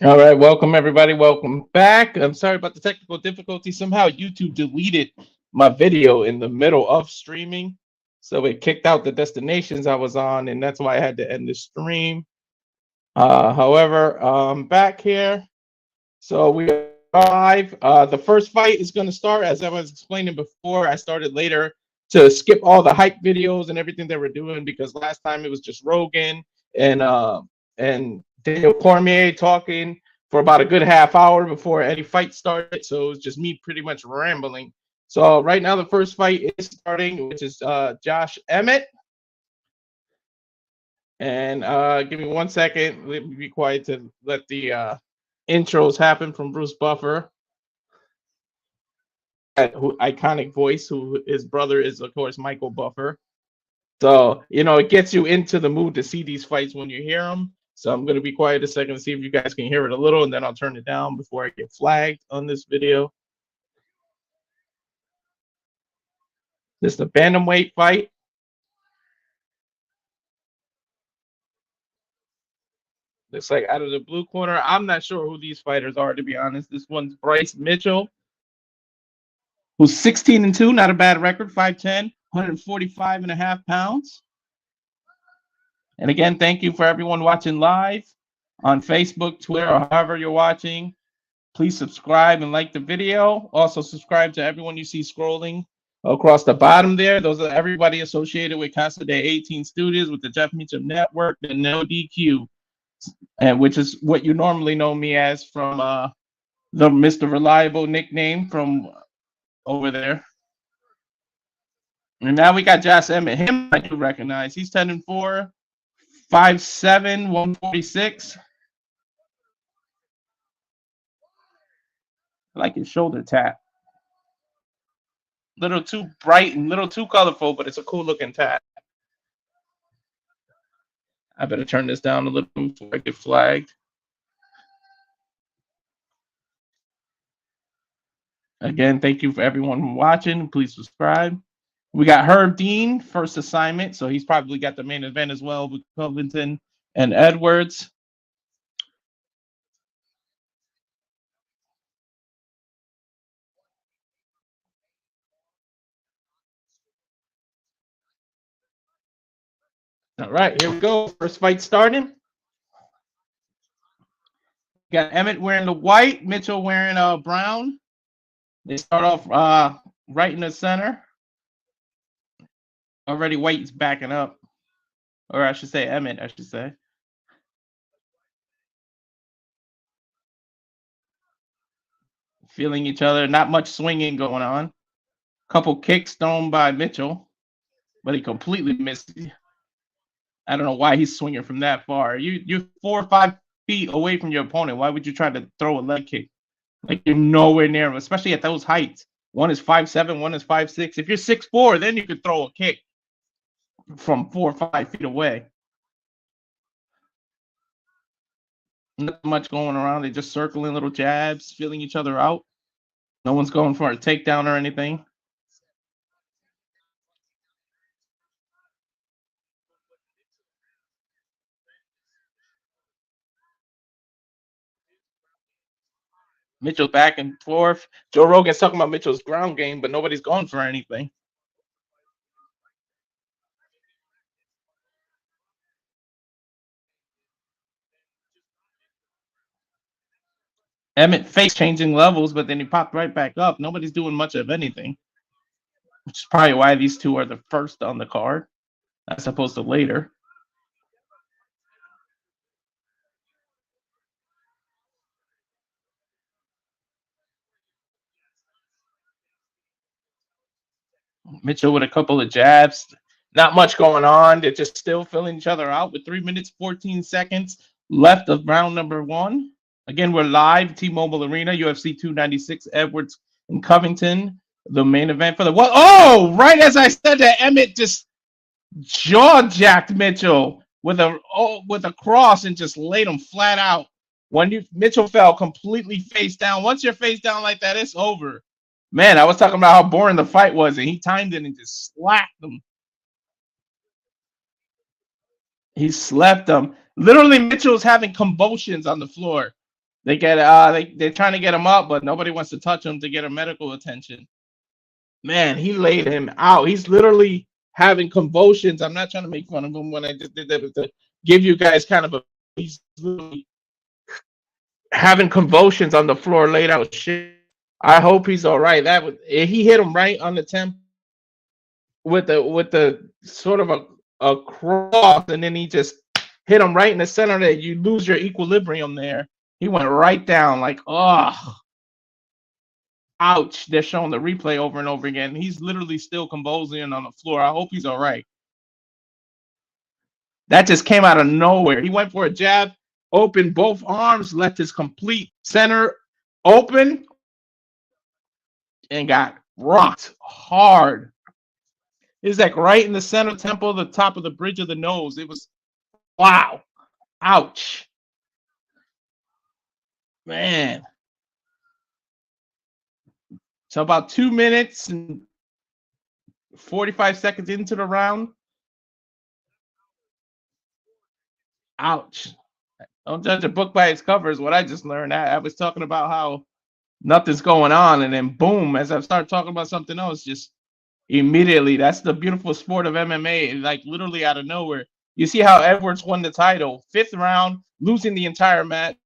All right, welcome everybody. Welcome back. I'm sorry about the technical difficulty. Somehow YouTube deleted my video in the middle of streaming. So it kicked out the destinations I was on, and that's why I had to end the stream. However, back here. So we are live. The first fight is going to start, as I was explaining before. I started later to skip all the hype videos and everything they were doing because last time it was just Rogan and Daniel Cormier talking for about a good half hour before any fight started. So it was just me pretty much rambling. So right now the first fight is starting, which is Josh Emmett. And give me 1 second. Let me be quiet to let the intros happen from Bruce Buffer, who iconic voice, who his brother is of course Michael Buffer. So it gets you into the mood to see these fights when you hear them. So I'm gonna be quiet a second to see if you guys can hear it a little, and then I'll turn it down before I get flagged on this video. This is the bantamweight fight. Looks like out of the blue corner, I'm not sure who these fighters are, to be honest. This one's Bryce Mitchell, who's 16-2, not a bad record, 5'10", 145 and a half pounds. And again, thank you for everyone watching live on Facebook, Twitter, or however you're watching. Please subscribe and like the video. Also, subscribe to everyone you see scrolling across the bottom there. Those are everybody associated with Casa de 18 Studios, with the Jeff Meacham Network, the No DQ, and which is what you normally know me as from the Mr. Reliable nickname from over there. And now we got Josh Emmett. Him I do recognize. He's 10-4, 5'7", 146. I like his shoulder tap. Little too bright and little too colorful, but it's a cool looking tap. I better turn this down a little before I get flagged. Again, thank you for everyone watching. Please subscribe. We got Herb Dean, first assignment, so he's probably got the main event as well with Covington and Edwards. All right, here we go. First fight starting. Got Emmett wearing the white, Mitchell wearing brown. They start off right in the center. Already White's backing up. Or I should say Emmett, I should say. Feeling each other. Not much swinging going on. Couple kicks thrown by Mitchell, but he completely missed. I don't know why he's swinging from that far. You're 4 or 5 feet away from your opponent. Why would you try to throw a leg kick? Like you're nowhere near him, especially at those heights. One is 5'7", one is 5'6". If you're 6'4", then you could throw a kick from 4 or 5 feet away. Not much going around. They're just circling little jabs, feeling each other out. No one's going for a takedown or anything. Mitchell back and forth. Joe Rogan's talking about Mitchell's ground game, but nobody's going for anything. Emmett faced changing levels, but then he popped right back up. Nobody's doing much of anything, which is probably why these two are the first on the card, as opposed to later. Mitchell with a couple of jabs. Not much going on. They're just still filling each other out with 3 minutes, 14 seconds left of round number 1. Again, we're live, T-Mobile Arena, UFC 296, Edwards and Covington, the main event for the what? Oh, right as I said that, Emmett just jaw jacked Mitchell with a cross and just laid him flat out. When Mitchell fell completely face down. Once you're face down like that, it's over. Man, I was talking about how boring the fight was, and he timed it and just slapped him. He slapped him. Literally, Mitchell's having convulsions on the floor. they're trying to get him up, but nobody wants to touch him to get him medical attention. Man, he laid him out. He's literally having convulsions. I'm not trying to make fun of him when I just did that, but to give you guys kind of a he's literally having convulsions on the floor, laid out shit. I hope he's all right. He hit him right on the temp with the sort of a cross, and then he just hit him right in the center that you lose your equilibrium there. He went right down like, oh, ouch. They're showing the replay over and over again. He's literally still convulsing on the floor. I hope he's all right. That just came out of nowhere. He went for a jab, opened both arms, left his complete center open, and got rocked hard. It was like right in the center temple, the top of the bridge of the nose. It was wow. Ouch. Man. So about 2 minutes and 45 seconds into the round. Ouch. Don't judge a book by its cover is what I just learned. I was talking about how nothing's going on, and then boom, as I start talking about something else, just immediately. That's the beautiful sport of MMA. Like literally out of nowhere. You see how Edwards won the title, 5th round, losing the entire match,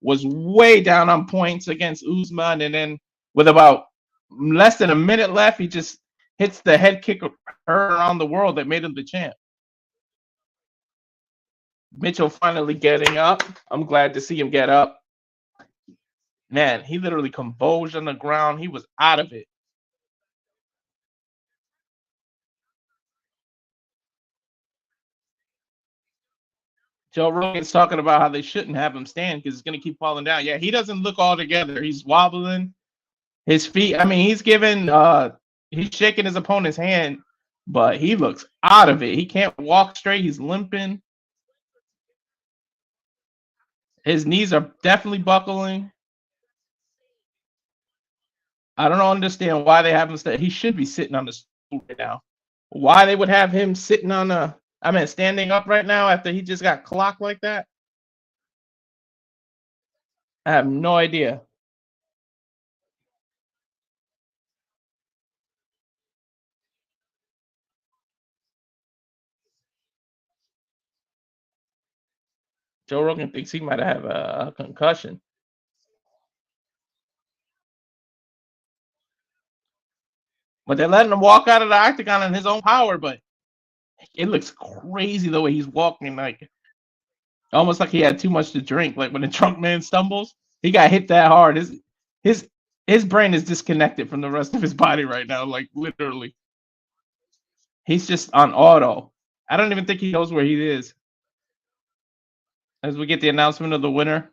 was way down on points against Usman, and then with about less than a minute left, he just hits the head kick around the world that made him the champ. Mitchell finally getting up. I'm glad to see him get up. Man, he literally convulsed on the ground. He was out of it. Joe Rogan's talking about how they shouldn't have him stand because he's going to keep falling down. Yeah, he doesn't look all together. He's wobbling. His feet, I mean, he's shaking his opponent's hand, but he looks out of it. He can't walk straight. He's limping. His knees are definitely buckling. I don't understand why they have him stay. He should be sitting on the stool right now. Why they would have him sitting standing up right now after he just got clocked like that? I have no idea. Joe Rogan thinks he might have a concussion. But they're letting him walk out of the octagon in his own power, but it looks crazy the way he's walking, like almost like he had too much to drink. Like when the drunk man stumbles, he got hit that hard. His his brain is disconnected from the rest of his body right now, like literally. He's just on auto. I don't even think he knows where he is. As we get the announcement of the winner.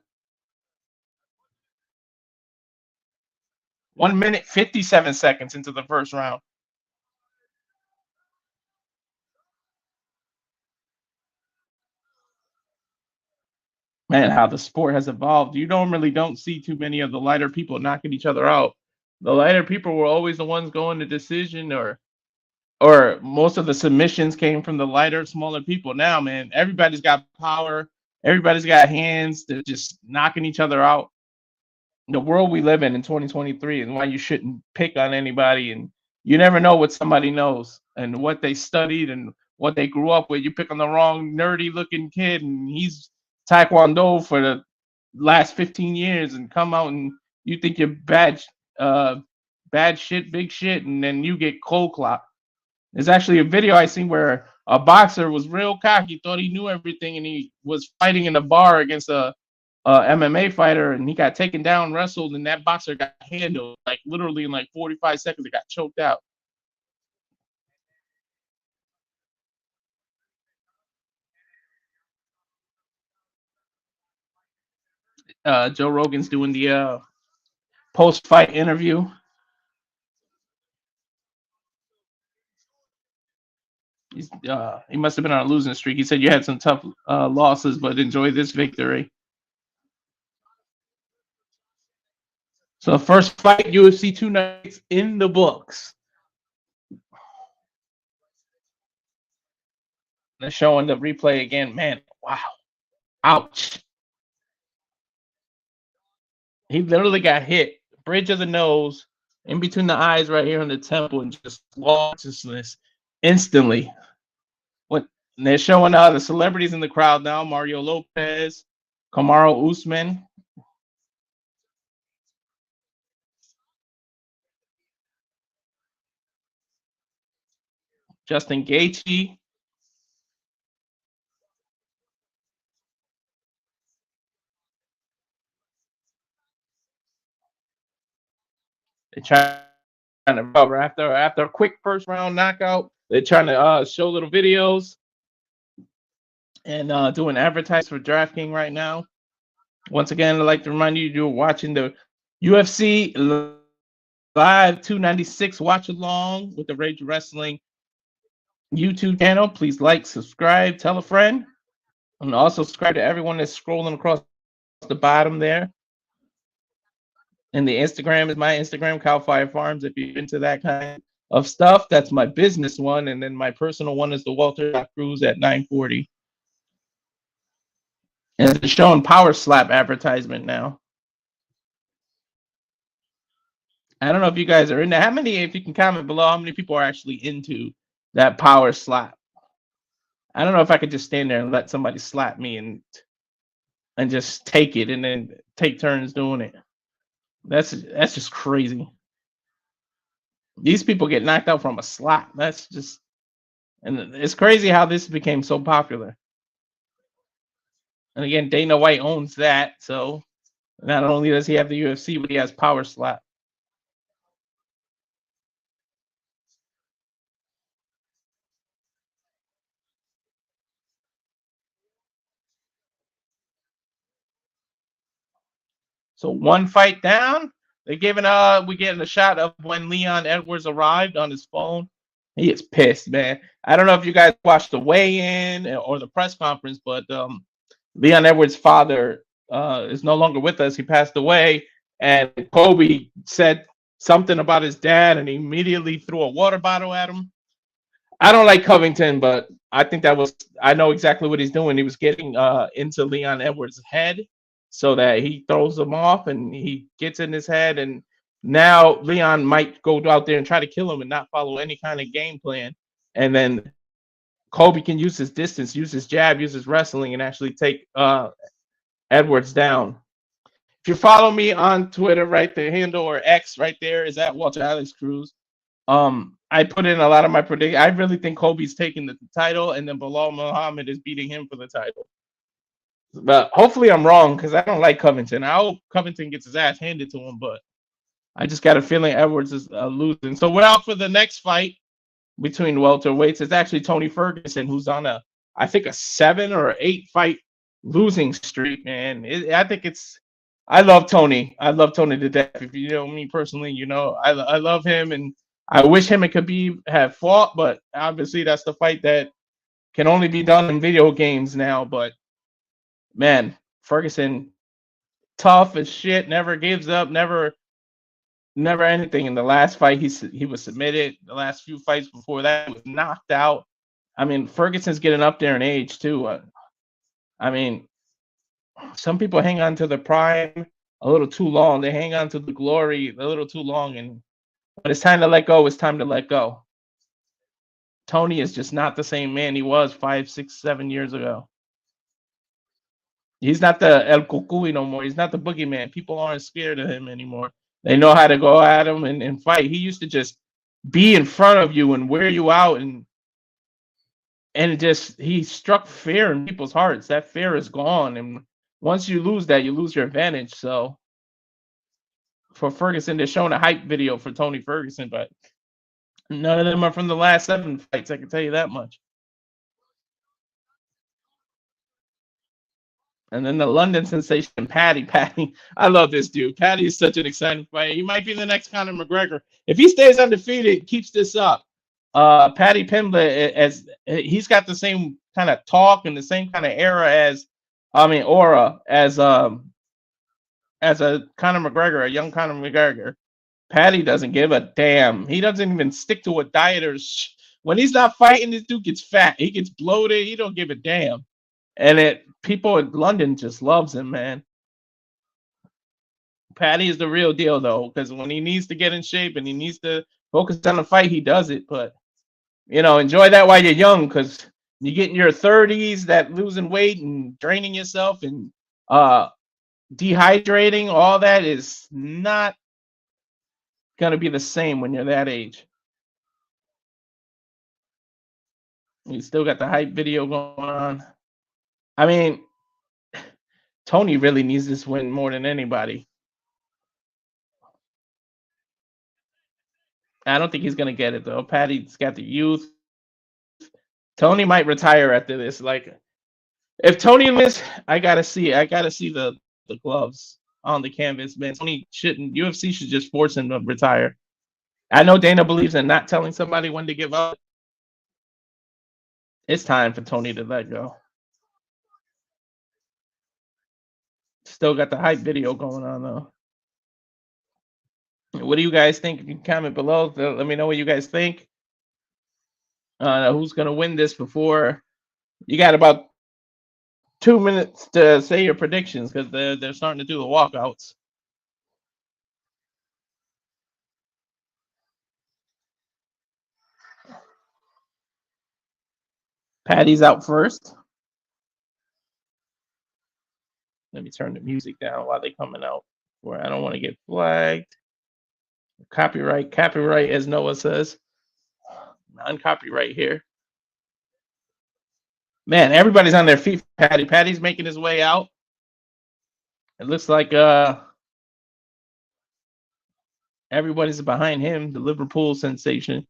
1 minute 57 seconds into the first round. Man, how the sport has evolved. You normally don't see too many of the lighter people knocking each other out. The lighter people were always the ones going to decision, or most of the submissions came from the lighter, smaller people. Now, man, everybody's got power. Everybody's got hands. They're just knocking each other out. The world we live in 2023, and why you shouldn't pick on anybody. And you never know what somebody knows and what they studied and what they grew up with. You pick on the wrong nerdy looking kid, and he's Taekwondo for the last 15 years, and come out and you think you're bad shit, big shit, and then you get cold clocked. There's actually a video I seen where a boxer was real cocky, thought he knew everything, and he was fighting in a bar against a MMA fighter, and he got taken down, wrestled, and that boxer got handled like literally in like 45 seconds. It got choked out. Joe Rogan's doing the post-fight interview. He must have been on a losing streak. He said you had some tough losses, but enjoy this victory. So first fight, UFC 296 in the books. They're showing the replay again. Man, wow. Ouch. He literally got hit, bridge of the nose, in between the eyes, right here on the temple, and just lost consciousness instantly. What they're showing the celebrities in the crowd now: Mario Lopez, Kamaru Usman, Justin Gaethje. They're trying to recover after a quick first round knockout. They're trying to show little videos and doing advertise for DraftKings right now. Once again, I'd like to remind you you're watching the UFC Live 296 watch along with the Rage Wrestling YouTube channel. Please like, subscribe, tell a friend, and also subscribe to everyone that's scrolling across the bottom there. And the Instagram is my Instagram, Cowfire Farms. If you're into that kind of stuff, that's my business one, and then my personal one is the Walter Cruz at 940. And it's showing Power Slap advertisement now. I don't know if you guys are into. How many? If you can comment below, how many people are actually into that Power Slap? I don't know if I could just stand there and let somebody slap me and just take it and then take turns doing it. That's just crazy. These people get knocked out from a slap. That's just, and it's crazy how this became so popular. And again, Dana White owns that, so not only does he have the UFC, but he has Power Slap. So one fight down. They're giving we getting a shot of when Leon Edwards arrived on his phone. He is pissed, man. I don't know if you guys watched the weigh-in or the press conference, but Leon Edwards' father is no longer with us. He passed away, and Kobe said something about his dad, and he immediately threw a water bottle at him. I don't like Covington, but I think I know exactly what he's doing. He was getting into Leon Edwards' head so that he throws him off and he gets in his head. And now Leon might go out there and try to kill him and not follow any kind of game plan. And then Kobe can use his distance, use his jab, use his wrestling, and actually take Edwards down. If you follow me on Twitter, right, the handle or X right there is at Walter Alex Cruz. I put in a lot of my prediction. I really think Kobe's taking the title, and then Bilal Muhammad is beating him for the title. But hopefully I'm wrong because I don't like Covington. I hope Covington gets his ass handed to him, but I just got a feeling Edwards is losing. So we're out for the next fight between welterweights. It's actually Tony Ferguson, who's on I think a 7 or 8 fight losing streak, man. I love Tony. I love Tony to death. If you know me personally, you know I love him, and I wish him and Khabib had fought, but obviously that's the fight that can only be done in video games now. But man, Ferguson, tough as shit, never gives up, never anything. In the last fight, he was submitted. The last few fights before that, he was knocked out. I mean, Ferguson's getting up there in age too. I mean, some people hang on to the prime a little too long. They hang on to the glory a little too long, and when it's time to let go, it's time to let go. Tony is just not the same man he was 5, 6, 7 years ago. He's not the El Cucuy no more. He's not the boogeyman. People aren't scared of him anymore. They know how to go at him and fight. He used to just be in front of you and wear you out, and he struck fear in people's hearts. That fear is gone, and once you lose that, you lose your advantage. So for Ferguson, they're showing a hype video for Tony Ferguson, but none of them are from the last 7 fights. I can tell you that much. And then the London sensation, Paddy. I love this dude. Paddy is such an exciting fighter. He might be the next Conor McGregor. If he stays undefeated, keeps this up. Paddy Pimblett, as he's got the same kind of talk and the same kind of aura as a Conor McGregor, a young Conor McGregor. Paddy doesn't give a damn. He doesn't even stick to a diet when he's not fighting, this dude gets fat. He gets bloated. He don't give a damn. And people in London just loves him, man. Patty is the real deal though, because when he needs to get in shape and he needs to focus on the fight, he does it. But enjoy that while you're young, because you get in your 30s, that losing weight and draining yourself and dehydrating, all that is not gonna be the same when you're that age. You still got the hype video going on. I mean, Tony really needs this win more than anybody. I don't think he's gonna get it though. Patty's got the youth. Tony might retire after this. Like, if Tony wins, I gotta see the gloves on the canvas, man. Tony shouldn't. UFC should just force him to retire. I know Dana believes in not telling somebody when to give up. It's time for Tony to let go. Still got the hype video going on though. What do you guys think? You can comment below. Let me know what you guys think. Who's gonna win this before? You got about 2 minutes to say your predictions, because they're starting to do the walkouts. Patty's out first. Let me turn the music down while they're coming out, where I don't want to get flagged. Copyright, as Noah says. Non-copyright here. Man, everybody's on their feet. Patty's making his way out. It looks like everybody's behind him. The Liverpool sensation.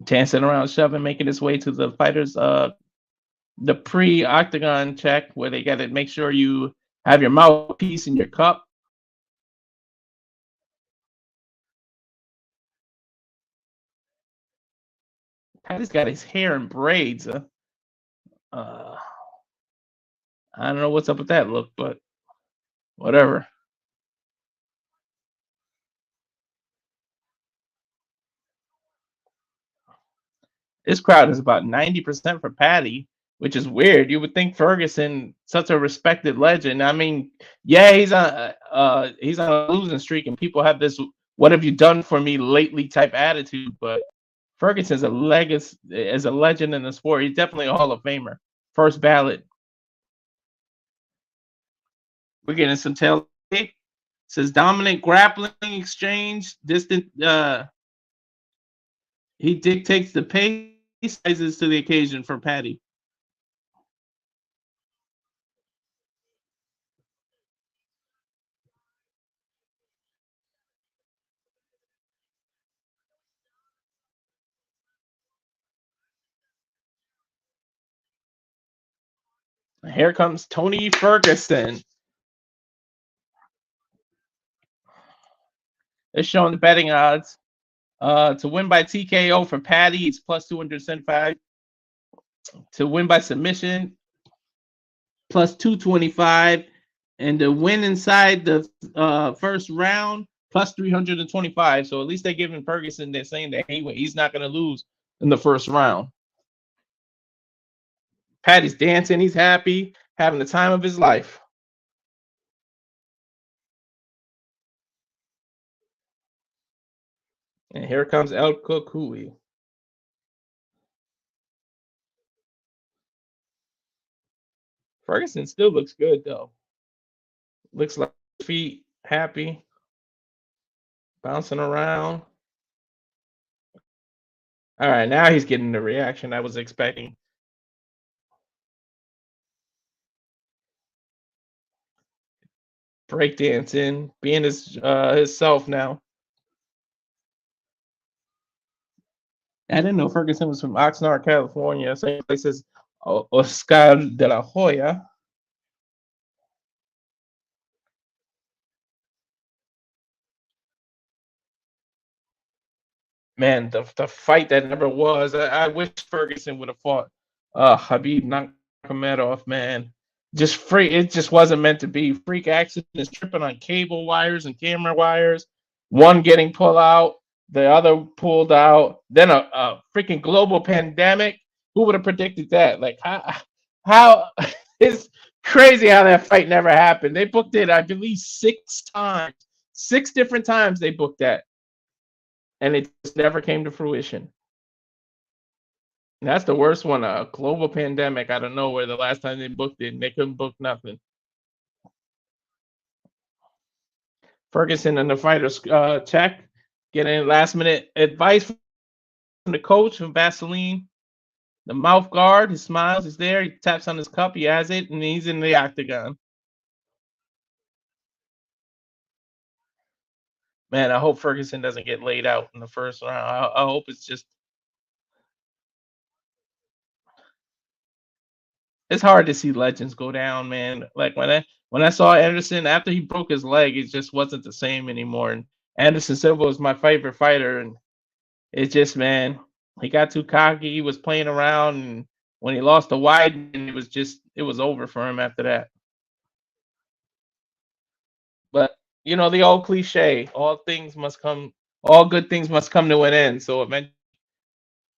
Dancing around, shoving, making his way to the fighters. The pre-octagon check, where they got to make sure you have your mouthpiece in your cup. Patty's got his hair in braids. I don't know what's up with that look, but whatever. This crowd is about 90% for Patty, which is weird. You would think Ferguson, such a respected legend. I mean, yeah, he's on a losing streak, and people have this "what have you done for me lately" type attitude. But Ferguson's a legacy, as a legend in the sport. He's definitely a Hall of Famer, first ballot. We're getting some tail. It says dominant grappling exchange, distant. He dictates the pace, rises to the occasion for Patty. Here comes Tony Ferguson. It's showing the betting odds. To win by TKO for Patty, it's plus 275. To win by submission, plus 225. And to win inside the first round, plus 325. So at least they're giving Ferguson, they're saying that he's not going to lose in the first round. Patty's dancing. He's happy, having the time of his life. And here comes El Cucuy. Ferguson still looks good, though. Looks like feet happy, bouncing around. All right, now he's getting the reaction I was expecting. Breakdancing, being himself now. I didn't know Ferguson was from Oxnard, California. Same place as Oscar de la Hoya. Man, the fight that never was. I wish Ferguson would have fought Khabib Nurmagomedov, man. Just free. It just wasn't meant to be. Freak accidents, tripping on cable wires and camera wires. One getting pulled out, the other pulled out. Then a freaking global pandemic. Who would have predicted that? Like how is Crazy how that fight never happened. They booked it, I believe, 6 times. 6 different times they booked that, and it just never came to fruition. That's the worst one. A global pandemic out of nowhere. The last time they booked it, and they couldn't book nothing. Ferguson and the fighters check, getting last minute advice from the coach from Vaseline. The mouth guard, he smiles, he's there, he taps on his cup, he has it, and he's in the octagon. Man, I hope Ferguson doesn't get laid out in the first round. I hope it's just. It's hard to see legends go down, man. Like when I saw Anderson after he broke his leg, it just wasn't the same anymore. And Anderson Silva was my favorite fighter, and it's just, man, he got too cocky. He was playing around, and when he lost to Weidman, it was over for him after that. But the old cliche, all good things must come to an end. So eventually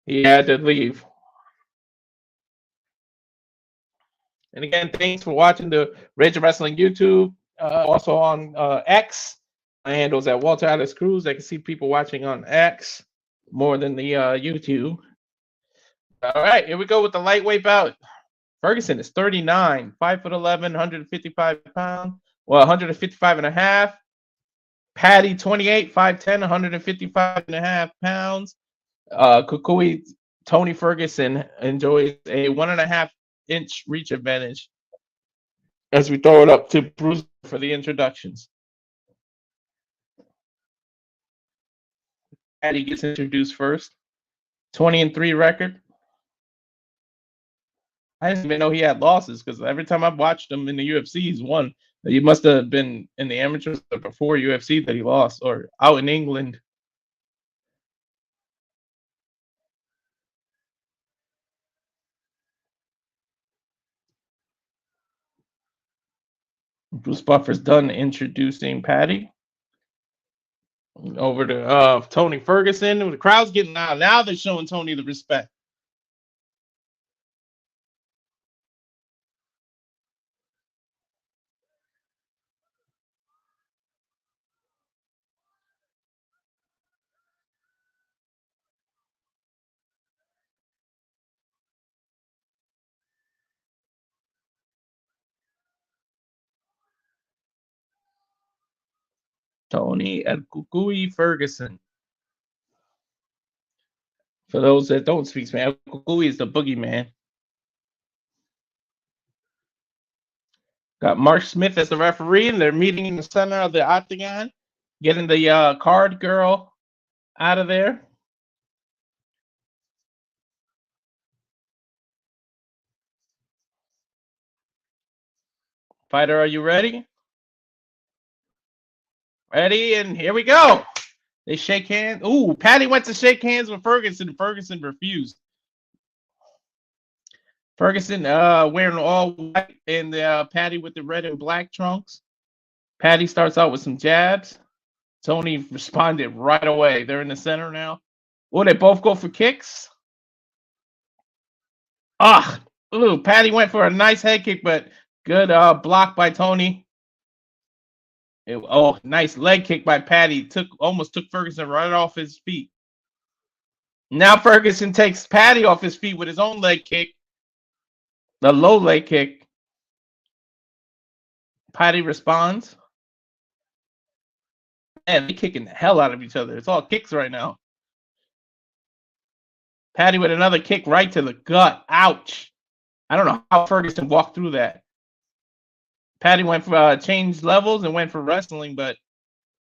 he had to leave. And again, thanks for watching the Rage of Wrestling YouTube. Also on X, my handle's at Walter Alex Cruz. I can see people watching on X more than the YouTube. All right, here we go with the lightweight bout. Ferguson is 39, 5'11", 155 pounds. Well, 155 and a half. Paddy, 28, 5'10", 155 and a half pounds. Kukui, Tony Ferguson enjoys a 1.5-inch reach advantage as we throw it up to Bruce for the introductions. Paddy gets introduced first. 20-3 record. I didn't even know he had losses because every time I've watched him in the UFC, he's won. He must have been in the amateurs before UFC that he lost, or out in England. Bruce Buffer's done introducing Paddy. Over to Tony Ferguson. The crowd's getting out. Now they're showing Tony the respect. Tony El Kukui Ferguson. For those that don't speak Spanish, Kukui is the boogeyman. Got Mark Smith as the referee, and they're meeting in the center of the octagon, getting the card girl out of there. Fighter, are you ready? Ready, and here we go. They shake hands. Ooh, Paddy went to shake hands with Ferguson. Ferguson refused. Ferguson wearing all white, and Paddy with the red and black trunks. Paddy starts out with some jabs. Tony responded right away. They're in the center now. Oh, they both go for kicks. Ooh, Paddy went for a nice head kick, but good block by Tony. Nice leg kick by Paddy. Almost took Ferguson right off his feet. Now Ferguson takes Paddy off his feet with his own leg kick. The low leg kick. Paddy responds. Man, they're kicking the hell out of each other. It's all kicks right now. Paddy with another kick right to the gut. Ouch. I don't know how Ferguson walked through that. Paddy went for changed levels and went for wrestling, but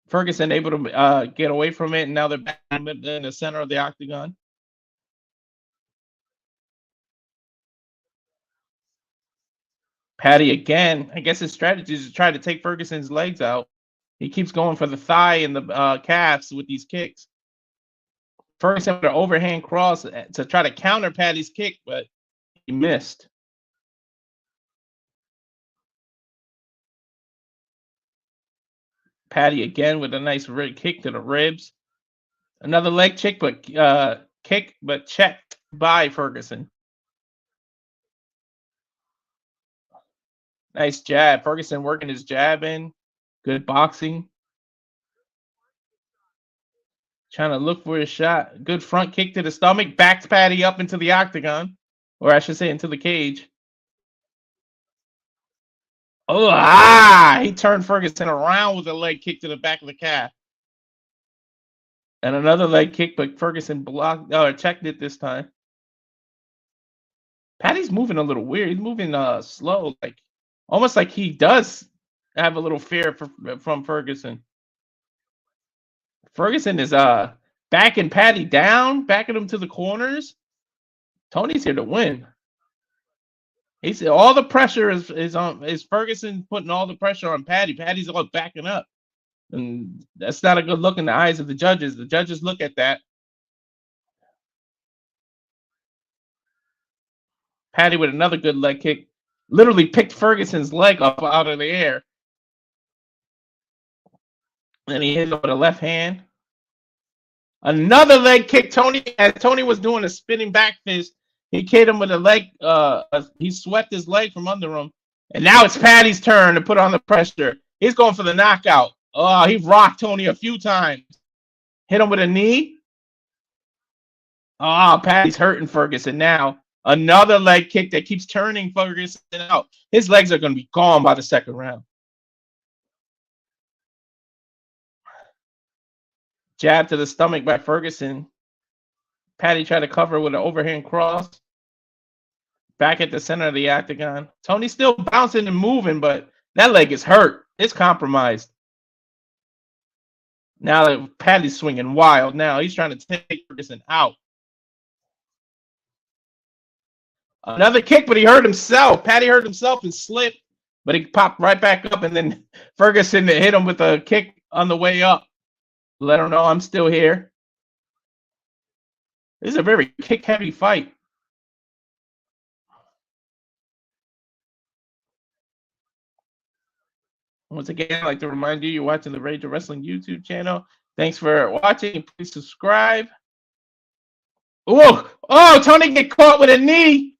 Ferguson able to get away from it, and now they're back in the center of the octagon. Paddy again. I guess his strategy is to try to take Ferguson's legs out. He keeps going for the thigh and the calves with these kicks. Ferguson with an overhand cross to try to counter Paddy's kick, but he missed. Paddy again with a nice kick to the ribs. Another leg kick, but checked by Ferguson. Nice jab. Ferguson working his jab in. Good boxing. Trying to look for a shot. Good front kick to the stomach. Backs Paddy up into the octagon. Or I should say into the cage. Oh, he turned Ferguson around with a leg kick to the back of the calf. And another leg kick, but Ferguson blocked or checked it this time. Paddy's moving a little weird. He's moving slow, like almost like he does have a little fear from Ferguson. Ferguson is backing Paddy down, backing him to the corners. Tony's here to win. He said all the pressure is Ferguson putting all the pressure on Paddy. Paddy's all backing up. And that's not a good look in the eyes of the judges. The judges look at that. Paddy with another good leg kick. Literally picked Ferguson's leg up out of the air. And he hit him with a left hand. Another leg kick. As Tony was doing a spinning back fist, he hit him with a leg. He swept his leg from under him. And now it's Paddy's turn to put on the pressure. He's going for the knockout. Oh, he rocked Tony a few times. Hit him with a knee. Oh, Paddy's hurting Ferguson now. Another leg kick that keeps turning Ferguson out. His legs are going to be gone by the second round. Jab to the stomach by Ferguson. Paddy tried to cover with an overhand cross. Back at the center of the octagon. Tony's still bouncing and moving, but that leg is hurt. It's compromised. Now Paddy's swinging wild. Now he's trying to take Ferguson out. Another kick, but he hurt himself. Paddy hurt himself and slipped, but he popped right back up, and then Ferguson hit him with a kick on the way up. Let him know I'm still here. This is a very kick-heavy fight. Once again, I'd like to remind you, you're watching the Rage of Wrestling YouTube channel. Thanks for watching. Please subscribe. Oh, Tony get caught with a knee.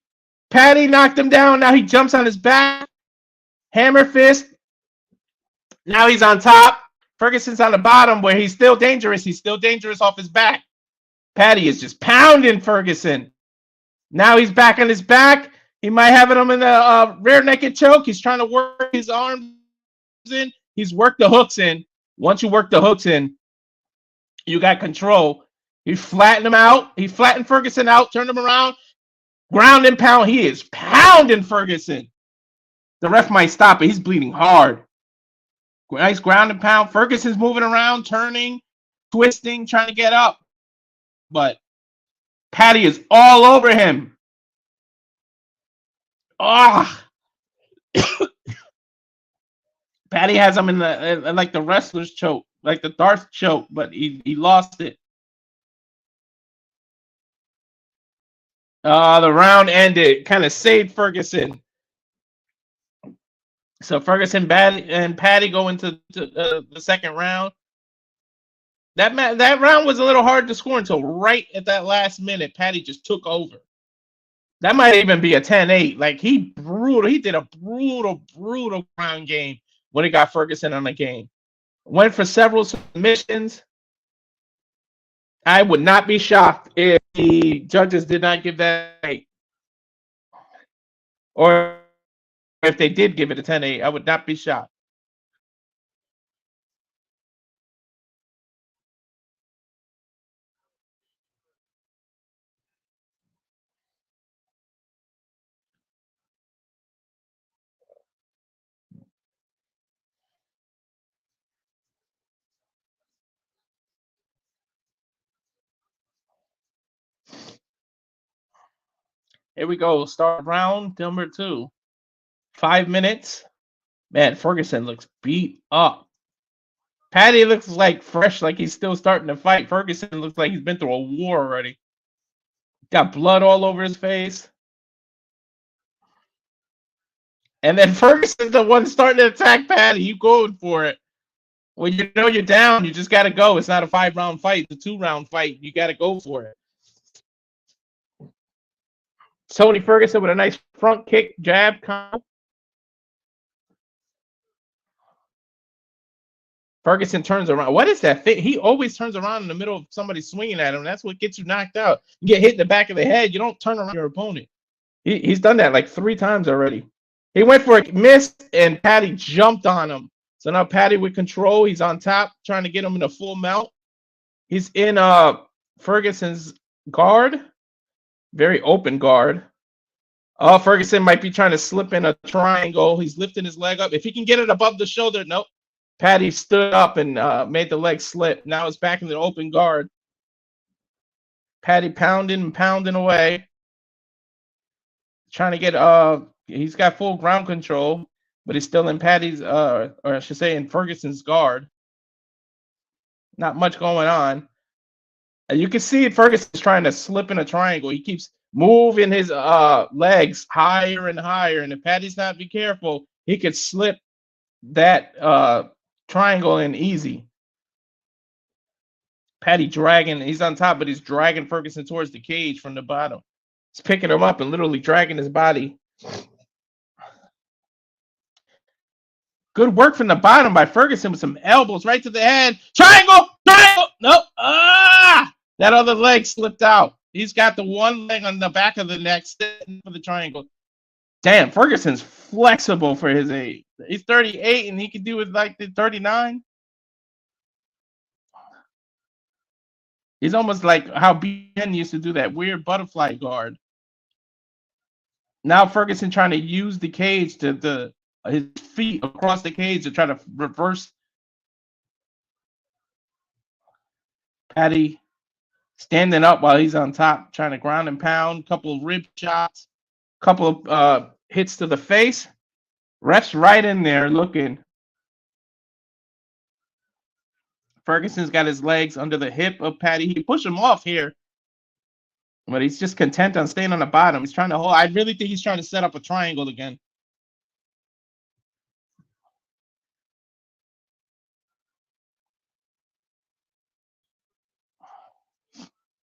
Paddy knocked him down. Now he jumps on his back. Hammer fist. Now he's on top. Ferguson's on the bottom where he's still dangerous. He's still dangerous off his back. Paddy is just pounding Ferguson. Now he's back on his back. He might have him in the rear naked choke. He's trying to work his arms in. He's worked the hooks in. Once you work the hooks in, you got control. He flattened him out. He flattened Ferguson out, turned him around. Ground and pound. He is pounding Ferguson. The ref might stop it. He's bleeding hard. Nice ground and pound. Ferguson's moving around, turning, twisting, trying to get up. But Paddy is all over him. Ah. Paddy has him in the like the wrestler's choke, like the Darth choke, but he lost it. The round ended. Kind of saved Ferguson. So Ferguson and Paddy go into the second round. That round was a little hard to score until right at that last minute. Paddy just took over. That might even be a 10-8. Like he did a brutal ground game when he got Ferguson on the game. Went for several submissions. I would not be shocked if the judges did not give that 8. Or if they did give it a 10-8, I would not be shocked. Here we go. Start round number 2. 5 minutes. Man, Ferguson looks beat up. Paddy looks like fresh, like he's still starting to fight. Ferguson looks like he's been through a war already. Got blood all over his face. And then Ferguson's the one starting to attack Paddy. You going for it. When you know you're down, you just got to go. It's not a 5-round fight. It's a 2-round fight. You got to go for it. Tony Ferguson with a nice front kick, jab combo. Ferguson turns around. What is that? He always turns around in the middle of somebody swinging at him. That's what gets you knocked out. You get hit in the back of the head. You don't turn around your opponent. He's done that like 3 times already. He went for a miss, and Paddy jumped on him. So now Paddy with control. He's on top, trying to get him in a full mount. He's in Ferguson's guard. Very open guard. Oh, Ferguson might be trying to slip in a triangle. He's lifting his leg up. If he can get it above the shoulder, nope. Paddy stood up and made the leg slip. Now it's back in the open guard. Paddy pounding and pounding away. Trying to get he's got full ground control, but he's still in Paddy's or I should say in Ferguson's guard. Not much going on. You can see Ferguson's trying to slip in a triangle. He keeps moving his legs higher and higher, and if Paddy's not be careful, he could slip that triangle in easy. Paddy dragging, he's on top, but he's dragging Ferguson towards the cage from the bottom. He's picking him up and literally dragging his body. Good work from the bottom by Ferguson with some elbows right to the head. Triangle! Triangle! Nope. That other leg slipped out. He's got the one leg on the back of the neck sitting for the triangle. Damn, Ferguson's flexible for his age. He's 38 and he can do it like the 39. He's almost like how Ben used to do that weird butterfly guard. Now Ferguson trying to use the cage to his feet across the cage to try to reverse. Paddy standing up while he's on top, trying to ground and pound. Couple of rib shots, couple of hits to the face. Ref's right in there looking. Ferguson's got his legs under the hip of Paddy. He can push him off here, but he's just content on staying on the bottom. He's trying to hold. I really think he's trying to set up a triangle again.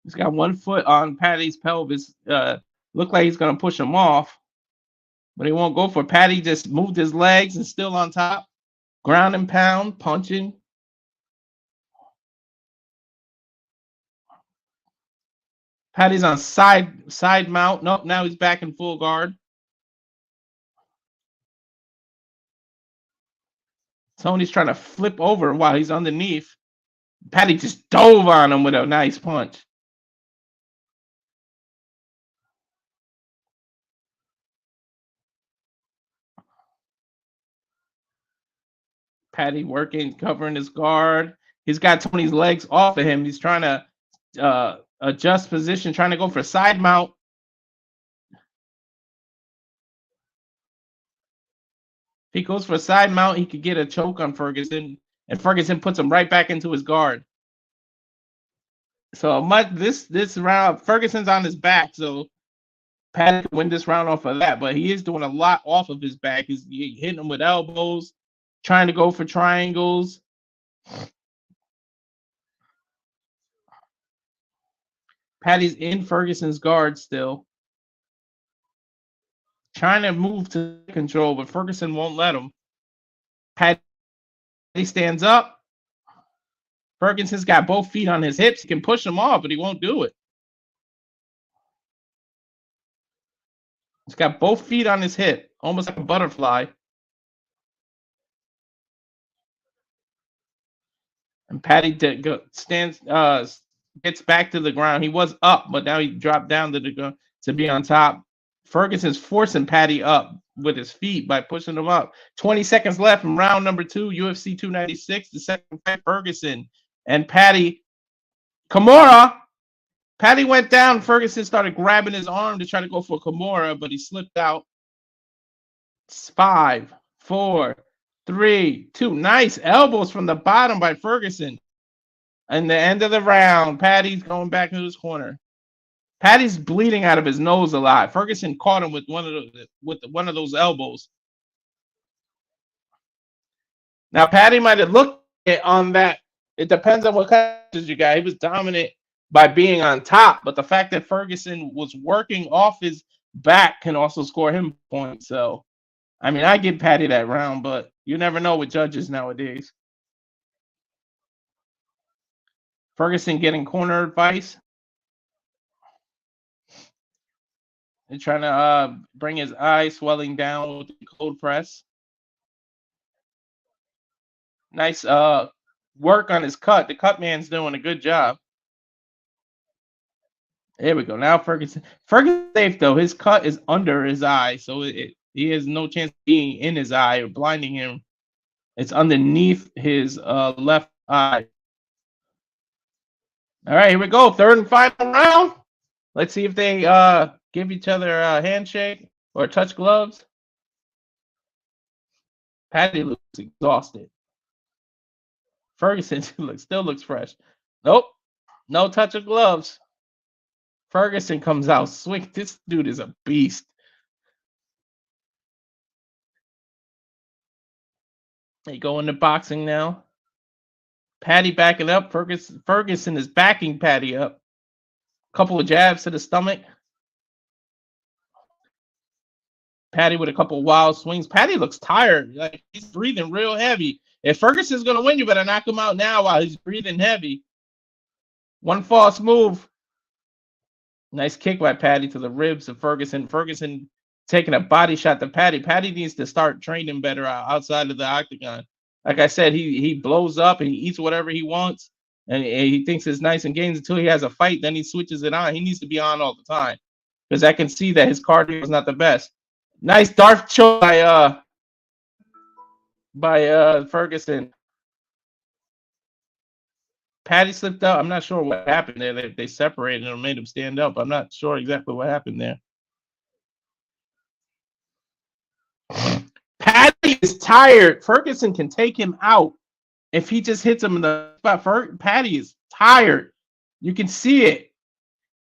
He's got one foot on Paddy's pelvis. Look like he's going to push him off, but he won't go for it. Paddy just moved his legs and still on top. Ground and pound, punching. Paddy's on side mount. Nope, now he's back in full guard. Tony's trying to flip over while he's underneath. Paddy just dove on him with a nice punch. Paddy working, covering his guard. He's got Tony's legs off of him. He's trying to adjust position, trying to go for side mount. If he goes for a side mount, he could get a choke on Ferguson, and Ferguson puts him right back into his guard. So this round, Ferguson's on his back, so Paddy can win this round off of that, but he is doing a lot off of his back. He's hitting him with elbows, trying to go for triangles. Paddy's in Ferguson's guard still. Trying to move to control, but Ferguson won't let him. Paddy stands up. Ferguson's got both feet on his hips. He can push him off, but he won't do it. He's got both feet on his hip, almost like a butterfly. And Paddy stands, gets back to the ground. He was up, but now he dropped down to be on top. Ferguson's forcing Paddy up with his feet by pushing him up. 20 seconds left in round number 2, UFC 296. The second fight, Ferguson and Paddy. Kimura. Paddy went down. Ferguson started grabbing his arm to try to go for Kimura, but he slipped out. 5, 4, 3, 2. Nice elbows from the bottom by Ferguson. And the end of the round, Paddy's going back into his corner. Paddy's bleeding out of his nose a lot. Ferguson caught him with one of those elbows. Now Paddy might have looked on that. It depends on what catches you got. He was dominant by being on top, but the fact that Ferguson was working off his back can also score him points. So, I mean, I give Paddy that round, but you never know with judges nowadays. Ferguson getting corner advice. And trying to bring his eye swelling down with the cold press. Nice work on his cut. The cut man's doing a good job. There we go. Now Ferguson safe though. His cut is under his eye, so he has no chance of being in his eye or blinding him. It's underneath his left eye. All right, here we go. Third and final round. Let's see if they give each other a handshake or touch gloves. Paddy looks exhausted. Ferguson still looks fresh. Nope, no touch of gloves. Ferguson comes out swing. This dude is a beast. They go into boxing now. Paddy backing up. Ferguson is backing Paddy up. Couple of jabs to the stomach. Paddy with a couple of wild swings. Paddy looks tired. Like he's breathing real heavy. If Ferguson's gonna win, you better knock him out now while he's breathing heavy. One false move. Nice kick by Paddy to the ribs of Ferguson. Ferguson taking a body shot to Paddy. Paddy needs to start training better outside of the octagon. Like I said, he blows up and he eats whatever he wants, and he thinks it's nice and gains until he has a fight. Then he switches it on. He needs to be on all the time because I can see that his cardio is not the best. Nice Darth choke by Ferguson. Paddy slipped out. I'm not sure what happened there. They separated and made him stand up. I'm not sure exactly what happened there. Paddy is tired. Ferguson can take him out if he just hits him in the spot. Paddy is tired. You can see it.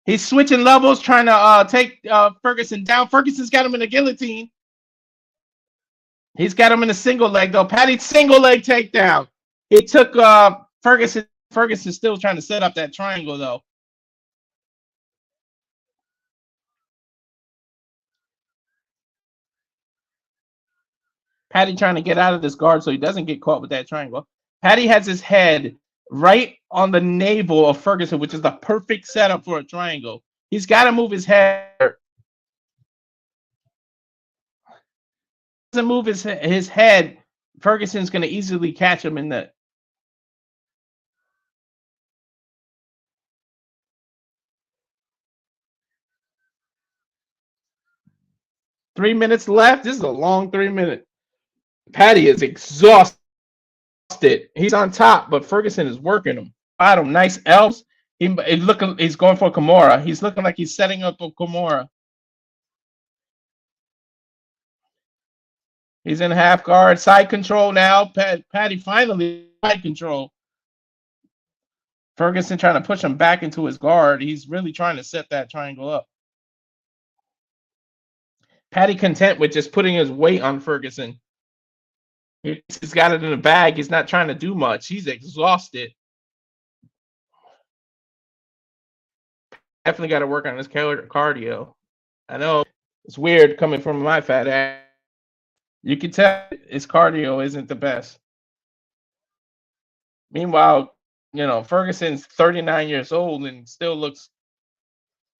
He's switching levels, trying to take Ferguson down. Ferguson's got him in a guillotine. He's got him in a single leg, though. Paddy's single leg takedown. It took Ferguson. Ferguson's still trying to set up that triangle, though. Paddy trying to get out of this guard so he doesn't get caught with that triangle. Paddy has his head right on the navel of Ferguson, which is the perfect setup for a triangle. He's got to move his head. Doesn't move his head, Ferguson's going to easily catch him in the. Three minutes left. This is a long 3 minutes. Paddy is exhausted. He's on top, but Ferguson is working him. Bottom, nice elbows. He's going for Kimura. He's looking like he's setting up a Kimura. He's in half guard. Side control now. Paddy finally side control. Ferguson trying to push him back into his guard. He's really trying to set that triangle up. Paddy content with just putting his weight on Ferguson. He's got it in the bag. He's not trying to do much. He's exhausted. Definitely got to work on his cardio. I know it's weird coming from my fat ass. You can tell his cardio isn't the best. Meanwhile, Ferguson's 39 years old and still looks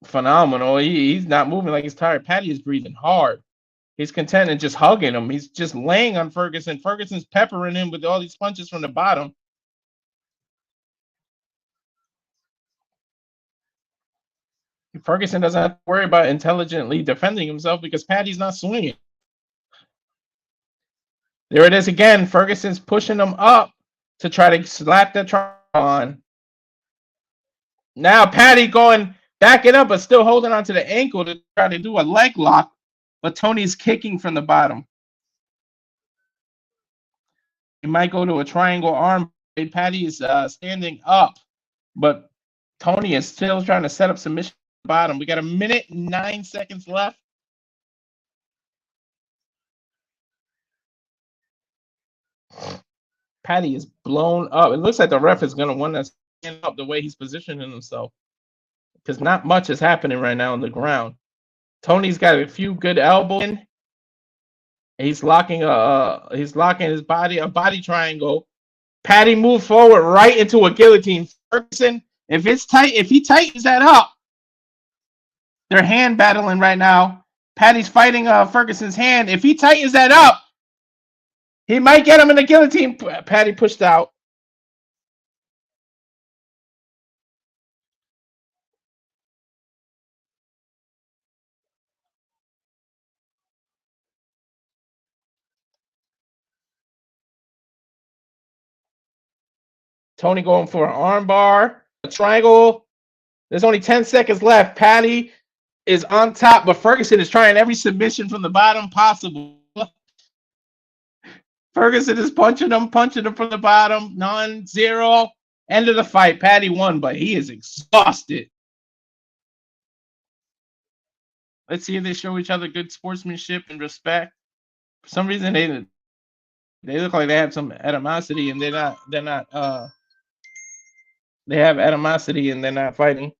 phenomenal. He's not moving like he's tired. Paddy is breathing hard. He's content and just hugging him. He's just laying on Ferguson. Ferguson's peppering him with all these punches from the bottom. Ferguson doesn't have to worry about intelligently defending himself because Paddy's not swinging. There it is again. Ferguson's pushing him up to try to slap the triangle on. Now Paddy backing up, but still holding onto the ankle to try to do a leg lock. But Tony's kicking from the bottom. He might go to a triangle arm. Paddy is standing up, but Tony is still trying to set up submission at the bottom. We got 1 minute and 9 seconds left. Paddy is blown up. It looks like the ref is going to want to stand up the way he's positioning himself because not much is happening right now on the ground. Tony's got a few good elbows in. He's locking his body, a body triangle. Patty moved forward right into a guillotine. Ferguson, if it's tight, if he tightens that up, they're hand battling right now. Patty's fighting Ferguson's hand. If he tightens that up, he might get him in the guillotine. Patty pushed out. Tony going for an armbar, a triangle. There's only 10 seconds left. Patty is on top, but Ferguson is trying every submission from the bottom possible. Ferguson is punching him from the bottom. 9-0. End of the fight. Patty won, but he is exhausted. Let's see if they show each other good sportsmanship and respect. For some reason, they look like they have some animosity, and they have animosity and they're not fighting.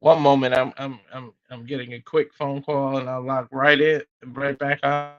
One moment, I'm getting a quick phone call, and I'll log right back on.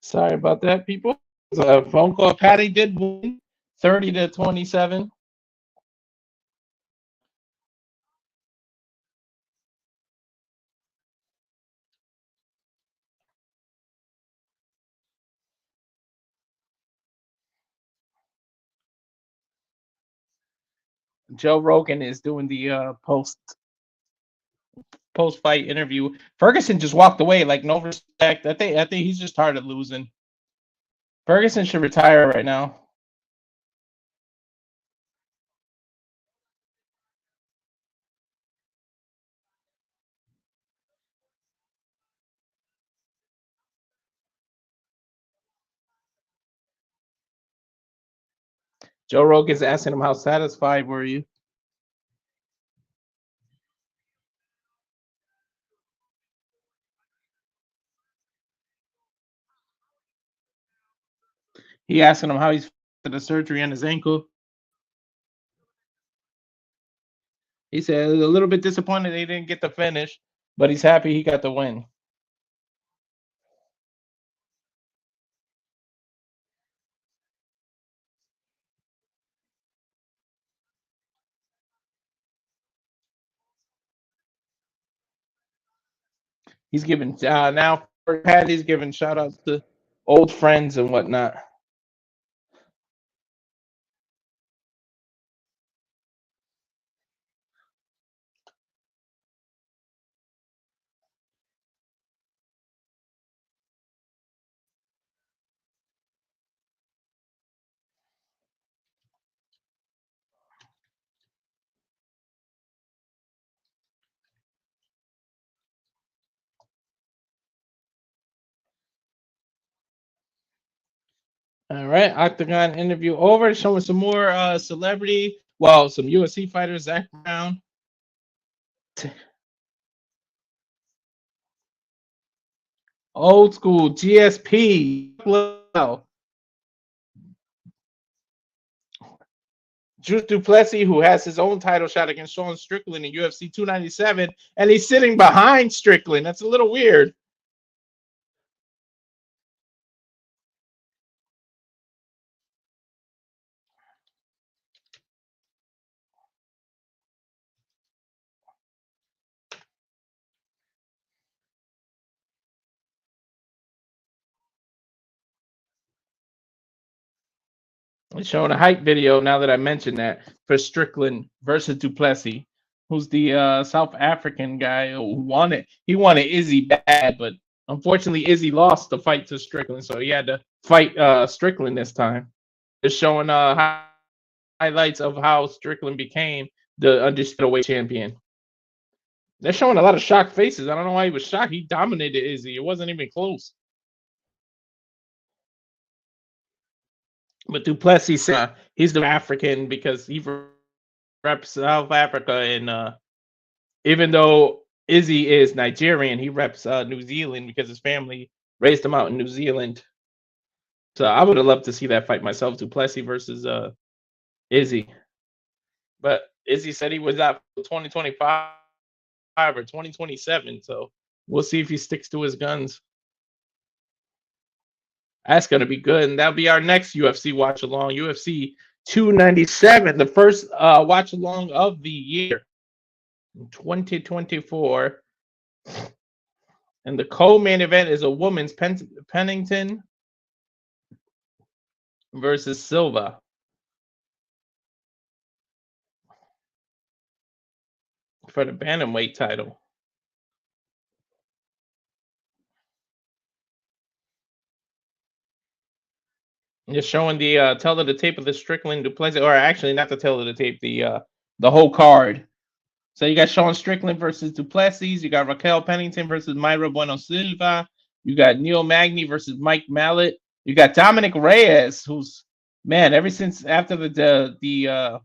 Sorry about that, people. A phone call. Patty did win 30-27. Joe Rogan is doing the post fight interview. Ferguson just walked away, like no respect. I think he's just tired of losing. Ferguson should retire right now. Joe Rogan's asking him, how satisfied were you? He asking him how he's after the surgery on his ankle. He said a little bit disappointed they didn't get the finish, but he's happy he got the win. He's giving now for Patty's giving shout outs to old friends and whatnot. All right, Octagon interview over. Showing some more celebrity, well, some UFC fighters. Zach Brown, old school GSP. Well, Juice Duplessis, who has his own title shot against Sean Strickland in UFC 297, and he's sitting behind Strickland. That's a little weird. It's showing a hype video now that I mentioned that for Strickland versus Duplessis, who's the South African guy who won it. He wanted Izzy bad, but unfortunately Izzy lost the fight to Strickland, so he had to fight Strickland this time. It's showing highlights of how Strickland became the undisputed weight champion. They're showing a lot of shocked faces. I don't know why he was shocked. He dominated Izzy. It wasn't even close. But Duplessis, he's the African because he reps South Africa, and even though Izzy is Nigerian, he reps New Zealand because his family raised him out in New Zealand. So I would have loved to see that fight myself, Duplessis versus Izzy. But Izzy said he was out for 2025 or 2027. So we'll see if he sticks to his guns. That's gonna be good, and that'll be our next UFC watch along, UFC 297, the first watch along of the year, 2024. And the co-main event is a women's Pennington versus Silva for the bantamweight title. Just showing the tail of the tape of the Strickland Duplessis, or actually not the tail of the tape, the whole card. So you got Sean Strickland versus Duplessis. You got Raquel Pennington versus Mayra Bueno Silva. You got Neil Magny versus Mike Mallet. You got Dominic Reyes, who's, man, ever since after the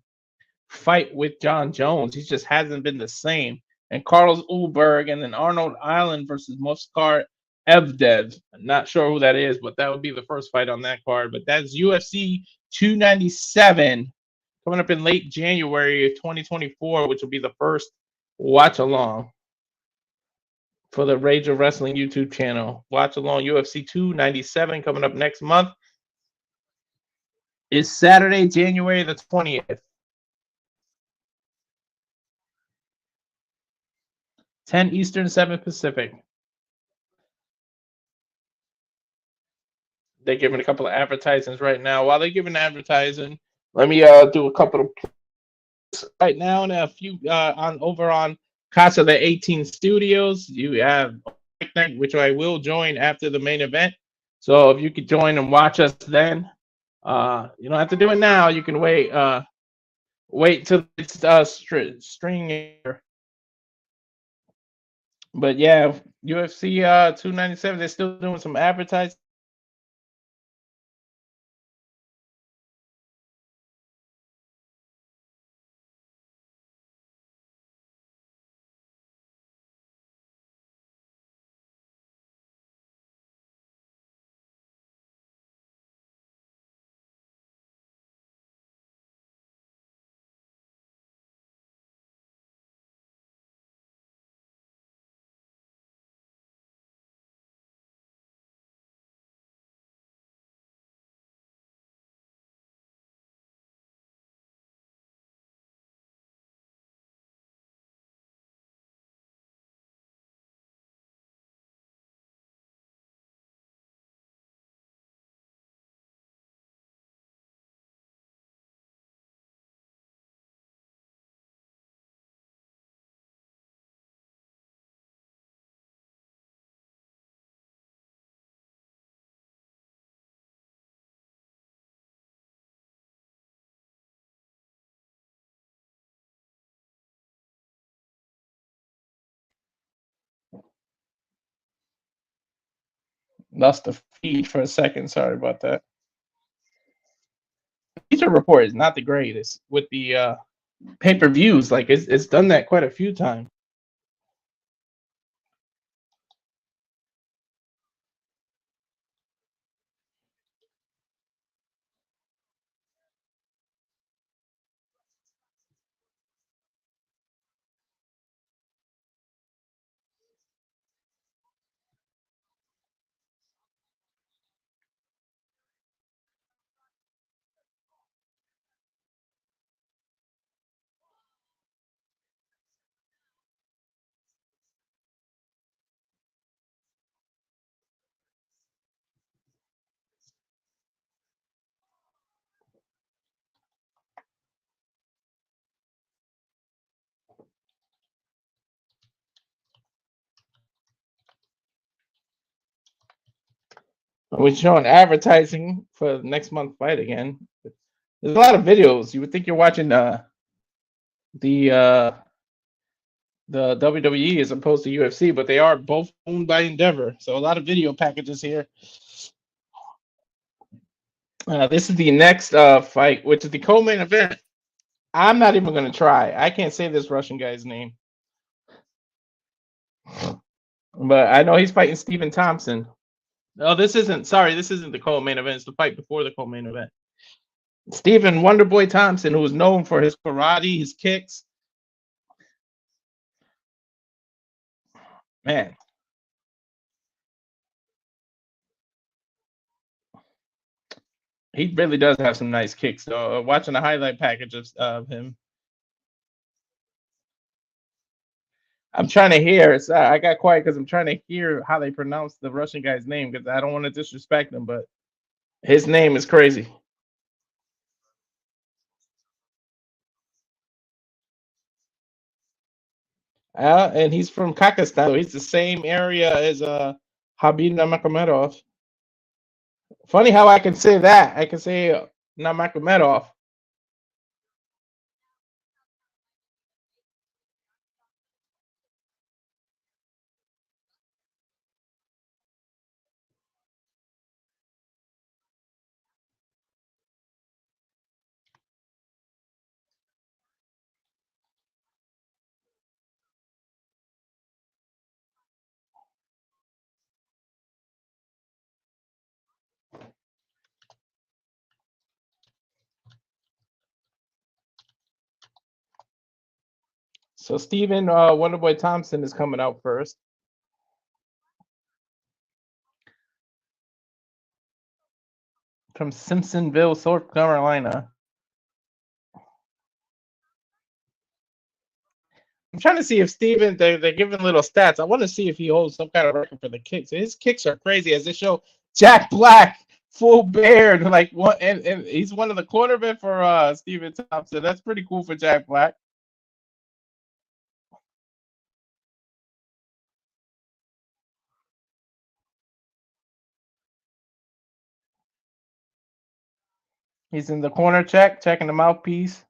fight with John Jones, he just hasn't been the same. And Carlos Ulberg, and then Arnold Island versus Muskar Evdev. I'm not sure who that is, but that would be the first fight on that card. But that's UFC 297 coming up in late January of 2024, which will be the first watch along for the Rage of Wrestling YouTube channel. Watch along UFC 297 coming up next month is Saturday, January the 20th. 10 Eastern, 7 Pacific. They're giving a couple of advertisements right now. While they're giving advertising, let me do a couple of right now, and a few on over on Casa the 18 Studios. You have night, which I will join after the main event. So if you could join and watch us then, you don't have to do it now. You can wait till it's string. But yeah, UFC 297. They're still doing some advertising. Lost the feed for a second. Sorry about that. Bleacher Report is not the greatest with the pay-per-views. Like it's done that quite a few times. We're showing advertising for next month fight again. There's a lot of videos. You would think you're watching the uh, the WWE as opposed to UFC, but they are both owned by Endeavor. So a lot of video packages here. This is the next fight, which is the co-main event. I'm not even going to try. I can't say this Russian guy's name, but I know he's fighting Stephen Thompson. No, this isn't. Sorry, this isn't the co-main event. It's the fight before the co-main event. Stephen Wonderboy Thompson, who is known for his karate, his kicks. Man, he really does have some nice kicks. So watching the highlight package of him, I'm trying to hear. It's, I got quiet because I'm trying to hear how they pronounce the Russian guy's name because I don't want to disrespect him, but his name is crazy. And he's from Kazakhstan. So he's the same area as Habib Nurmagomedov. Funny how I can say that. I can say Nurmagomedov. So Stephen Wonderboy Thompson is coming out first. From Simpsonville, South Carolina. I'm trying to see if Steven, they're giving little stats. I want to see if he holds some kind of record for the kicks. His kicks are crazy, as they show Jack Black, full beard, like what, and he's one of the cornermen for Stephen Thompson. That's pretty cool for Jack Black. He's in the corner checking the mouthpiece,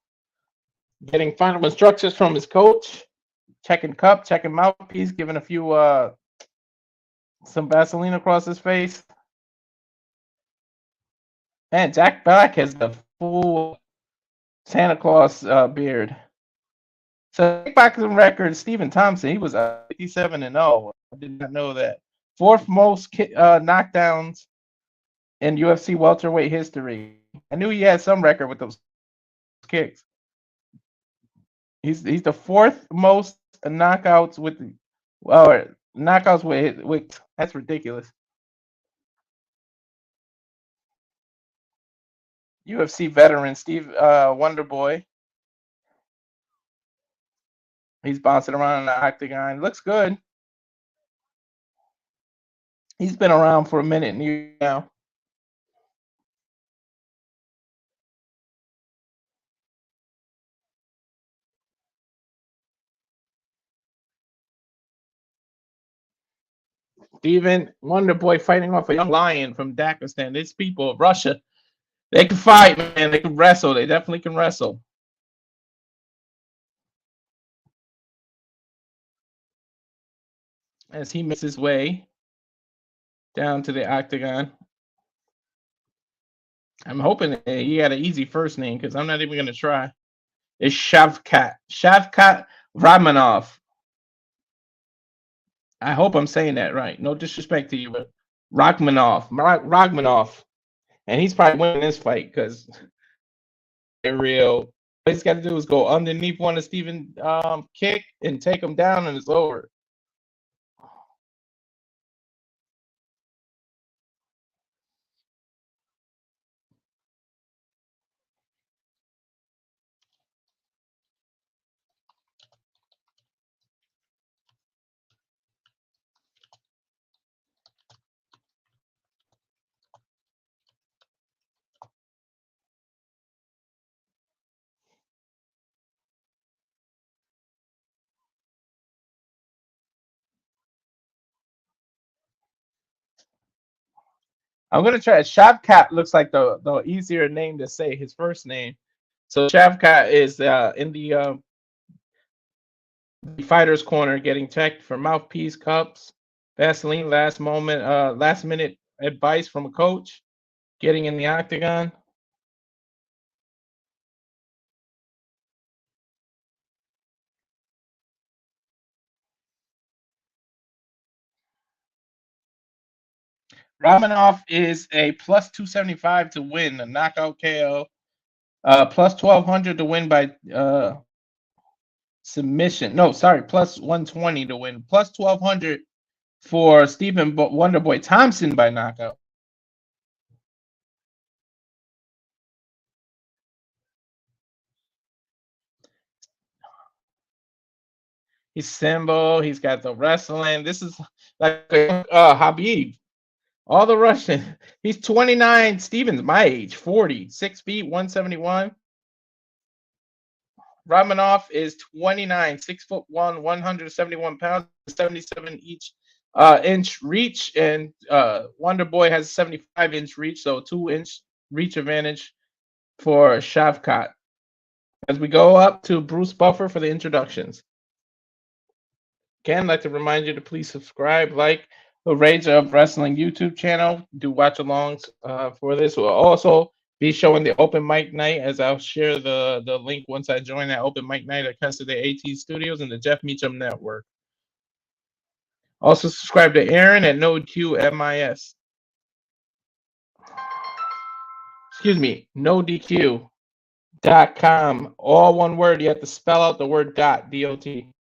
getting final instructions from his coach, checking cup, checking mouthpiece, giving a few some Vaseline across his face. And Jack Black has the full Santa Claus beard. So kickboxing record, Stephen Thompson, he was 57-0. I did not know that. Fourth most knockdowns in UFC welterweight history. I knew he had some record with those kicks. He's the fourth most knockouts with knockouts with that's ridiculous. UFC veteran Steve Wonderboy. He's bouncing around in the octagon. Looks good. He's been around for a minute now. Steven Wonderboy fighting off a young lion from Dagestan. These people of Russia, they can fight, man. They can wrestle. They definitely can wrestle. As he makes his way down to the octagon. I'm hoping he had an easy first name because I'm not even gonna try. It's Shavkat Ramanov. I hope I'm saying that right. No disrespect to you, but Rachmanov, and he's probably winning this fight because real. What he's got to do is go underneath one of Steven kick and take him down, and it's over. I'm gonna try. Shavkat looks like the easier name to say. His first name. So Shavkat is in the fighter's corner, getting checked for mouthpiece, cups, Vaseline, last minute advice from a coach, getting in the octagon. Ramanov is a plus 275 to win a knockout KO, plus 1200 to win by submission. No, sorry, plus 120 to win, plus 1200 for Stephen Wonderboy Thompson by knockout. He's Simbo. He's got the wrestling. This is like Habib. All the Russian. He's 29. Steven's my age, 40, 6 feet, 171. Ramanov is 29, 6'1", 171 pounds, 77 inch reach, and Wonder Boy has 75-inch reach, so 2-inch reach advantage for Shavkat. As we go up to Bruce Buffer for the introductions. Again, I'd like to remind you to please subscribe, like the Rage of Wrestling YouTube channel. Do watch alongs for this. We'll also be showing the open mic night, as I'll share the link once I join that open mic night at Custom AT Studios and the Jeff Meacham Network. Also subscribe to Aaron at NoDQMIS. Excuse me, NoDQ.com. All one word. You have to spell out the word dot, D-O-T.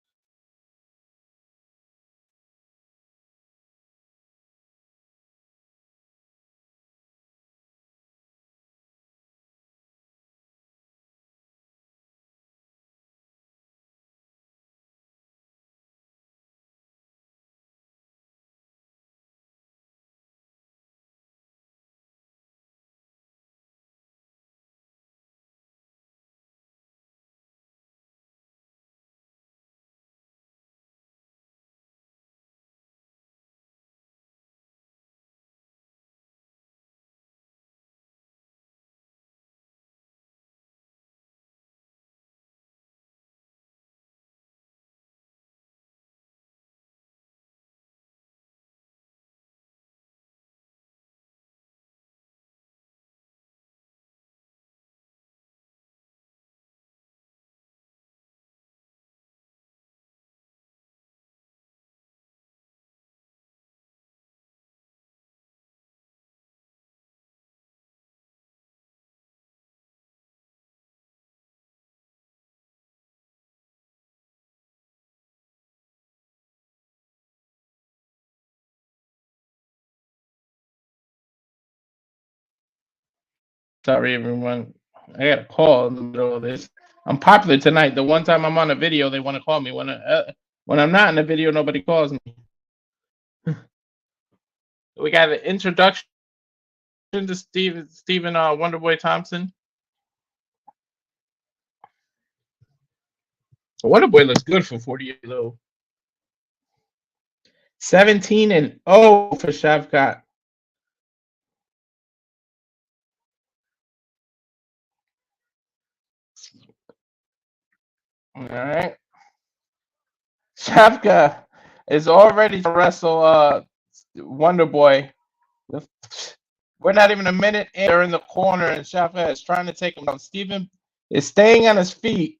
Sorry, everyone. I got a call in the middle of this. I'm popular tonight. The one time I'm on a video, they want to call me. When I'm not in a video, nobody calls me. We got an introduction to Stephen Wonderboy Thompson. Wonderboy looks good for 40 years old. 17-0 for Shavkat. All right. Shavkat is all ready to wrestle Wonderboy. We're not even a minute in. They're in the corner, and Chavez is trying to take him down. Steven is staying on his feet.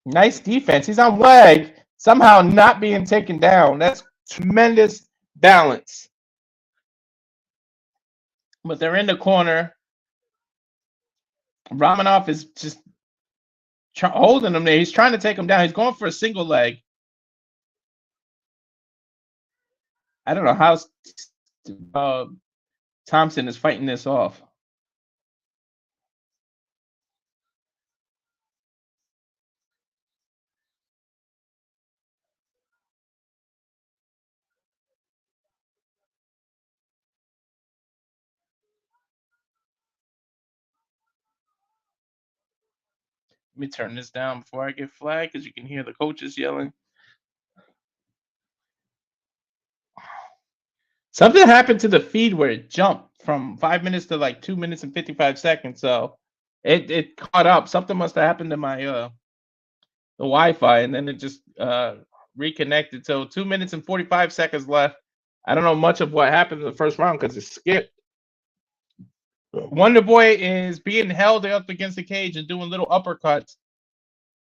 Nice defense. He's on leg, somehow not being taken down. That's tremendous balance. But they're in the corner. Romanov is just holding him there. He's trying to take him down. He's going for a single leg. I don't know how Thompson is fighting this off. Let me turn this down before I get flagged because you can hear the coaches yelling. Something happened to the feed where it jumped from 5 minutes to like 2 minutes and 55 seconds. So it caught up. Something must have happened to my the Wi-Fi, and then it just reconnected. So 2 minutes and 45 seconds left. I don't know much of what happened in the first round because it skipped. Wonder Boy is being held up against the cage and doing little uppercuts,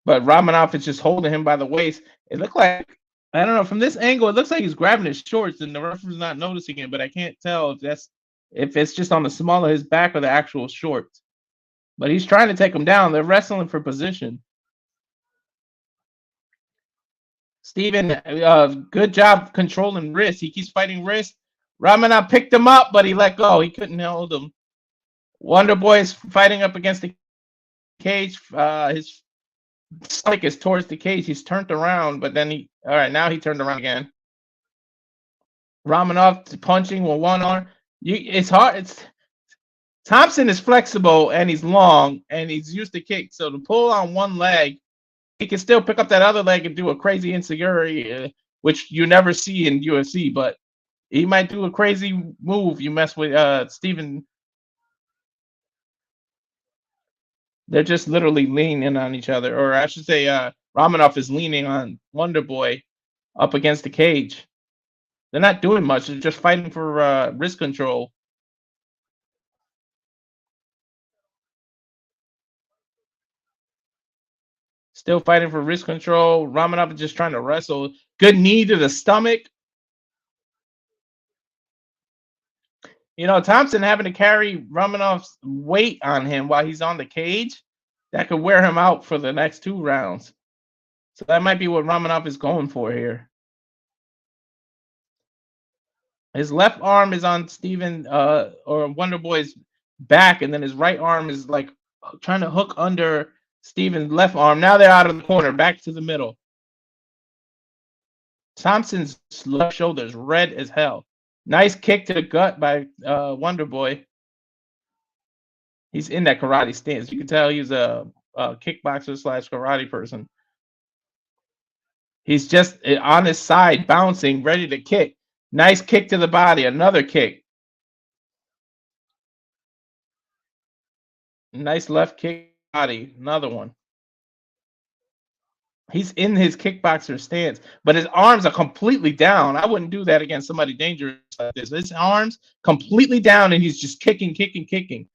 but Romanov is just holding him by the waist. It looked like, I don't know, from this angle, it looks like he's grabbing his shorts and the referee's not noticing it, but I can't tell if it's just on the small of his back or the actual shorts. But he's trying to take him down. They're wrestling for position. Steven, good job controlling wrist. He keeps fighting wrist. Romanov picked him up, but he let go. He couldn't hold him. Wonder Boy is fighting up against the cage. His stomach is towards the cage. He's turned around, but then all right, now he turned around again. Romanov punching with one arm. It's hard. Thompson is flexible and he's long and he's used to kick. So to pull on one leg, he can still pick up that other leg and do a crazy enziguri, which you never see in UFC. But he might do a crazy move. You mess with Steven. They're just literally leaning on each other, or I should say, Romanov is leaning on Wonder Boy up against the cage. They're not doing much. They're just fighting for wrist control. Still fighting for wrist control. Romanov is just trying to wrestle. Good knee to the stomach. You know, Thompson having to carry Romanov's weight on him while he's on the cage, that could wear him out for the next 2 rounds. So that might be what Romanov is going for here. His left arm is on Steven or Wonder Boy's back, and then his right arm is like trying to hook under Steven's left arm. Now they're out of the corner, back to the middle. Thompson's left shoulder is red as hell. Nice kick to the gut by Wonder Boy. He's in that karate stance. You can tell he's a kickboxer / karate person. He's just on his side, bouncing, ready to kick. Nice kick to the body. Another kick. Nice left kick body. Another one. He's in his kickboxer stance, but his arms are completely down. I wouldn't do that against somebody dangerous like this. His arms completely down, and he's just kicking, kicking, kicking.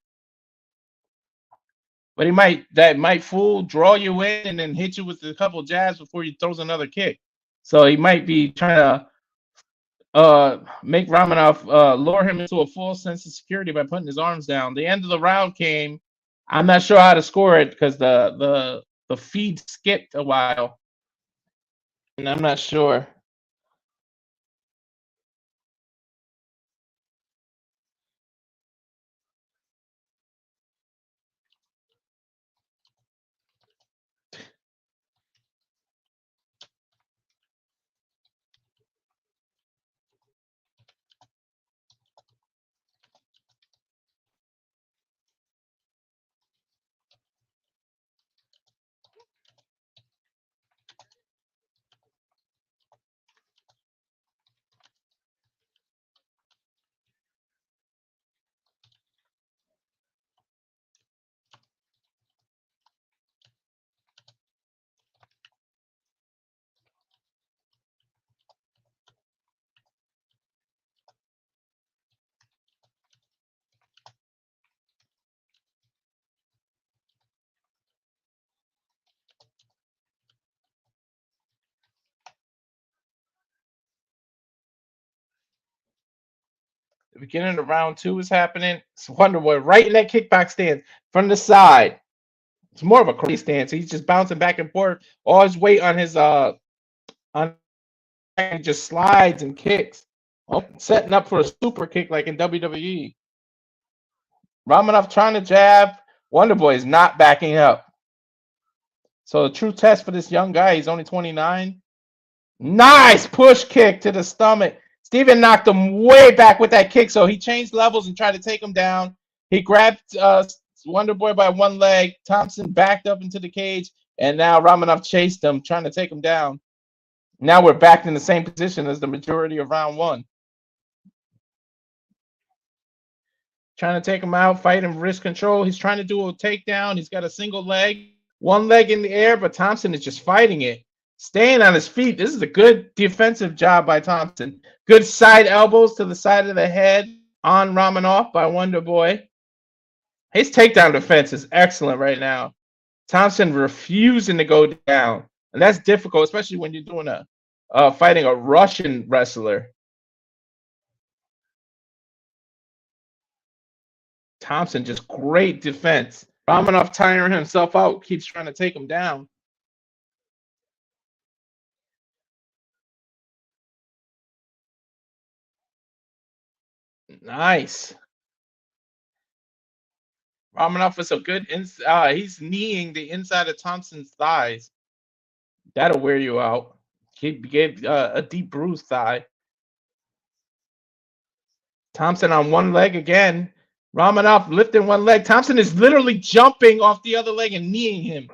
But that might draw you in, and then hit you with a couple jabs before he throws another kick. So he might be trying to make Romanov lure him into a false sense of security by putting his arms down. The end of the round came. I'm not sure how to score it because the feed skipped a while, and I'm not sure. The beginning of round 2 is happening. It's Wonderboy right in that kickback stance from the side. It's more of a crazy stance. He's just bouncing back and forth. All his weight on his on he just slides and kicks. Oh, setting up for a super kick like in WWE. Ramanov trying to jab. Wonderboy is not backing up. So the true test for this young guy, he's only 29. Nice push kick to the stomach. Steven knocked him way back with that kick, so he changed levels and tried to take him down. He grabbed Wonderboy by one leg. Thompson backed up into the cage, and now Ramanov chased him, trying to take him down. Now we're back in the same position as the majority of round 1. Trying to take him out, fight him, wrist control. He's trying to do a takedown. He's got a single leg, one leg in the air, but Thompson is just fighting it. Staying on his feet. This is a good defensive job by Thompson. Good side elbows to the side of the head on Ramanov by Wonderboy. His takedown defense is excellent right now. Thompson refusing to go down. And that's difficult, especially when you're doing fighting a Russian wrestler. Thompson, just great defense. Ramanov tiring himself out, keeps trying to take him down. Nice. Ramanov is a good he's kneeing the inside of Thompson's thighs. That'll wear you out. He gave a deep bruised thigh. Thompson on one leg again. Ramanov lifting one leg. Thompson is literally jumping off the other leg and kneeing him.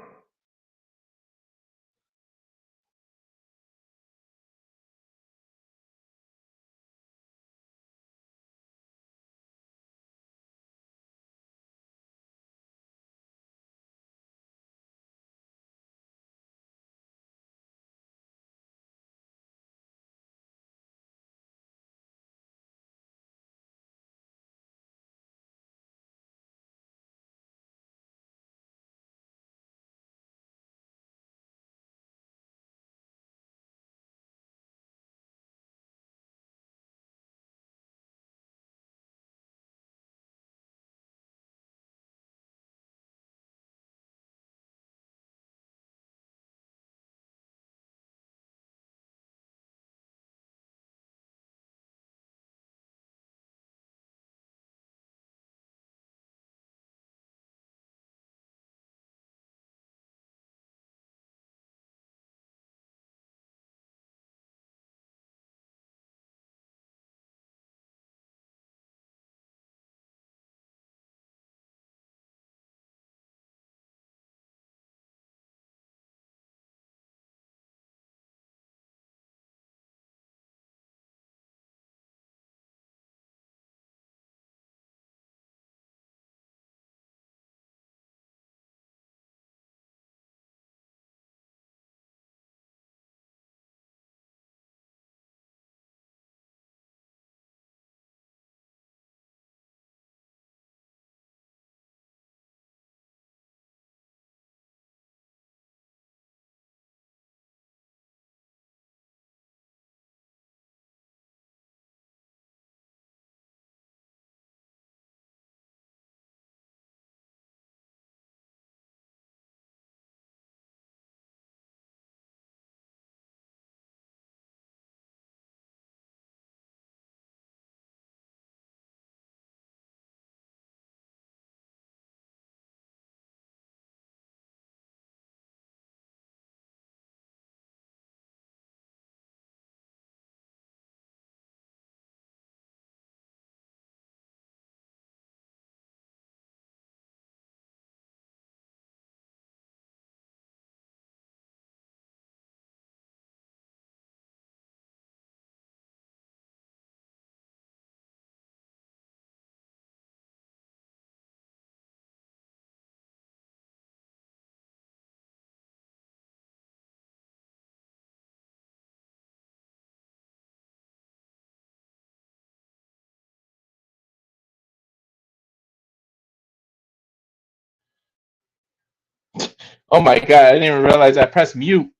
Oh my god, I didn't even realize I pressed mute.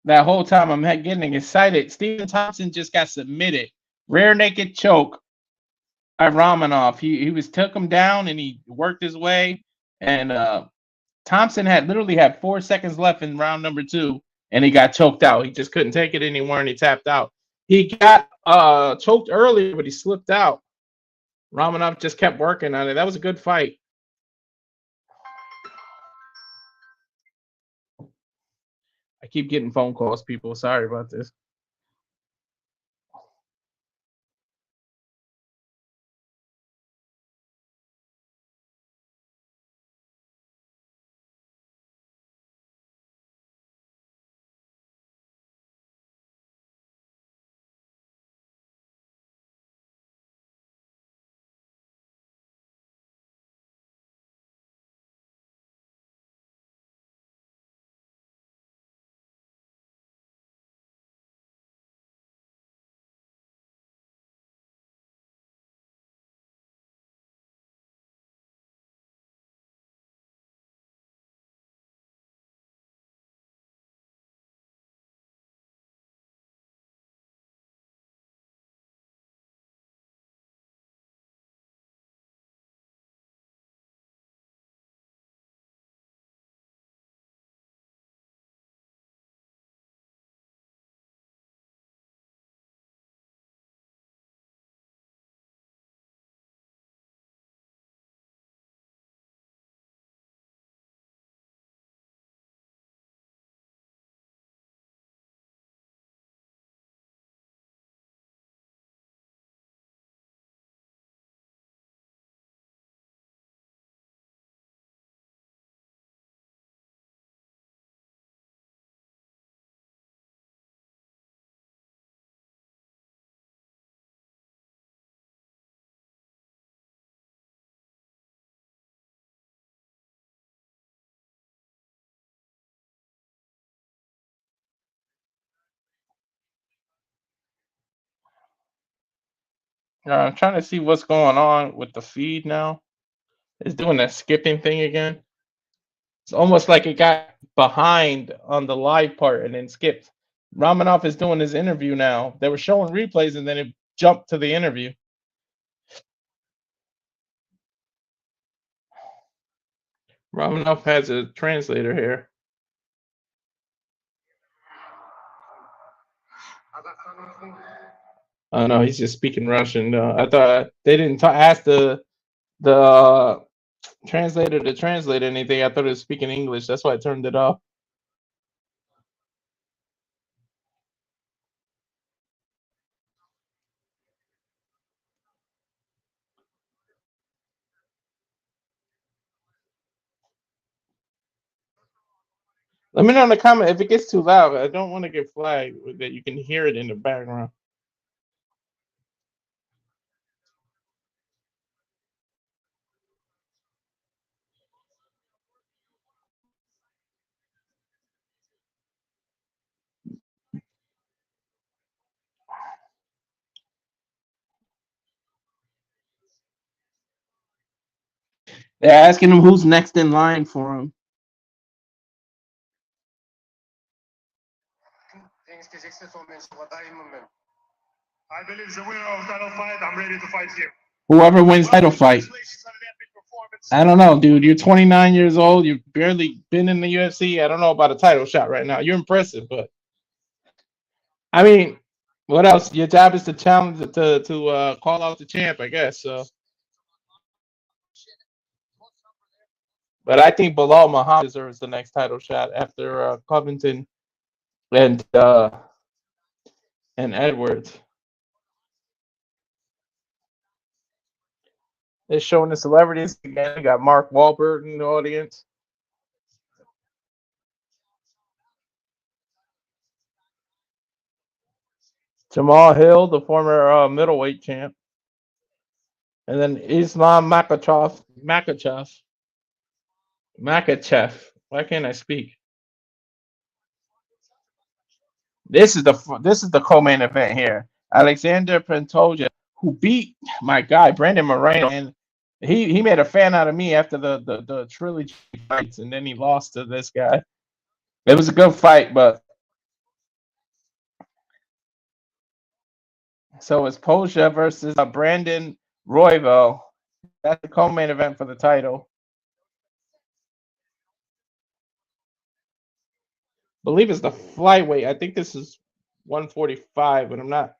That whole time I'm getting excited. Stephen Thompson just got submitted. Rear naked choke. by Romanov. He was took him down and he worked his way. And Thompson had literally had 4 seconds left in round number 2, and he got choked out. He just couldn't take it anymore, and he tapped out. He got choked earlier, but he slipped out. Romanov just kept working on it. That was a good fight. I keep getting phone calls, people. Sorry about this. I'm trying to see what's going on with the feed now. It's doing that skipping thing again. It's almost like it got behind on the live part and then skipped. Romanov is doing his interview now. They were showing replays and then it jumped to the interview. Romanov has a translator here. Oh no, he's just speaking Russian. I thought they didn't ask the translator to translate anything. I thought it was speaking English. That's why I turned it off. Let me know in the comment if it gets too loud. I don't want to get flagged that you can hear it in the background. They're asking him who's next in line for him. I believe the winner of title fight. I'm ready to fight here. Whoever wins title fight. I don't know, dude. You're 29 years old. You've barely been in the UFC. I don't know about a title shot right now. You're impressive, but I mean, what else? Your job is to challenge to call out the champ, I guess. So, but I think Bilal Muhammad deserves the next title shot after Covington and Edwards. They're showing the celebrities again. We got Mark Wahlberg in the audience. Jamal Hill, the former middleweight champ. And then Islam Makhachev. Why can't I speak? This is the co-main event here. Alexander Pantoja, who beat my guy Brandon Moreno, and he made a fan out of me after the trilogy fights, and then he lost to this guy. It was a good fight, but so it's Poja versus Brandon Royval. That's the co-main event for the title. Believe it's the flyweight. I think this is 145, but I'm not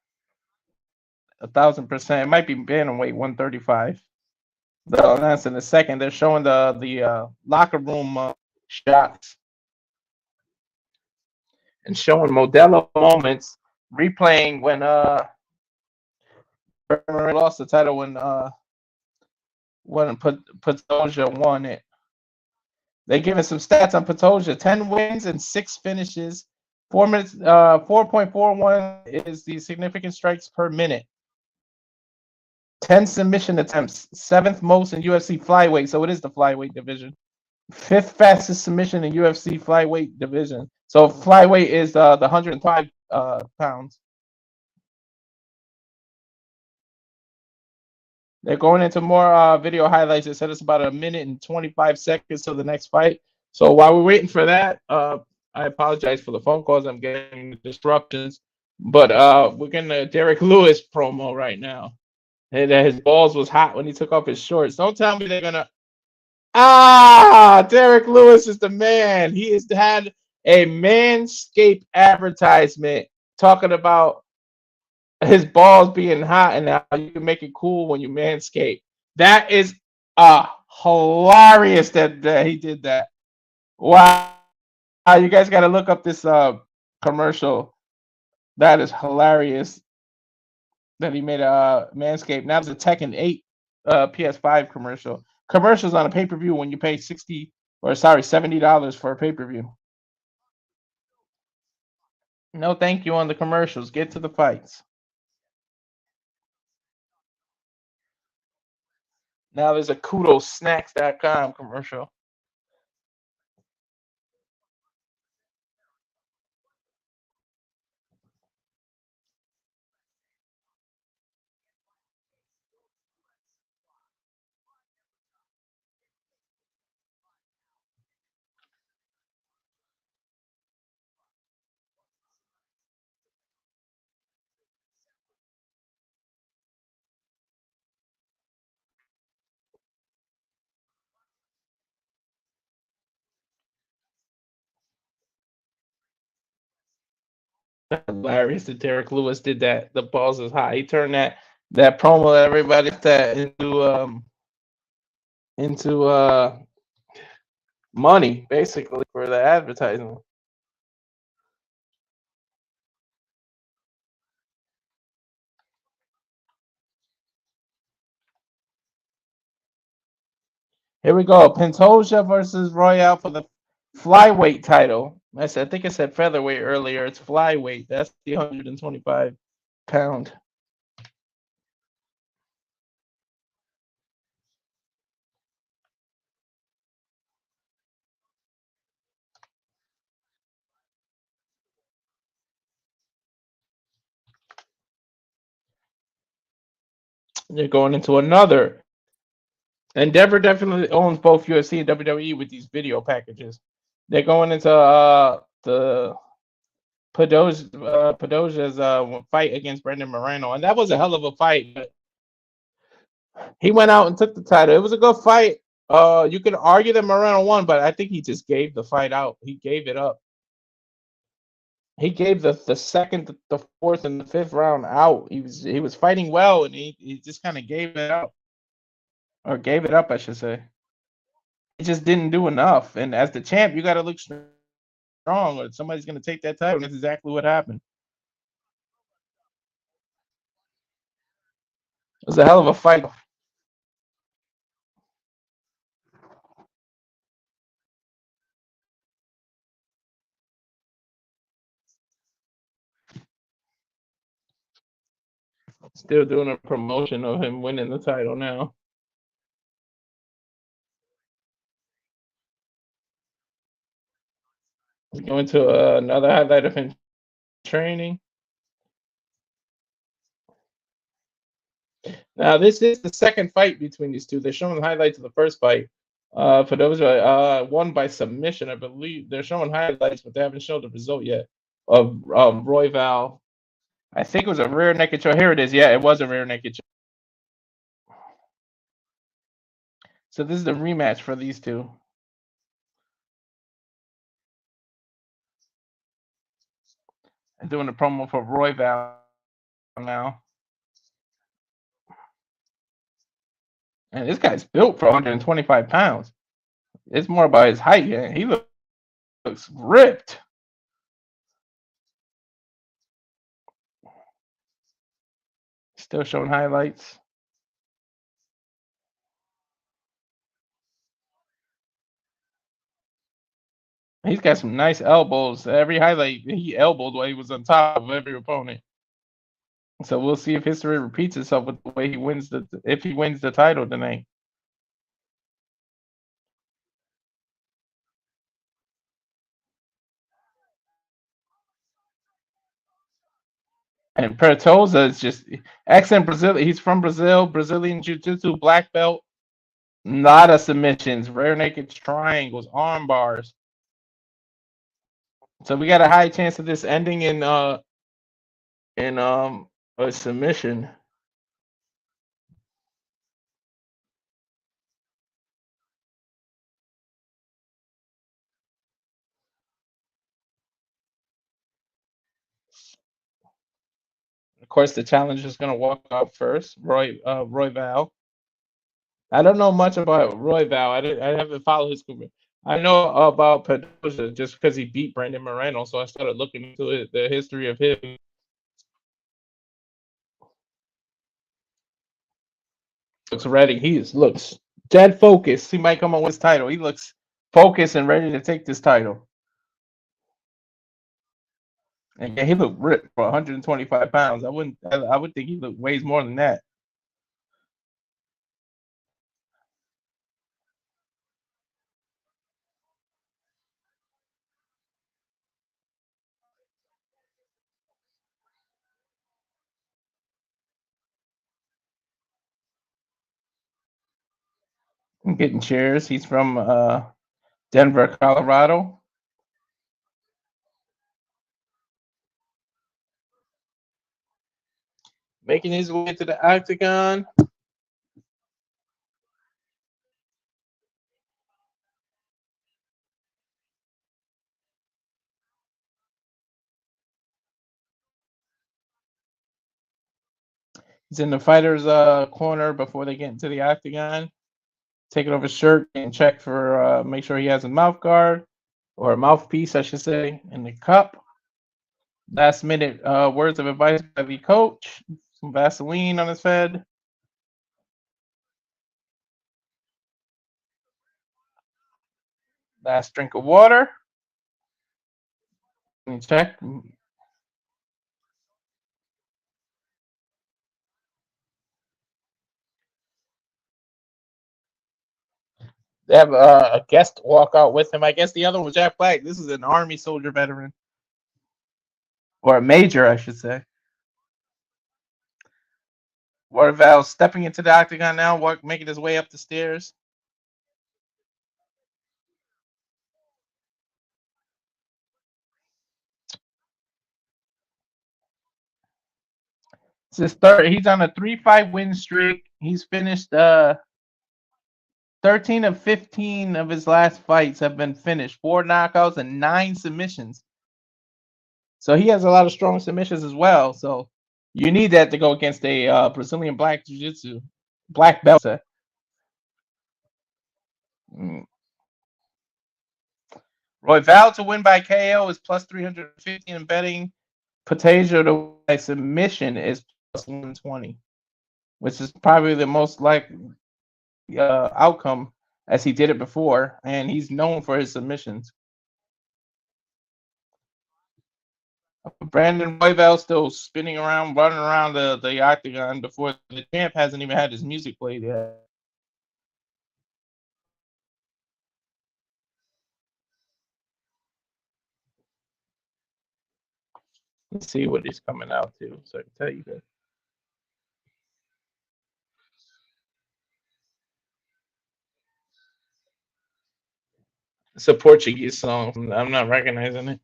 1,000%. It might be bantamweight 135. That's in a second. They're showing the locker room shots and showing Modelo moments, replaying when Berman lost the title when Pantoja won it. They giving some stats on Pantoja: 10 wins and 6 finishes. 4 minutes. 4.41 is the significant strikes per minute. 10 submission attempts, 7th most in UFC flyweight, so it is the flyweight division. 5th fastest submission in UFC flyweight division. So flyweight is the 105 pounds. They're going into more video highlights. It said it's about 1 minute and 25 seconds to the next fight. So while we're waiting for that, I apologize for the phone calls. I'm getting disruptions. But we're getting a Derek Lewis promo right now. And his balls was hot when he took off his shorts. Don't tell me they're gonna. Derek Lewis is the man. He has had a Manscaped advertisement talking about his balls being hot and how you can make it cool when you manscape. That is hilarious that he did that. Wow. You guys got to look up this commercial. That is hilarious that he made a Manscaped. Now it's a Tekken 8 PS5 commercial. Commercials on a pay-per-view when you pay $70 for a pay-per-view. No thank you on the commercials. Get to the fights. Now there's a kudosnacks.com commercial. Hilarious that Derek Lewis did that. The balls is hot. He turned that promo that everybody that into money basically for the advertising. Here we go. Pantoja versus Royale for the flyweight title. I think I said featherweight earlier. It's flyweight. That's the 125 pound. They're going into another. Endeavor definitely owns both UFC and WWE with these video packages. They're going into the Pantoja's fight against Brendan Moreno, and that was a hell of a fight. But he went out and took the title. It was a good fight. You could argue that Moreno won, but I think he just gave the fight out. He gave it up. He gave the second, the fourth, and the fifth round out. He was fighting well, and he just kind of gave it up, or gave it up, I should say. He just didn't do enough. And as the champ, you got to look strong, or somebody's going to take that title. And that's exactly what happened. It was a hell of a fight. Still doing a promotion of him winning the title now. Going to another highlight of him training. Now, this is the second fight between these two. They're showing highlights of the first fight. For those won by submission, I believe. They're showing highlights, but they haven't shown the result yet of Royval. I think it was a rear naked choke. Here it is. Yeah, it was a rear naked choke. So this is the rematch for these two. I'm doing a promo for Royval now. And this guy's built for 125 pounds. It's more about his height. Yeah, he looks ripped. Still showing highlights. He's got some nice elbows. Every highlight, he elbowed while he was on top of every opponent. So we'll see if history repeats itself with the way he wins if he wins the title tonight. And Pertosa is just accent Brazil. He's from Brazil, Brazilian Jiu-Jitsu black belt. Lot of submissions, rear naked triangles, arm bars. So we got a high chance of this ending in a submission. Of course, the challenger is going to walk out first, Royval. I don't know much about Royval. I haven't followed his career. I know about Pedrosa just because he beat Brandon Moreno, so I started looking into the history of him. Looks ready. Looks dead focused. He might come on with his title. He looks focused and ready to take this title. And he looked ripped for 125 pounds. I would think he weighs more than that. I'm getting cheers. He's from Denver, Colorado. Making his way to the octagon. He's in the fighter's corner before they get into the octagon. Taking off his shirt and check for make sure he has a mouth guard or a mouthpiece, I should say, in the cup. Last minute words of advice by the coach. Some Vaseline on his head. Last drink of water. And check. They have a guest walk out with him. I guess the other one was Jack Black. This is an Army soldier veteran. Or a major, I should say. Royval stepping into the octagon now, making his way up the stairs. It's his third. He's on a 3-5 win streak. He's finished 13 of 15 of his last fights have been finished. 4 knockouts and 9 submissions. So he has a lot of strong submissions as well. So you need that to go against a Brazilian black jiu-jitsu, black belt. Royval to win by KO is plus 350 in betting. Potato to by submission is plus 120, which is probably the most likely outcome as he did it before, and he's known for his submissions. Brandon Royval still spinning around, running around the octagon before the champ hasn't even had his music played yet. Let's see what he's coming out to, so I can tell you that. It's a Portuguese song. I'm not recognizing it.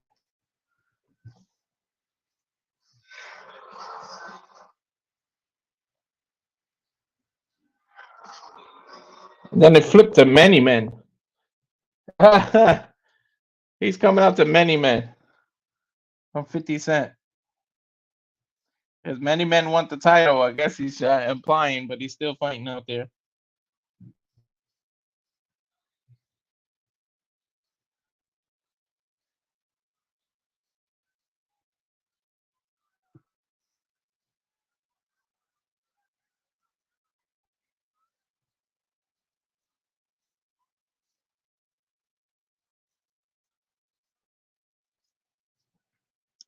Then it flipped to many men. He's coming out to many men from 50 Cent. Because many men want the title. I guess he's implying, but he's still fighting out there.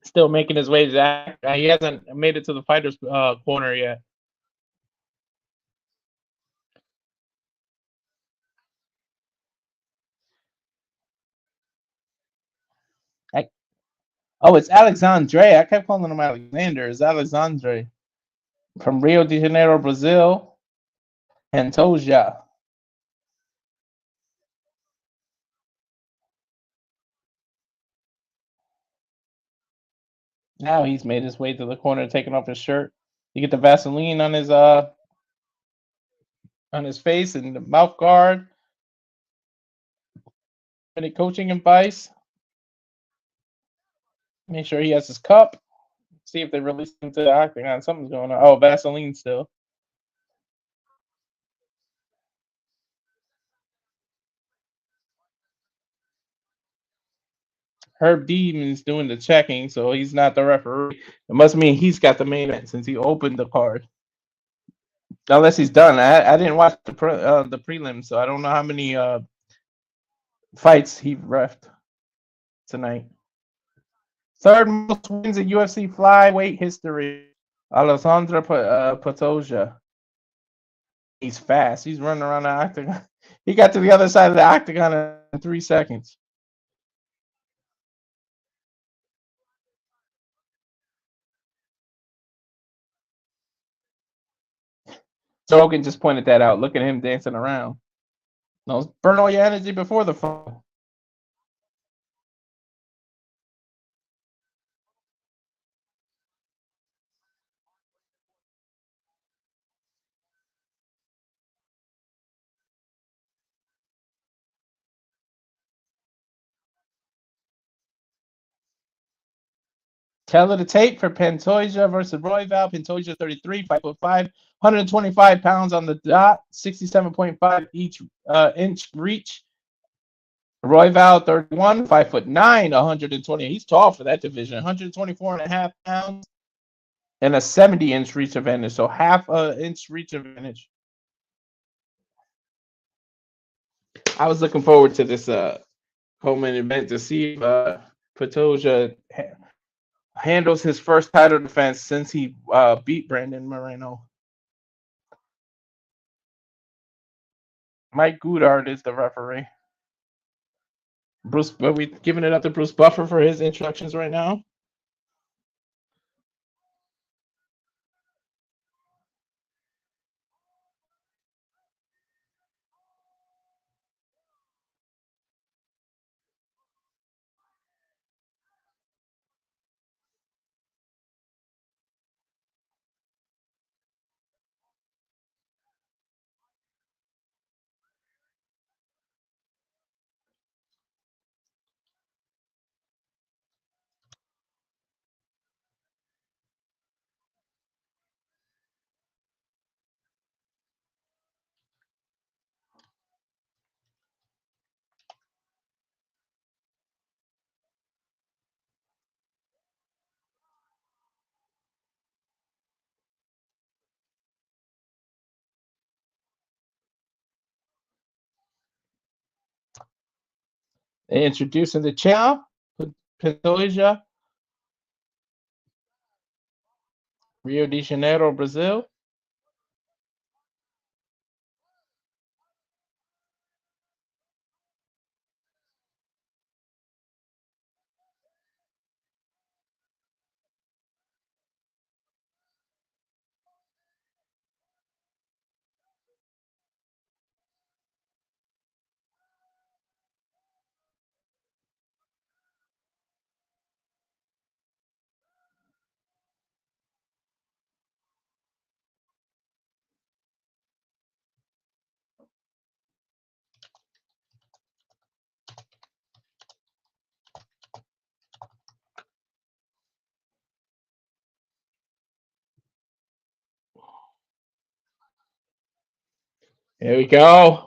Still making his way to that. He hasn't made it to the fighters corner yet. Oh, it's Alexandre. I kept calling him Alexander. It's Alexandre from Rio de Janeiro, Brazil. Pantoja. Now he's made his way to the corner, taking off his shirt. You get the Vaseline on his face and the mouth guard. Any coaching advice? Make sure he has his cup. See if they release him to the octagon. Something's going on. Oh, Vaseline still. Herb Demon's doing the checking, so he's not the referee. It must mean he's got the main event since he opened the card. Unless he's done. I didn't watch the prelims, so I don't know how many fights he refed tonight. Third most wins in UFC flyweight history. Alessandro Pantoja. He's fast. He's running around the octagon. He got to the other side of the octagon in 3 seconds. Rogan just pointed that out. Look at him dancing around. No, burn all your energy before the fight. Tell of the tape for Pantoja versus Royval. Pantoja 33, 5'5", 125 pounds on the dot, 67.5 inch reach. Royval 31, 5'9", 120. He's tall for that division. 124.5 pounds and a 70-inch reach advantage. So half a inch reach advantage. I was looking forward to this co-main event to see if Pantoja handles his first title defense since he beat Brandon Moreno. Mike Goodard is the referee. Bruce, are we giving it up to Bruce Buffer for his introductions right now? Introducing the champ, Pantoja, Rio de Janeiro, Brazil. Here we go.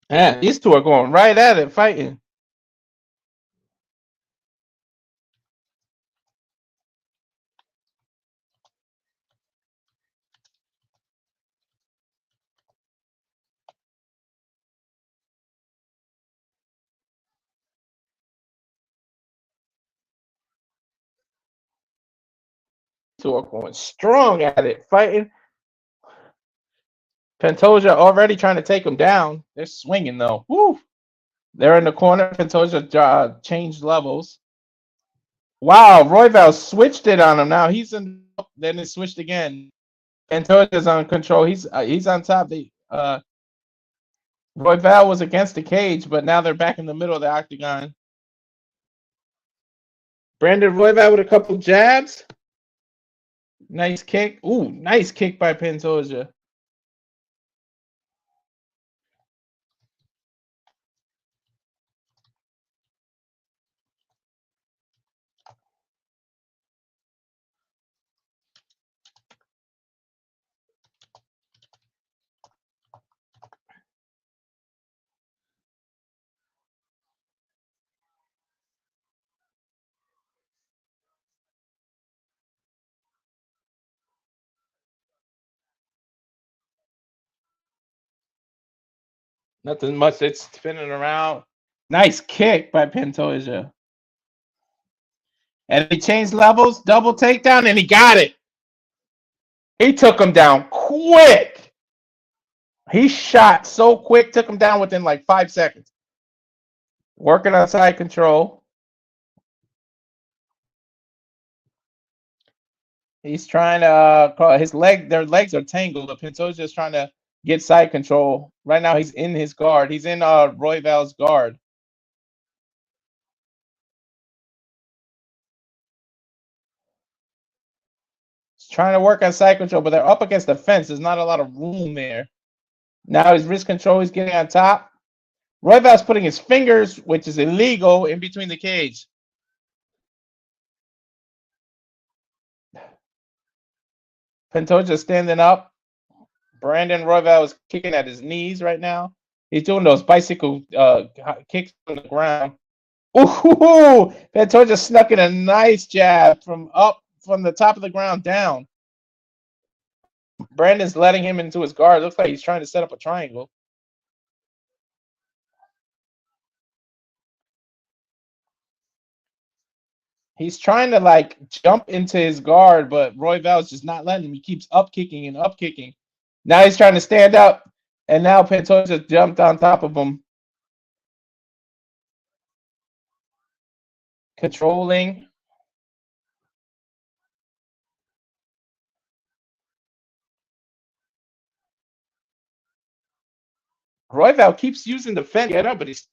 Man, these two are going right at it, fighting. Two are going strong at it, fighting. Pantoja already trying to take him down. They're swinging though. Woo! They're in the corner. Pantoja changed levels. Wow, Royval switched it on him. Now he's in. Then it switched again. Pantoja's on control. He's on top. Royval was against the cage, but now they're back in the middle of the octagon. Brandon Royval with a couple jabs. Nice kick. Ooh, nice kick by Pantoja. Nothing much. It's spinning around. Nice kick by Pantoja. And he changed levels, double takedown, and he got it. He took him down quick. He shot so quick, took him down within like 5 seconds. Working on side control. He's trying to their legs are tangled. Pantoja is trying to get side control. Right now he's in his guard. He's in Royval's guard. He's trying to work on side control, but they're up against the fence. There's not a lot of room there. Now his wrist control, he's getting on top. Royval's putting his fingers, which is illegal, in between the cage. Pantoja standing up. Brandon Royval is kicking at his knees right now. He's doing those bicycle kicks on the ground. Ooh, Pantoja snuck in a nice jab from the top of the ground down. Brandon's letting him into his guard. Looks like he's trying to set up a triangle. He's trying to like jump into his guard, but Royval's just not letting him. He keeps up kicking and up kicking. Now he's trying to stand up, and now Pantoja jumped on top of him. Controlling. Royval keeps using the fence get up, but he's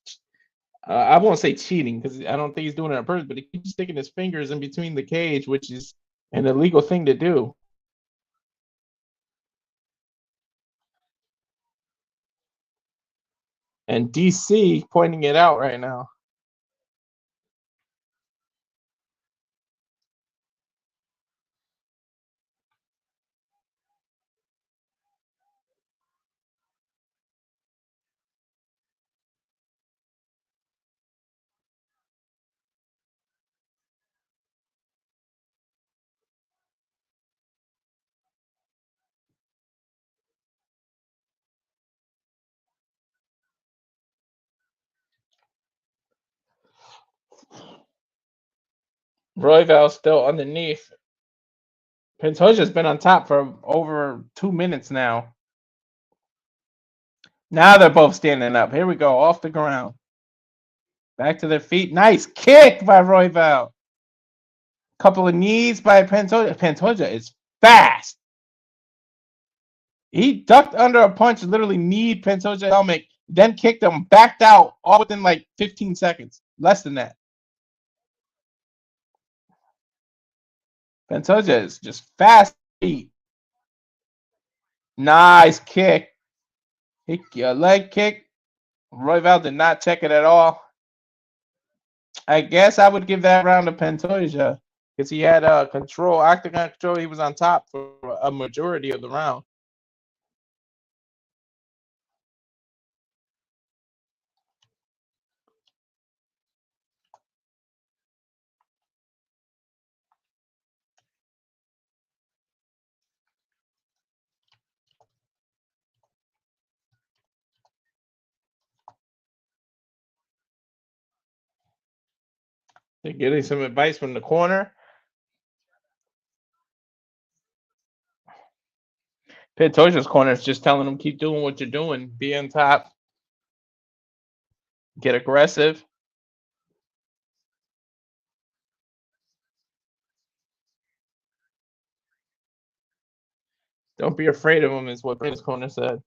I won't say cheating because I don't think he's doing it on purpose, but he keeps sticking his fingers in between the cage, which is an illegal thing to do. And DC pointing it out right now. Royval still underneath. Pantoja's been on top for over 2 minutes now. Now they're both standing up. Here we go, off the ground. Back to their feet. Nice kick by Royval. Couple of knees by Pantoja. Pantoja is fast. He ducked under a punch, literally kneed Pantoja's helmet, then kicked him, backed out all within like 15 seconds. Less than that. Pantoja is just fast feet. Nice kick. Leg kick. Royval did not check it at all. I guess I would give that round to Pantoja because he had control, octagon control. He was on top for a majority of the round. They're getting some advice from the corner. Pantoja's corner is just telling him, keep doing what you're doing. Be on top. Get aggressive. Don't be afraid of him, is what Brandon's corner said.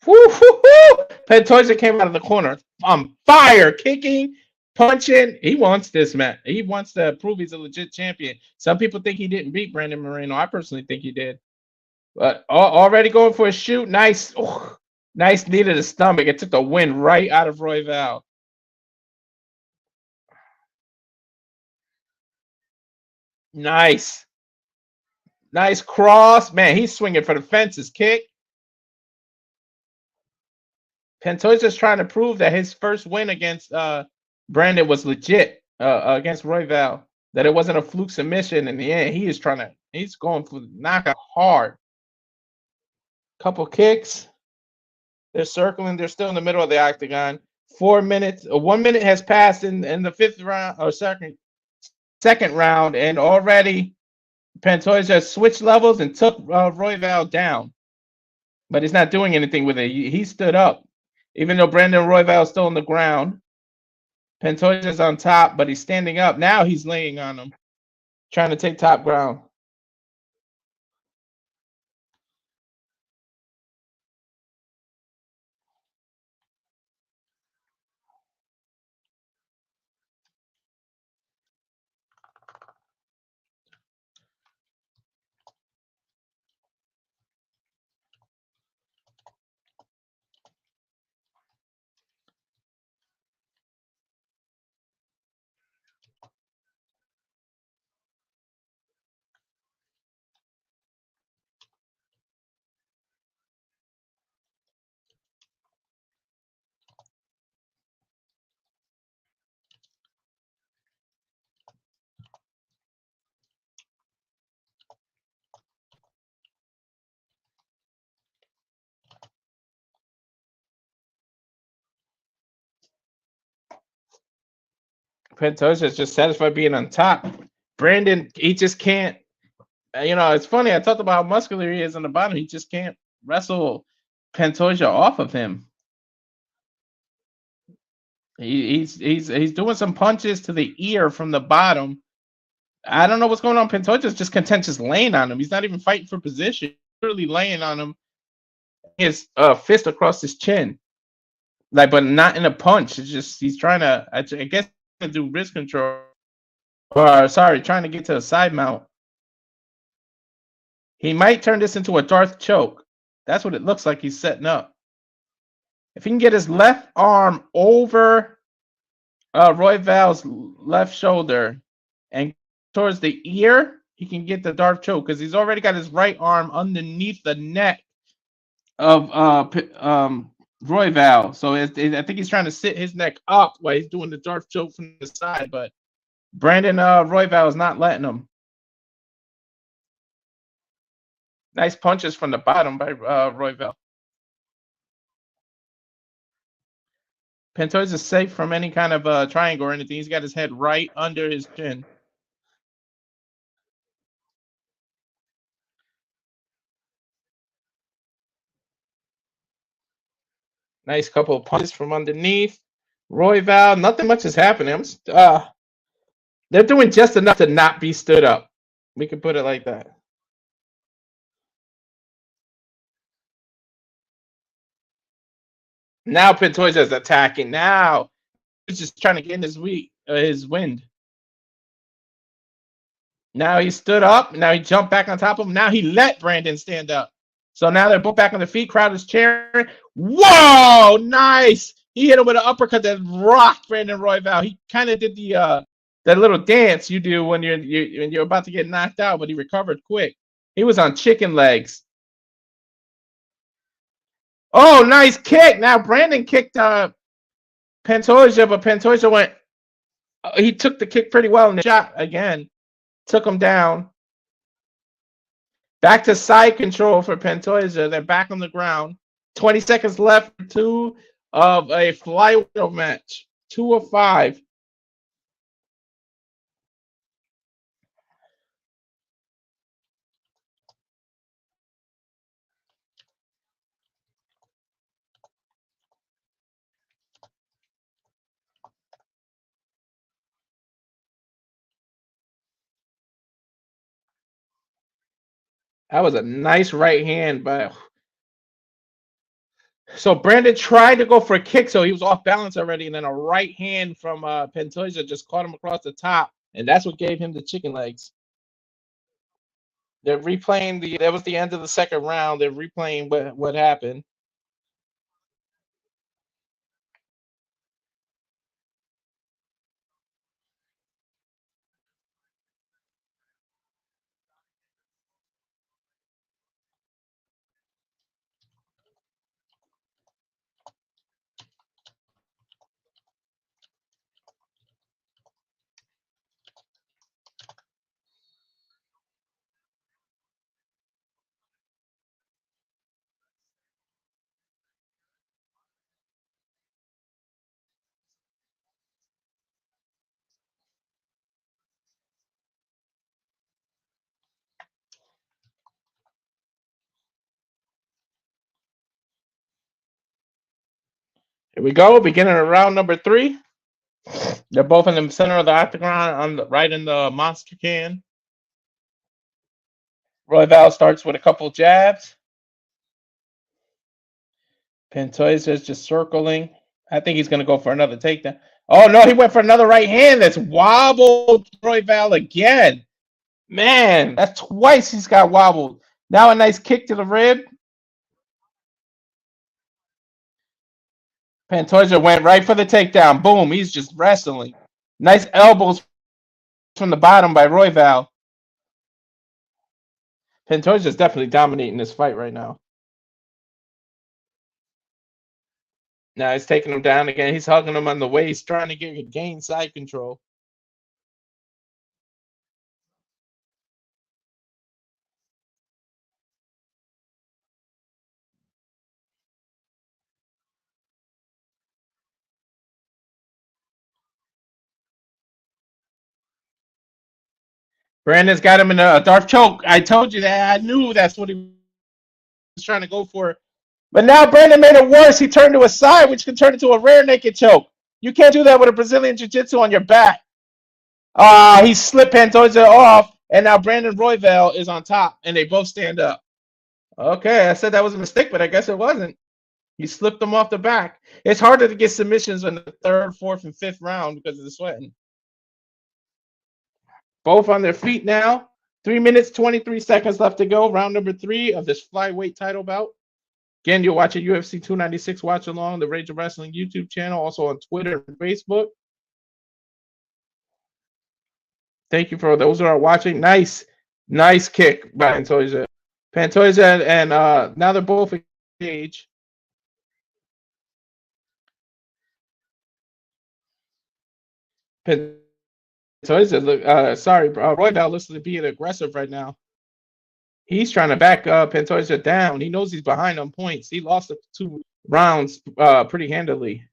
Woo, woo, woo. Pantoja came out of the corner on fire, kicking, punching. He wants this match. He wants to prove he's a legit champion. Some people think he didn't beat Brandon Moreno. I personally think he did. But already going for a shoot. Nice. Oh, nice knee to the stomach. It took the wind right out of Royval. Nice. Nice cross. Man, he's swinging for the fences. Kick. Pantoja's trying to prove that his first win against Brandon was legit against Royval. That it wasn't a fluke submission. In the end, he's going for the knockout hard. Couple kicks. They're circling. They're still in the middle of the octagon. 4 minutes. 1 minute has passed in the fifth round or second round, and already Pantoja switched levels and took Royval down. But he's not doing anything with it. He stood up. Even though Brandon Royval is still on the ground, Pantoja's on top, but he's standing up. Now he's laying on him, trying to take top ground. Pantoja's just satisfied being on top. Brandon, he just can't. It's funny. I talked about how muscular he is on the bottom. He just can't wrestle Pantoja off of him. He's doing some punches to the ear from the bottom. I don't know what's going on. Pantoja's just content just laying on him. He's not even fighting for position. He's literally laying on him. His fist across his chin, but not in a punch. It's just he's trying to, I guess, do wrist control. Or trying to get to a side mount. He might turn this into a Darth choke. That's what it looks like he's setting up. If he can get his left arm over Royval's left shoulder and towards the ear, he can get the Darth choke because he's already got his right arm underneath the neck of Royval. So I think he's trying to sit his neck up while he's doing the Darth choke from the side, but Brandon Royval is not letting him. Nice punches from the bottom by Royval. Pantoja is safe from any kind of triangle or anything. He's got his head right under his chin. Nice couple of punches from underneath. Royval, nothing much is happening. They're doing just enough to not be stood up. We can put it like that. Now Pantoja is attacking. Now he's just trying to get in his wind. Now he stood up. Now he jumped back on top of him. Now he let Brandon stand up. So now they're both back on the feet. Crowd is cheering. Whoa! Nice. He hit him with an uppercut that rocked Brandon Royval. He kind of did the that little dance you do when you're about to get knocked out, but he recovered quick. He was on chicken legs. Oh, nice kick. Now Brandon kicked Pantoja, but Pantoja went. He took the kick pretty well in the shot again. Took him down. Back to side control for Pantoja. They're back on the ground. 20 seconds left for 2 of a flyweight match. 2 of 5. That was a nice right hand, but so Brandon tried to go for a kick, so he was off balance already, and then a right hand from Pantoja just caught him across the top, and that's what gave him the chicken legs. They're replaying that was the end of the second round. They're replaying what happened. Here we go, beginning of round number 3. They're both in the center of the octagon, right in the monster can. Royval starts with a couple jabs. Pantoja is just circling. I think he's going to go for another takedown. Oh, no, he went for another right hand. That's wobbled Royval again. Man, that's twice he's got wobbled. Now a nice kick to the rib. Pantoja went right for the takedown. Boom, he's just wrestling. Nice elbows from the bottom by Royval. Pantoja is definitely dominating this fight right now. Now he's taking him down again. He's hugging him on the waist, trying to gain side control. Brandon's got him in a Darth choke. I told you that. I knew that's what he was trying to go for. But now Brandon made it worse. He turned to a side, which can turn into a rear naked choke. You can't do that with a Brazilian Jiu-Jitsu on your back. He slipped Pantoja off, and now Brandon Royval is on top, and they both stand up. Okay, I said that was a mistake, but I guess it wasn't. He slipped them off the back. It's harder to get submissions in the 3rd, 4th, and 5th round because of the sweating. Both on their feet now. 3 minutes, 23 seconds left to go. Round number 3 of this flyweight title bout. Again, you're watching UFC 296 Watch Along, the Rage of Wrestling YouTube channel, also on Twitter and Facebook. Thank you for those who are watching. Nice kick by Pantoja. Pantoja and now they're both engaged. Pantoja, Royval looks to be aggressive right now. He's trying to back Pantoja down. He knows he's behind on points. He lost the 2 rounds pretty handily.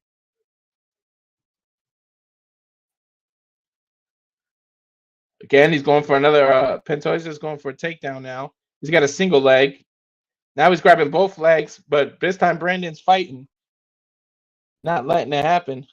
Again, he's going for another. Pantoja's going for a takedown now. He's got a single leg. Now he's grabbing both legs, but this time Brandon's fighting, not letting it happen.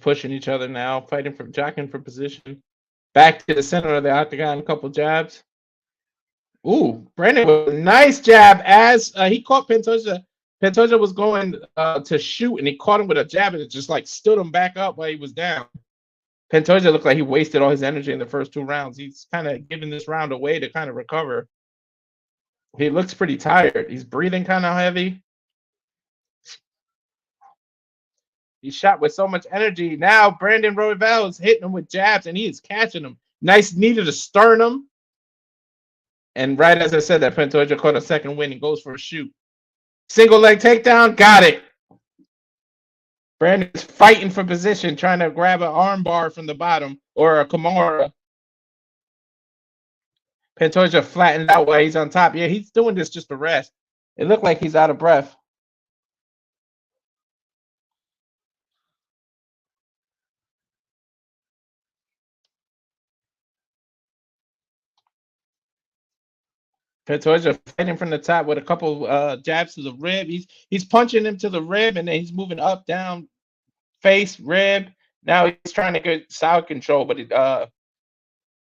Pushing each other now, fighting for jockeying for position. Back to the center of the octagon, a couple jabs. Ooh, Brandon with a nice jab as he caught Pantoja. Pantoja was going to shoot, and he caught him with a jab, and it just like stood him back up while he was down. Pantoja looked like he wasted all his energy in the first 2 rounds. He's kind of giving this round away to kind of recover. He looks pretty tired. He's breathing kind of heavy. He shot with so much energy. Now Brandon Royval is hitting him with jabs, and he is catching him. Nice knee to the sternum. And right as I said that, Pantoja caught a second win and goes for a shoot. Single leg takedown. Got it. Brandon's fighting for position, trying to grab an arm bar from the bottom or a Kimura. Pantoja flattened out while he's on top. Yeah, he's doing this just to rest. It looked like he's out of breath. Pantoja fighting from the top with a couple jabs to the rib. He's punching him to the rib, and then he's moving up, down, face, rib. Now he's trying to get side control, but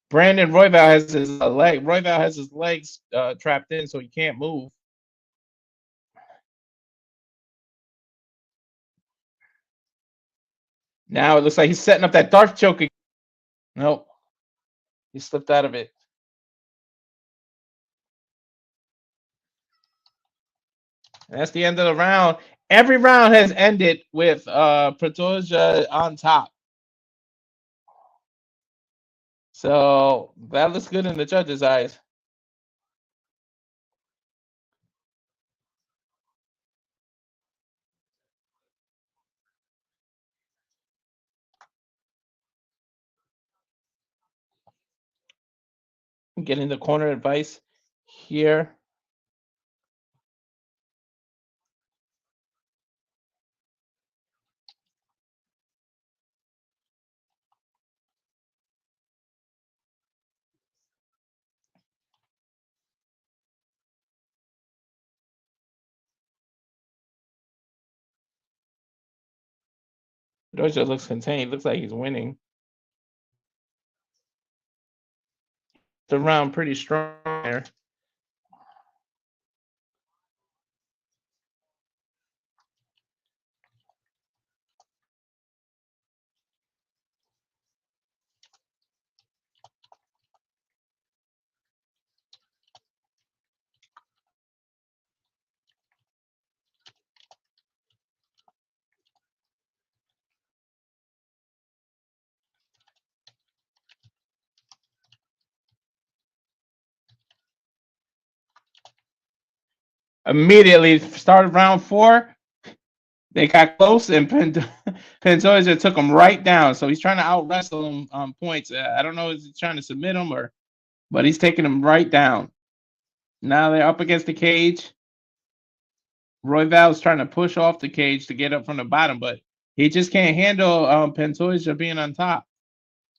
Brandon Royval has his leg. Royval has his legs trapped in, so he can't move. Now it looks like he's setting up that Darth choke. Nope, he slipped out of it. And that's the end of the round. Every round has ended with Pantoja on top. So that looks good in the judges' eyes. Getting the corner advice here. Doja looks contained. Looks like he's winning. The round pretty strong there. Immediately started round 4. They got close, and Pantoja took him right down. So he's trying to out wrestle him on points. I don't know if he's trying to submit him but he's taking him right down. Now they're up against the cage. Royval's trying to push off the cage to get up from the bottom, but he just can't handle Pantoja being on top.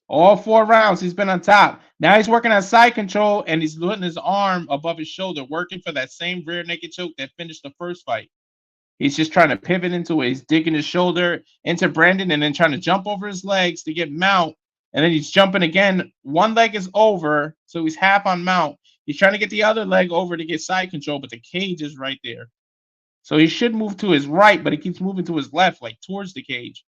All 4 rounds, he's been on top. Now he's working on side control, and he's putting his arm above his shoulder, working for that same rear naked choke that finished the first fight. He's just trying to pivot into it. He's digging his shoulder into Brandon and then trying to jump over his legs to get mount. And then he's jumping again. One leg is over, so he's half on mount. He's trying to get the other leg over to get side control, but the cage is right there. So he should move to his right, but he keeps moving to his left, like towards the cage.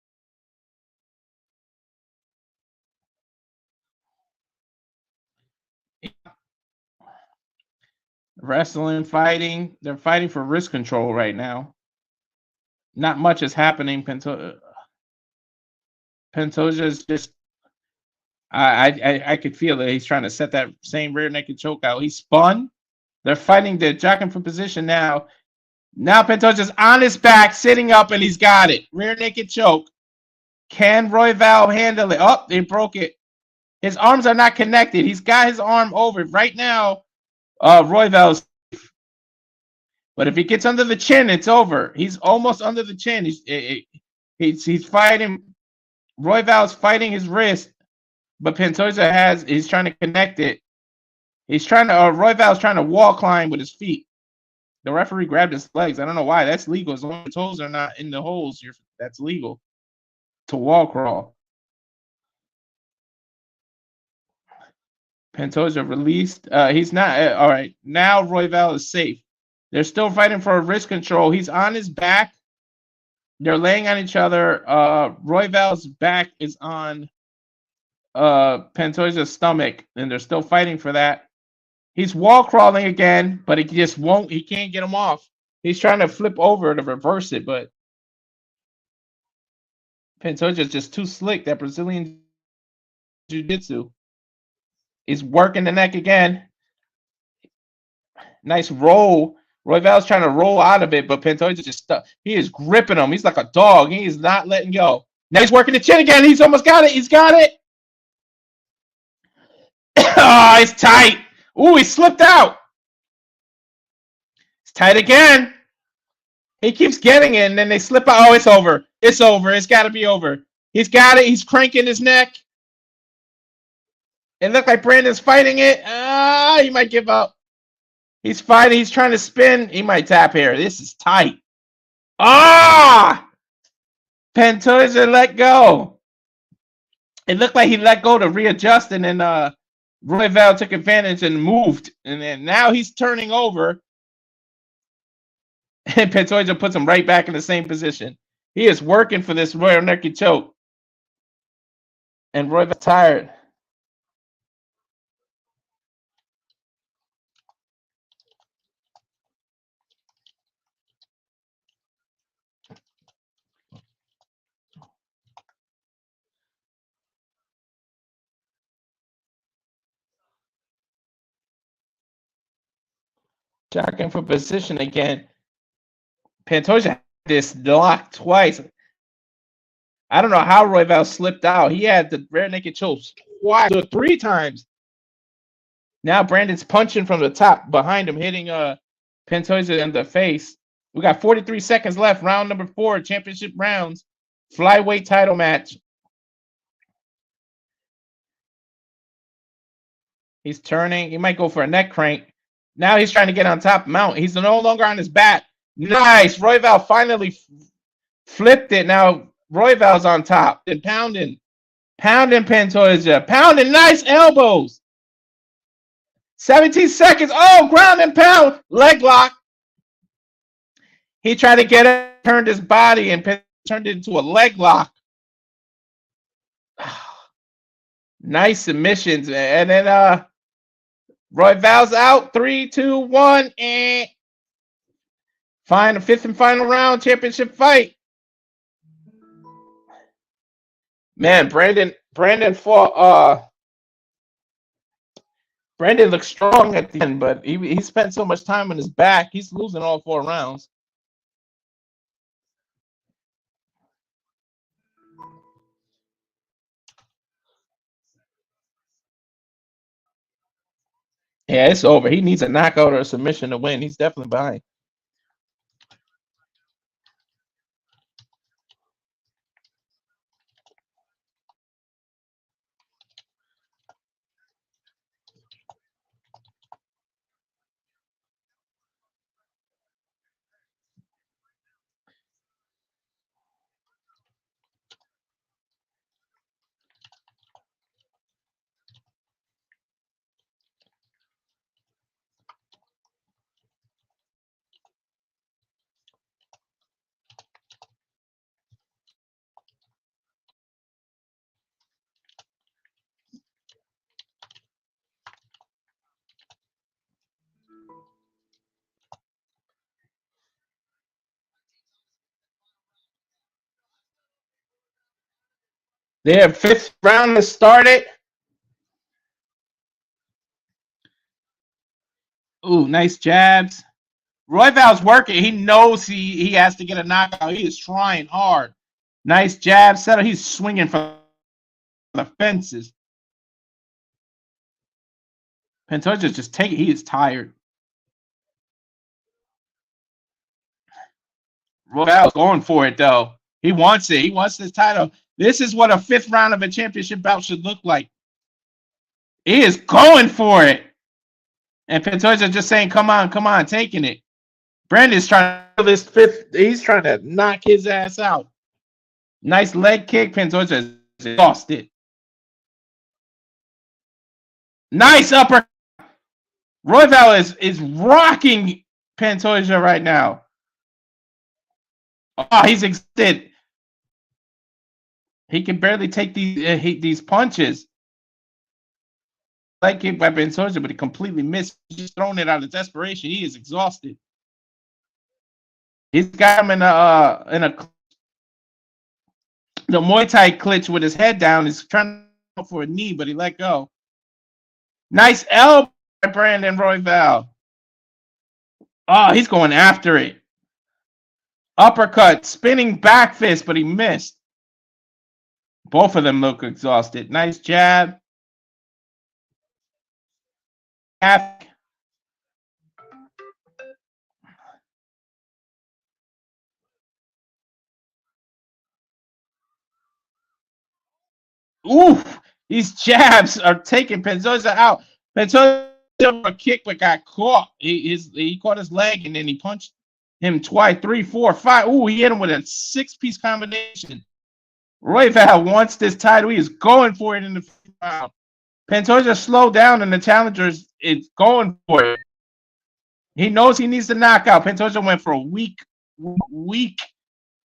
Wrestling, fighting. They're fighting for wrist control right now. Not much is happening. Pantoja's just. I could feel it. He's trying to set that same rear naked choke out. He spun. They're fighting. They're jockeying for position now. Now Pantoja's on his back, sitting up, and he's got it. Rear naked choke. Can Royval handle it? Oh, they broke it. His arms are not connected. He's got his arm over right now. Royval's. But if he gets under the chin, it's over. He's almost under the chin. He's fighting. Royval's fighting his wrist, but Pantoja he's trying to connect it. He's trying to. Royval's trying to wall climb with his feet. The referee grabbed his legs. I don't know why. That's legal. As long as toes are not in the holes, that's legal to wall crawl. Pantoja released. He's not. All right. Now Royval is safe. They're still fighting for a wrist control. He's on his back. They're laying on each other. Royval's back is on Pantoja's stomach, and they're still fighting for that. He's wall crawling again, but he just won't. He can't get him off. He's trying to flip over to reverse it, but Pantoja's just too slick. That Brazilian jiu-jitsu. He's working the neck again. Nice roll. Royval's trying to roll out of it, but Pantoja just stuck. He is gripping him. He's like a dog. He is not letting go. Now he's working the chin again. He's almost got it. He's got it. Oh, it's tight. Ooh, he slipped out. It's tight again. He keeps getting it, and then they slip out. Oh, it's over. It's over. It's got to be over. He's got it. He's cranking his neck. It looked like Brandon's fighting it. He might give up. He's fighting. He's trying to spin. He might tap here. This is tight. Pantoja let go. It looked like he let go to readjust, and then Royval took advantage and moved. And then now he's turning over. And Pantoja puts him right back in the same position. He is working for this rear naked choke. And Royval's tired. Jockeying for position again. Pantoja had this lock twice. I don't know how Royval slipped out. He had the rear naked choke twice or 3 times. Now Brandon's punching from the top behind him, hitting Pantoja in the face. We got 43 seconds left. Round number 4, championship rounds. Flyweight title match. He's turning. He might go for a neck crank. Now he's trying to get on top mount. He's no longer on his back. Nice. Royval finally flipped it. Now Royval's on top and pounding. Pounding Pantoja. Pounding. Nice elbows. 17 seconds. Oh, ground and pound. Leg lock. He tried to get it, turned his body, and turned it into a leg lock. Nice submissions. And then Royval's out. 3, 2, 1. And final 5th and final round championship fight. Man, Brandon fought Brandon looks strong at the end, but he spent so much time on his back. He's losing all 4 rounds. Yeah, it's over. He needs a knockout or a submission to win. He's definitely behind. Their fifth round has started. Ooh, nice jabs. Royval's working. He knows he has to get a knockout. He is trying hard. Nice jab setup. He's swinging from the fences. Pantoja's just taking. He is tired. Royval's going for it though. He wants it. He wants this title. This is what a fifth round of a championship bout should look like. He is going for it. And Pantoja just saying, come on, taking it. Brandon's trying to this fifth. He's trying to knock his ass out. Nice leg kick. Pantoja is exhausted. Nice upper. Royval is rocking Pantoja right now. Oh, he's exhausted. He can barely take these punches. Leg kick by Pantoja, but he completely missed. He's just throwing it out of desperation. He is exhausted. He's got him in a the Muay Thai clinch with his head down. He's trying to go for a knee, but he let go. Nice elbow by Brandon Royval. Oh, he's going after it. Uppercut, spinning back fist, but he missed. Both of them look exhausted. Nice jab. Oof! These jabs are taking Pantoja out. Pantoja a kick, but got caught. He caught his leg, and then he punched him twice, 3, 4, 5. Ooh, he hit him with a 6-piece combination. Royval wants this title. He is going for it in the fifth round. Pantoja slowed down, and the challenger is going for it. He knows he needs to knock out. Pantoja went for a weak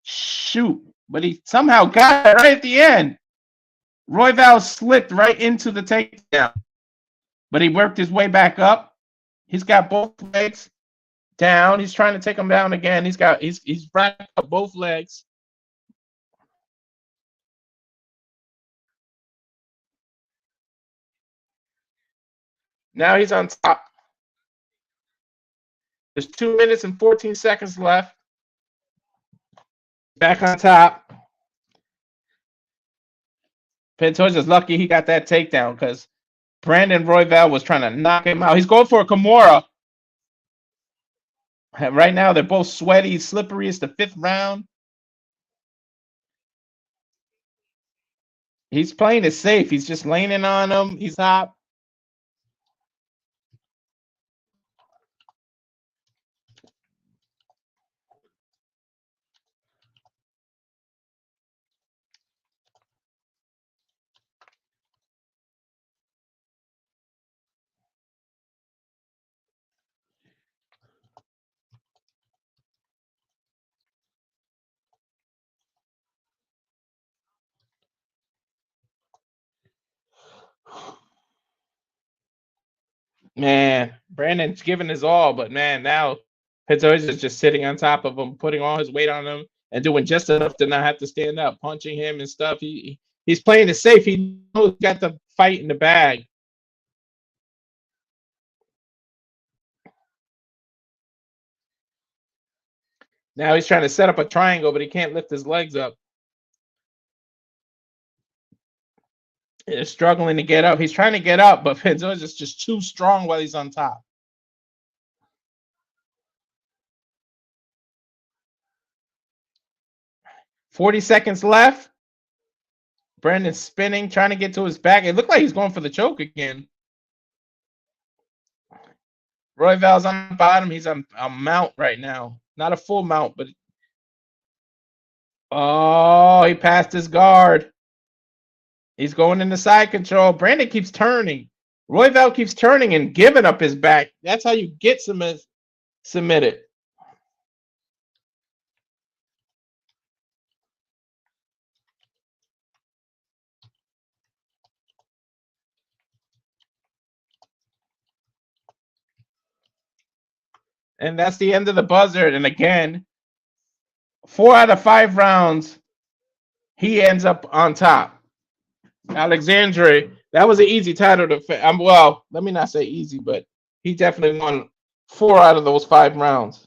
shoot, but he somehow got it right at the end. Royval slipped right into the takedown, but he worked his way back up. He's got both legs down. He's trying to take him down again. He's wrapped up both legs. Now he's on top. There's 2 minutes and 14 seconds left. Back on top. Pantoja's lucky he got that takedown because Brandon Royval was trying to knock him out. He's going for a Kimura. Right now, they're both sweaty, slippery. It's the fifth round. He's playing it safe. He's just leaning on him. He's top. Man, Brandon's giving his all, but man, now Pantoja's just sitting on top of him, putting all his weight on him, and doing just enough to not have to stand up, punching him and stuff. He's playing it safe. He knows he's got the fight in the bag. Now he's trying to set up a triangle, but he can't lift his legs up. He's struggling to get up. He's trying to get up, but Pantoja's just too strong while he's on top. $40 seconds left. Brandon's spinning, trying to get to his back. It looked like he's going for the choke again. Royval's on the bottom. He's on a mount right now. Not a full mount, but... Oh, he passed his guard. He's going into side control. Brandon keeps turning. Royval keeps turning and giving up his back. That's how you get submitted. And that's the end of the buzzer. And again, 4 out of 5 rounds, he ends up on top. Alexandre. That was an easy title to. Well, let me not say easy, but he definitely won 4 out of those 5 rounds.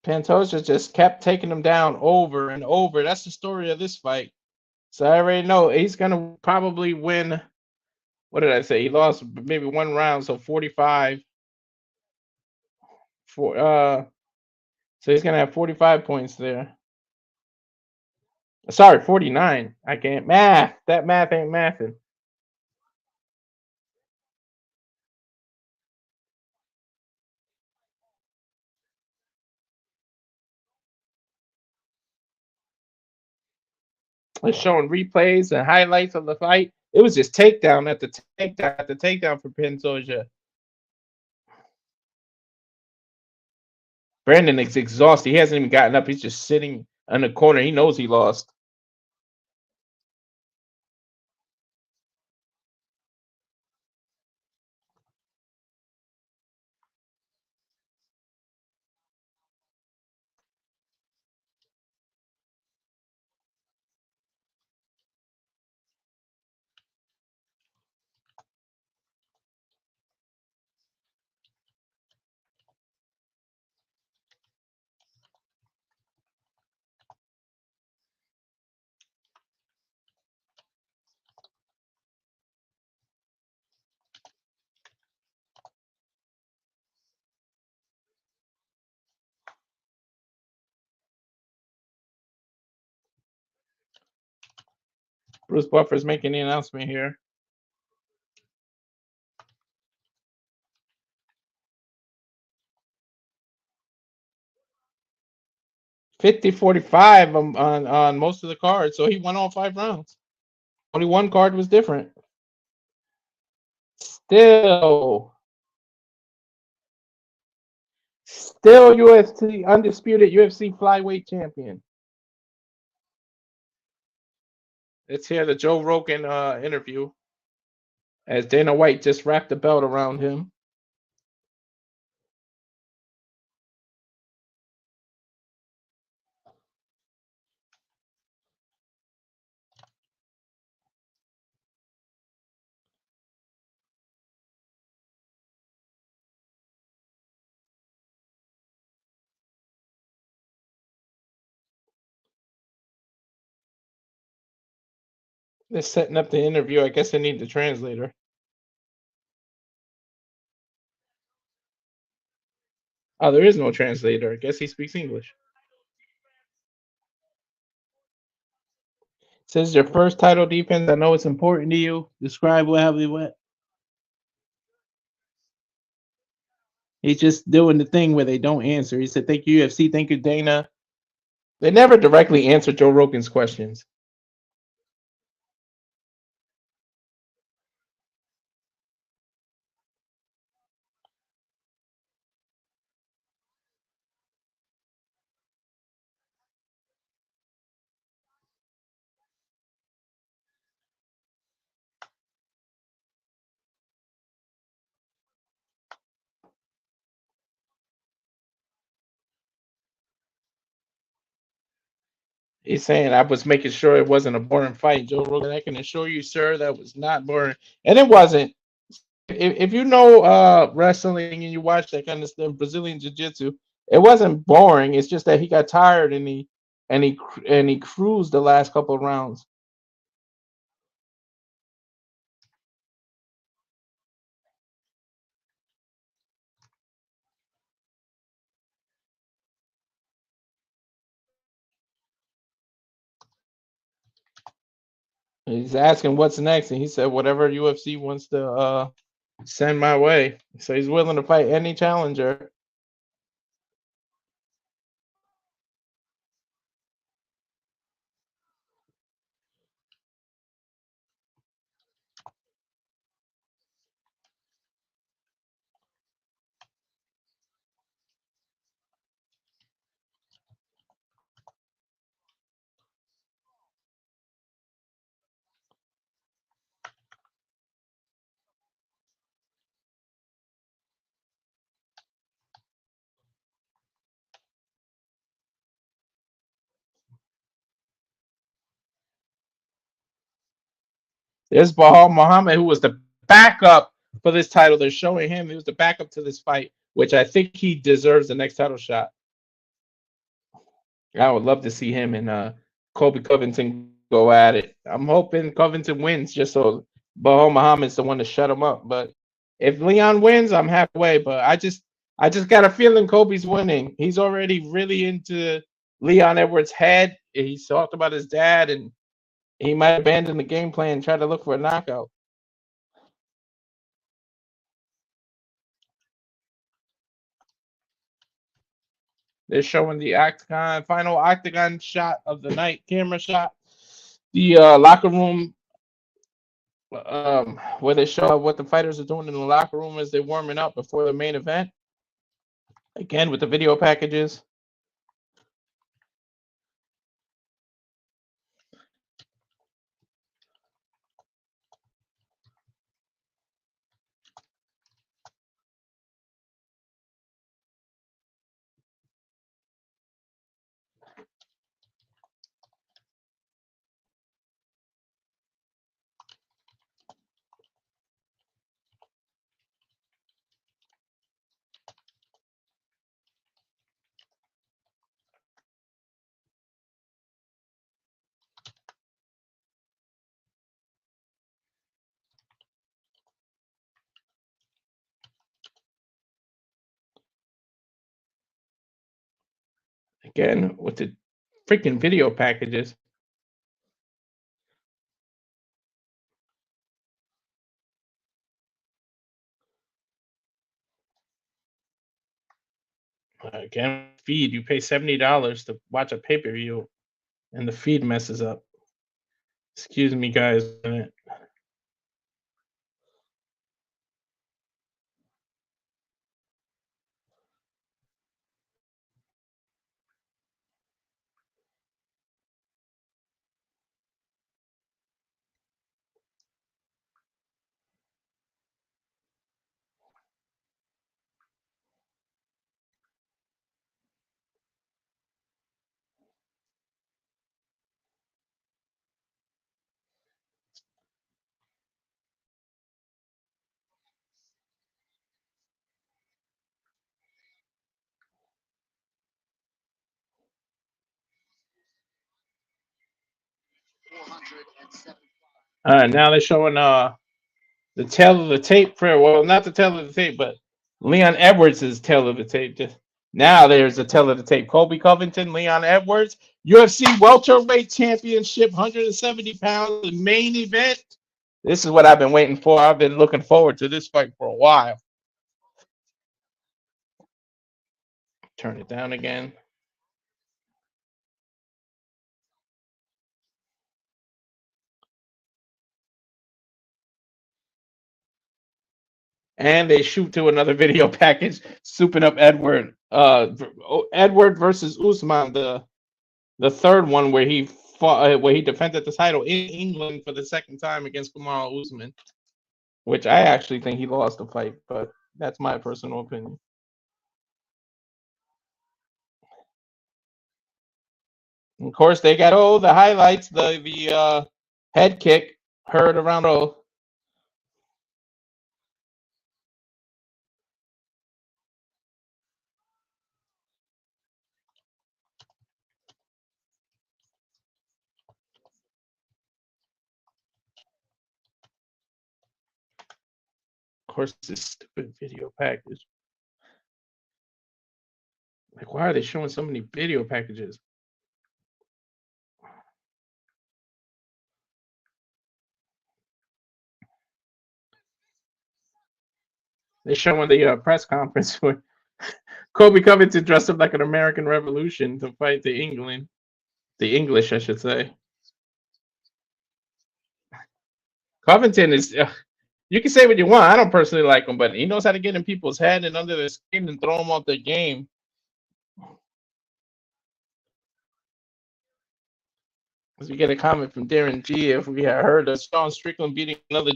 Pantoja just kept taking him down over and over. That's the story of this fight. So I already know he's gonna probably win. What did I say? He lost maybe 1 round, so 45 for so he's gonna have 45 points there. Sorry, 49. I can't math. That math ain't mathing. It's showing replays and highlights of the fight. It was just takedown at the takedown for Pantoja. Brandon is exhausted. He hasn't even gotten up. He's just sitting in the corner. He knows he lost. Bruce Buffer's making the announcement here. 50-45 on most of the cards, so he won all 5 rounds. Only one card was different. Still UFC undisputed UFC flyweight champion. Let's hear the Joe Rogan interview as Dana White just wrapped the belt around him. They're setting up the interview. I guess I need the translator. Oh, there is no translator. I guess he speaks English. Says your first title defense. I know it's important to you. Describe what happened. What he's just doing the thing where they don't answer. He said, "Thank you, UFC. Thank you, Dana." They never directly answer Joe Rogan's questions. He's saying I was making sure it wasn't a boring fight, Joe Rogan. I can assure you, sir, that was not boring, and it wasn't. If you know wrestling and you watch that kind of stuff, Brazilian jiu-jitsu, it wasn't boring. It's just that he got tired and he cruised the last couple of rounds. He's asking what's next, and he said whatever UFC wants to send my way. So he's willing to fight any challenger. There's Bahal Muhammad, who was the backup for this title. They're showing him he was the backup to this fight, which I think he deserves the next title shot. I would love to see him and Colby Covington go at it. I'm hoping Covington wins just so Bahal Muhammad's the one to shut him up. But if Leon wins, I'm halfway. But I just got a feeling Colby's winning. He's already really into Leon Edwards' head. He's talked about his dad, and he might abandon the game plan and try to look for a knockout. They're showing the final octagon shot of the night, camera shot. The locker room, where they show what the fighters are doing in the locker room as they're warming up before the main event. Again, with the video packages. Again, with the freaking video packages. Again, feed. You pay $70 to watch a pay-per-view, and the feed messes up. Excuse me, guys. Now they're showing the tail of the tape for, well, not the tail of the tape, but Leon Edwards' tail of the tape. Just now there's a tail of the tape. Colby Covington, Leon Edwards, UFC welterweight championship, 170 pounds, the main event. This is what I've been waiting for. I've been looking forward to this fight for a while. Turn it down again. And they shoot to another video package, souping up Edward. Edward versus Usman, the third one where he fought, where he defended the title in England for the second time against Kamaru Usman, which I actually think he lost the fight, but that's my personal opinion. Of course, they got the highlights, the head kick heard around all. Of course, this stupid video package. Like, why are they showing so many video packages? They're showing the press conference where Colby Covington dressed up like an American Revolution to fight the English, I should say. Covington is. You can say what you want. I don't personally like him, but he knows how to get in people's head and under their skin and throw them off their game. As we get a comment from Darren G, if we had heard of Sean Strickland beating another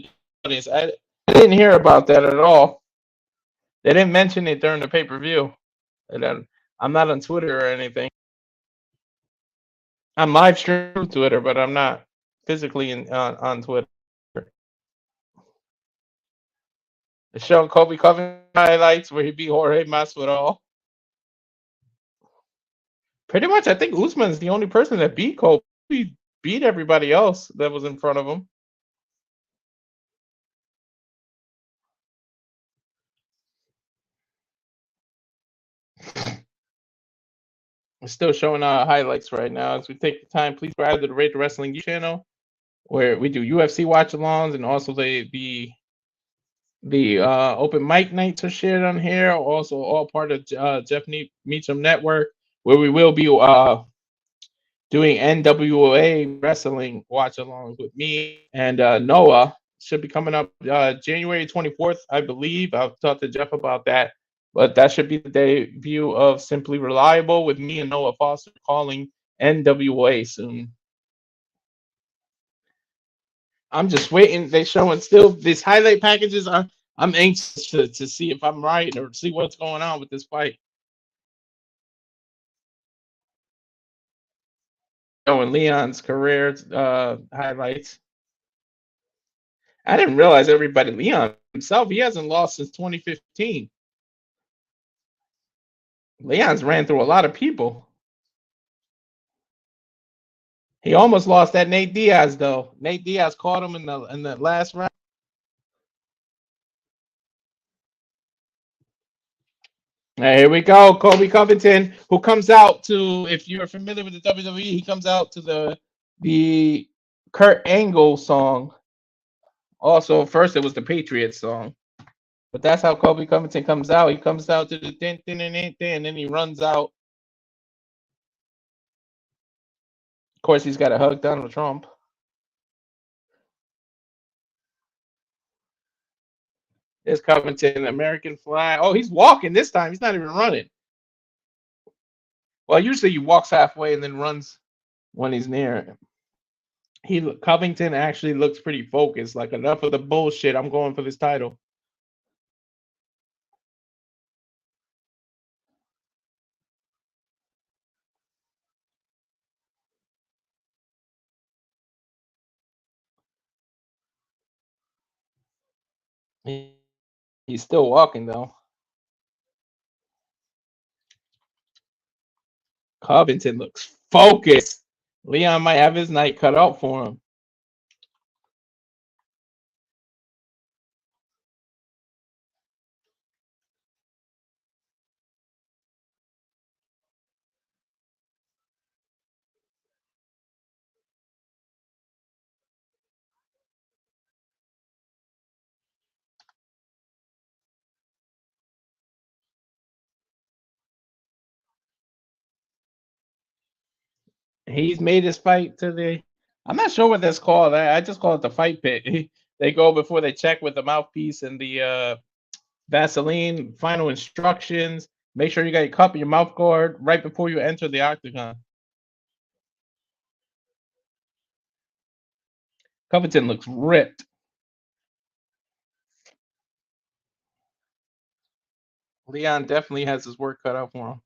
audience, I didn't hear about that at all. They didn't mention it during the pay-per-view. And I'm not on Twitter or anything. I'm live streaming Twitter, but I'm not physically on Twitter. It's showing Kobe Covington highlights where he beat Jorge Masvidal. Pretty much, I think Usman's the only person that beat Kobe. He beat everybody else that was in front of him. It's still showing our highlights right now. As we take the time, please subscribe to the Rate the Wrestling channel, where we do UFC watch-alongs, and also the open mic nights are shared on here. Also, all part of Jeff Meacham Network, where we will be doing NWA wrestling watch-alongs with me and Noah. Should be coming up January 24th, I believe. I'll talk to Jeff about that. But that should be the debut of Simply Reliable with me and Noah Foster calling NWA soon. I'm just waiting. They showing still these highlight packages. I'm anxious to see if I'm right or see what's going on with this fight. Showing Leon's career highlights. I didn't realize everybody. Leon himself, he hasn't lost since 2015. Leon's ran through a lot of people. He almost lost that Nate Diaz though. Nate Diaz caught him in the last round. Right, here we go. Kobe Covington, who comes out to, if you're familiar with the WWE, he comes out to the Kurt Angle song. Also, first it was the Patriots song. But that's how Kobe Covington comes out. He comes out to the din, din, din, din, din, and then he runs out. Of course, he's got to hug Donald Trump. There's Covington, American flag. Oh, he's walking this time. He's not even running. Well, usually he walks halfway and then runs when he's near. Covington actually looks pretty focused. Like, enough of the bullshit. I'm going for this title. He's still walking though. Covington looks focused. Leon might have his night cut out for him. He's made his fight to the. I'm not sure what that's called. I just call it the fight pit. They go before they check with the mouthpiece and the Vaseline. Final instructions. Make sure you got your cup and your mouth guard right before you enter the octagon. Covington looks ripped. Leon definitely has his work cut out for him.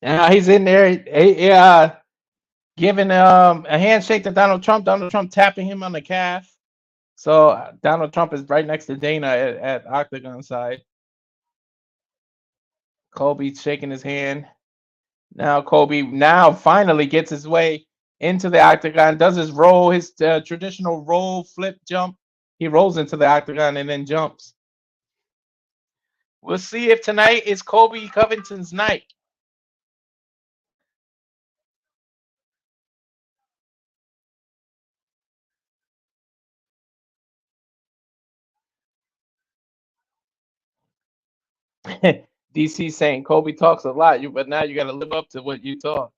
Now he's in there. Giving a handshake to Donald Trump. Donald Trump tapping him on the calf. So Donald Trump is right next to Dana at Octagon side. Kobe shaking his hand. Now Kobe finally gets his way into the octagon. Does his roll, his traditional roll flip jump. He rolls into the octagon and then jumps. We'll see if tonight is Kobe Covington's night. DC saying Kobe talks a lot, but now you got to live up to what you talk.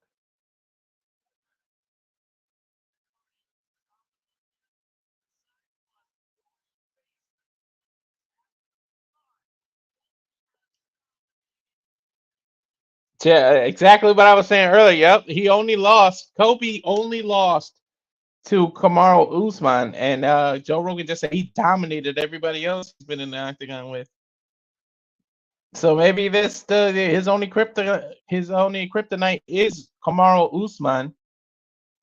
Yeah, exactly what I was saying earlier. Yep, Kobe only lost to Kamaru Usman, and Joe Rogan just said he dominated everybody else he's been in the octagon with. So maybe his only kryptonite is Kamaru Usman,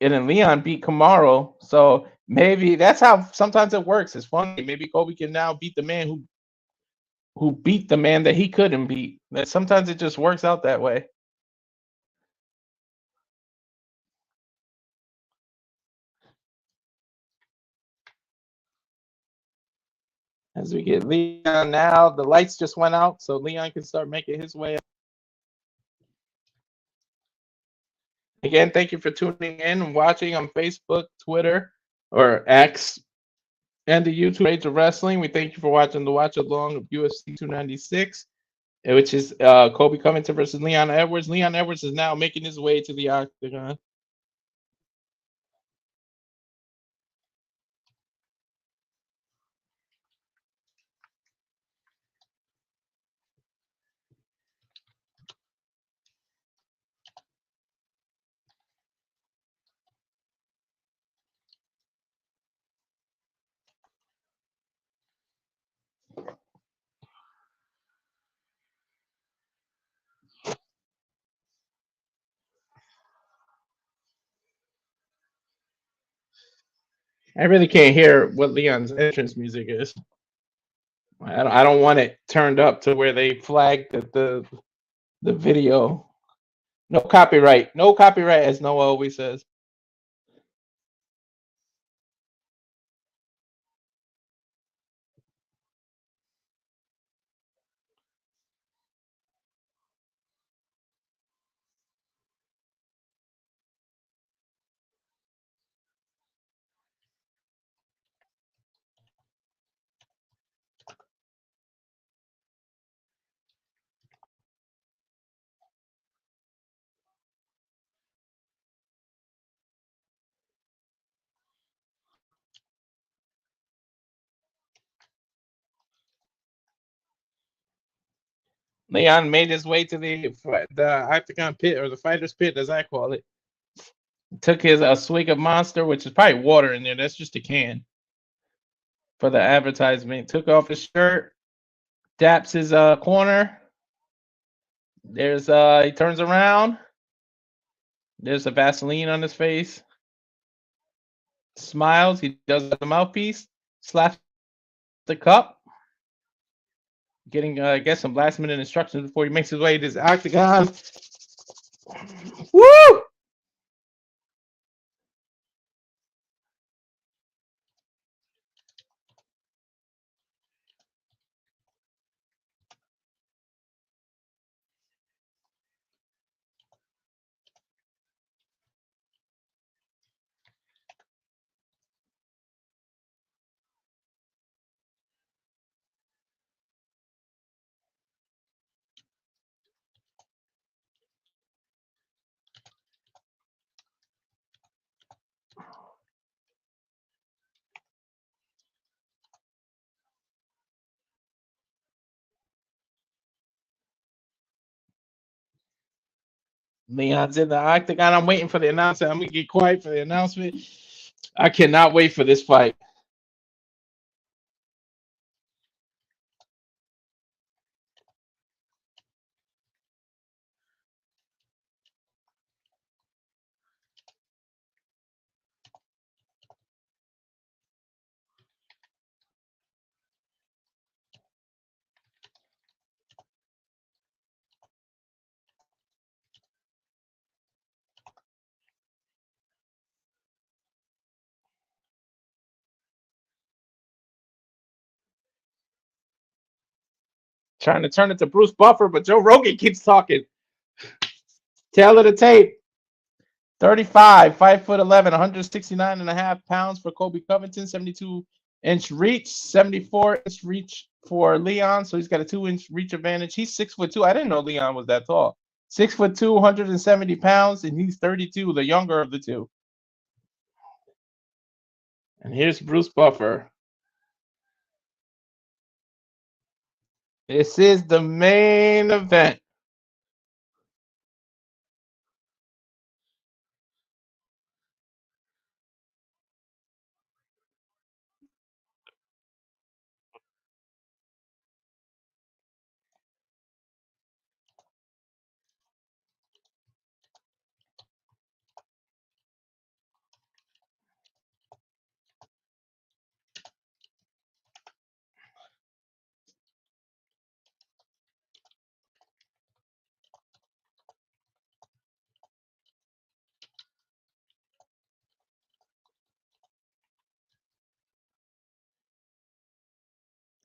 and then Leon beat Kamaru. So maybe that's how sometimes it works. It's funny. Maybe Kobe can now beat the man who beat the man that he couldn't beat. That sometimes it just works out that way. As we get Leon now, the lights just went out, so Leon can start making his way up. Again, thank you for tuning in and watching on Facebook, Twitter, or X, and the YouTube page of wrestling. We thank you for watching the watch along of UFC 296, which is Kobe Covington versus Leon Edwards. Leon Edwards is now making his way to the octagon. I really can't hear what Leon's entrance music is. I don't want it turned up to where they flagged the video. No copyright. No copyright, as Noah always says. Leon made his way to the octagon pit, or the fighter's pit, as I call it. Took his a swig of Monster, which is probably water in there. That's just a can for the advertisement. Took off his shirt, daps his corner. There's he turns around. There's a Vaseline on his face. Smiles. He does the mouthpiece. Slaps the cup. Getting I guess some last minute instructions before he makes his way to his octagon. Woo! Leon's in the octagon. I'm waiting for the announcement. I'm gonna get quiet for the announcement. I cannot wait for this fight. Trying to turn it to Bruce Buffer, but Joe Rogan keeps talking. Tail of the tape. 35, 5'11", 169.5 pounds for Kobe Covington, 72-inch reach, 74-inch reach for Leon. So he's got a 2-inch reach advantage. He's 6'2". I didn't know Leon was that tall. 6'2", 170 pounds, and he's 32, the younger of the two. And here's Bruce Buffer. This is the main event.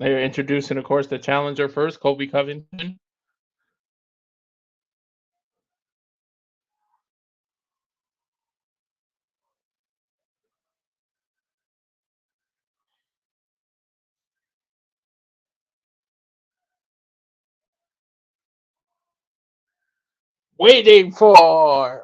They're introducing, of course, the challenger first, Colby Covington. Waiting for.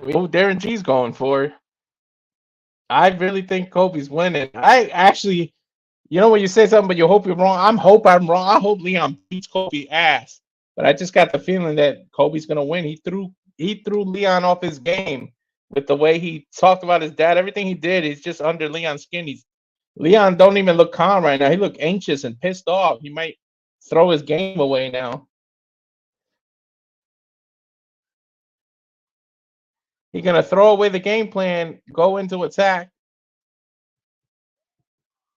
We know Darren G's going for. I really think Kobe's winning. I actually, when you say something, but you hope you're wrong. I'm wrong. I hope Leon beats Kobe ass. But I just got the feeling that Kobe's gonna win. He threw Leon off his game with the way he talked about his dad. Everything he did is just under Leon's skin. Leon don't even look calm right now. He look anxious and pissed off. He might throw his game away now. He's gonna throw away the game plan, go into attack,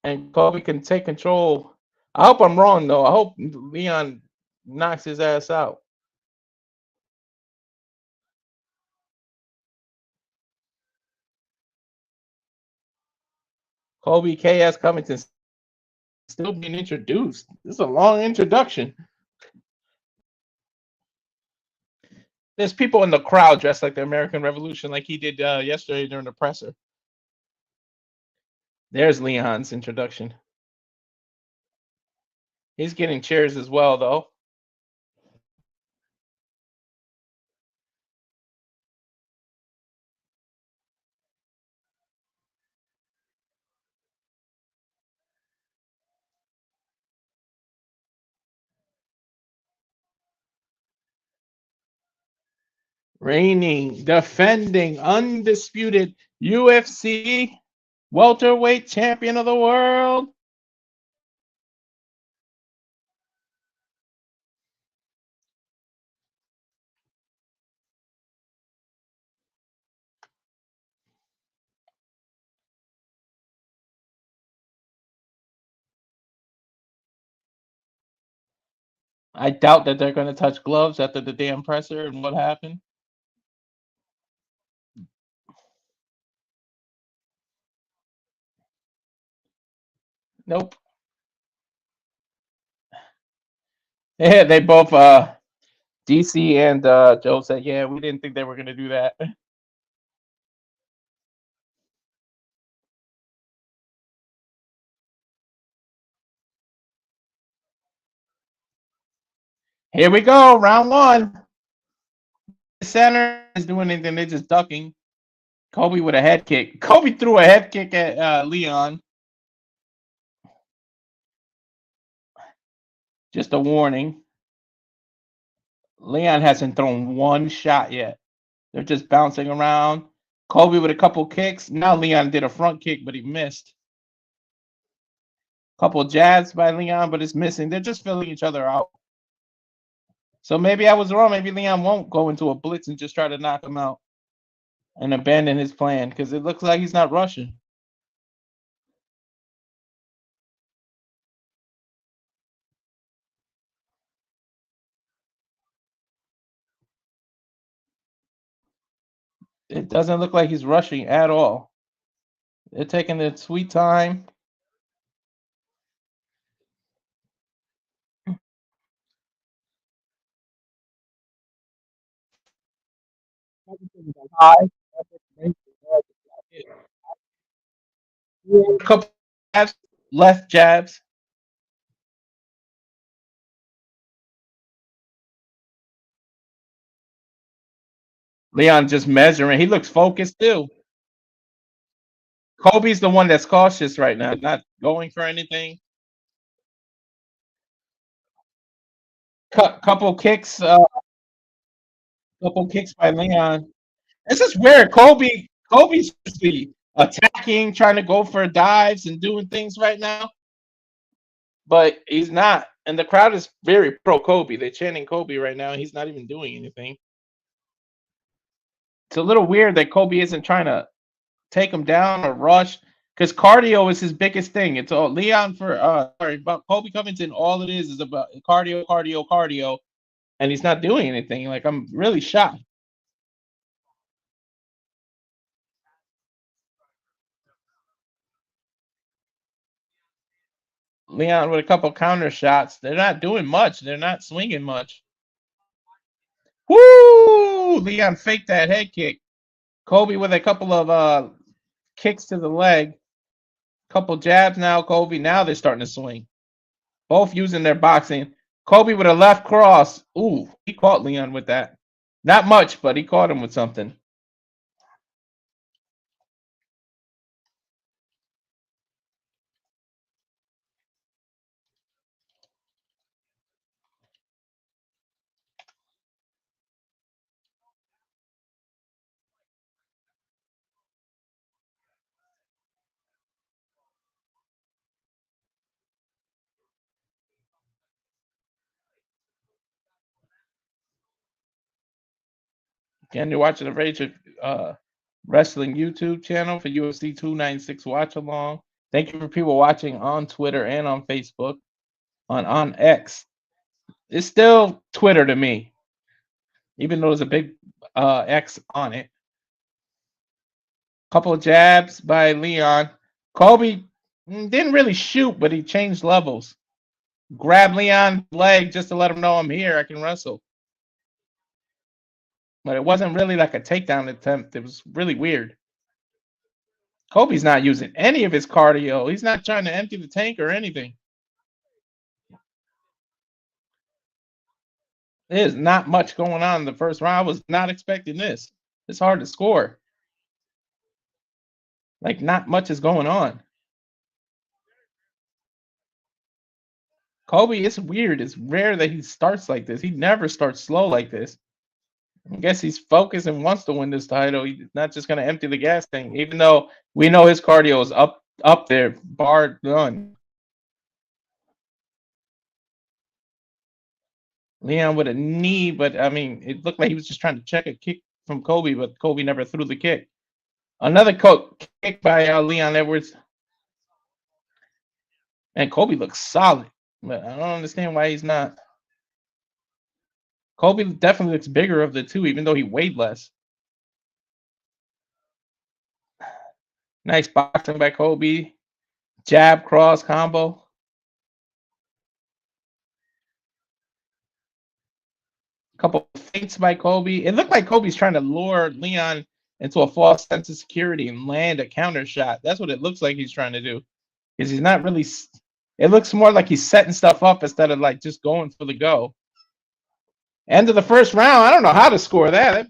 and Kobe can take control. I hope I'm wrong though. I hope Leon knocks his ass out. Kobe KS Covington still being introduced. This is a long introduction. There's people in the crowd dressed like the American Revolution, like he did yesterday during the presser. There's Leon's introduction. He's getting cheers as well, though. Reigning, defending, undisputed UFC welterweight champion of the world. I doubt that they're going to touch gloves after the damn presser and what happened. Nope. Yeah, they both DC and Joe said, yeah, we didn't think they were going to do that. Here we go, round one. The center is doing anything, they're just ducking. Kobe with a head kick. Kobe threw a head kick at Leon. Just a warning. Leon hasn't thrown one shot yet. They're just bouncing around. Kobe with a couple kicks. Now Leon did a front kick, but he missed. Couple jabs by Leon, but it's missing. They're just filling each other out. So maybe I was wrong. Maybe Leon won't go into a blitz and just try to knock him out and abandon his plan because it looks like he's not rushing. It doesn't look like he's rushing at all. They're taking their sweet time. A couple jabs, left jabs. Leon just measuring. He looks focused too. Kobe's the one that's cautious right now, not going for anything. Couple kicks by Leon. This is weird. Kobe's attacking, trying to go for dives and doing things right now, but he's not. And the crowd is very pro Kobe. They're chanting Kobe right now. He's not even doing anything. It's a little weird that Kobe isn't trying to take him down or rush Because cardio is his biggest thing. It's all Leon for about Colby Covington. All it is about cardio, cardio, cardio, and he's not doing anything. Like, I'm really shocked. Leon with a couple counter shots. They're not doing much. They're not swinging much. Woo! Leon faked that head kick. Colby with a couple of kicks to the leg. Couple jabs now, Colby. Now they're starting to swing. Both using their boxing. Colby with a left cross. Ooh, he caught Leon with that. Not much, but he caught him with something. Again, you're watching the Rage Wrestling YouTube channel for UFC 296 Watch Along. Thank you for people watching on Twitter and on Facebook. On X. It's still Twitter to me, even though there's a big X on it. Couple of jabs by Leon. Colby didn't really shoot, but he changed levels. Grabbed Leon's leg just to let him know I'm here. I can wrestle. But it wasn't really like a takedown attempt. It was really weird. Colby's not using any of his cardio. He's not trying to empty the tank or anything. There's not much going on in the first round. I was not expecting this. It's hard to score. Like, not much is going on. Colby, it's weird. It's rare that he starts like this. He never starts slow like this. I guess he's focused and wants to win this title. He's not just going to empty the gas tank, even though we know his cardio is up there, bar none. Leon with a knee, but I mean, it looked like he was just trying to check a kick from Colby, but Colby never threw the kick. Another kick by Leon Edwards. And Colby looks solid, but I don't understand why he's not. Colby definitely looks bigger of the two, even though he weighed less. Nice boxing by Colby. Jab, cross, combo. Couple feints by Colby. It looked like Colby's trying to lure Leon into a false sense of security and land a counter shot. That's what it looks like he's trying to do. Because he's not really. It looks more like he's setting stuff up instead of like just going for the go. End of the first round. I don't know how to score that.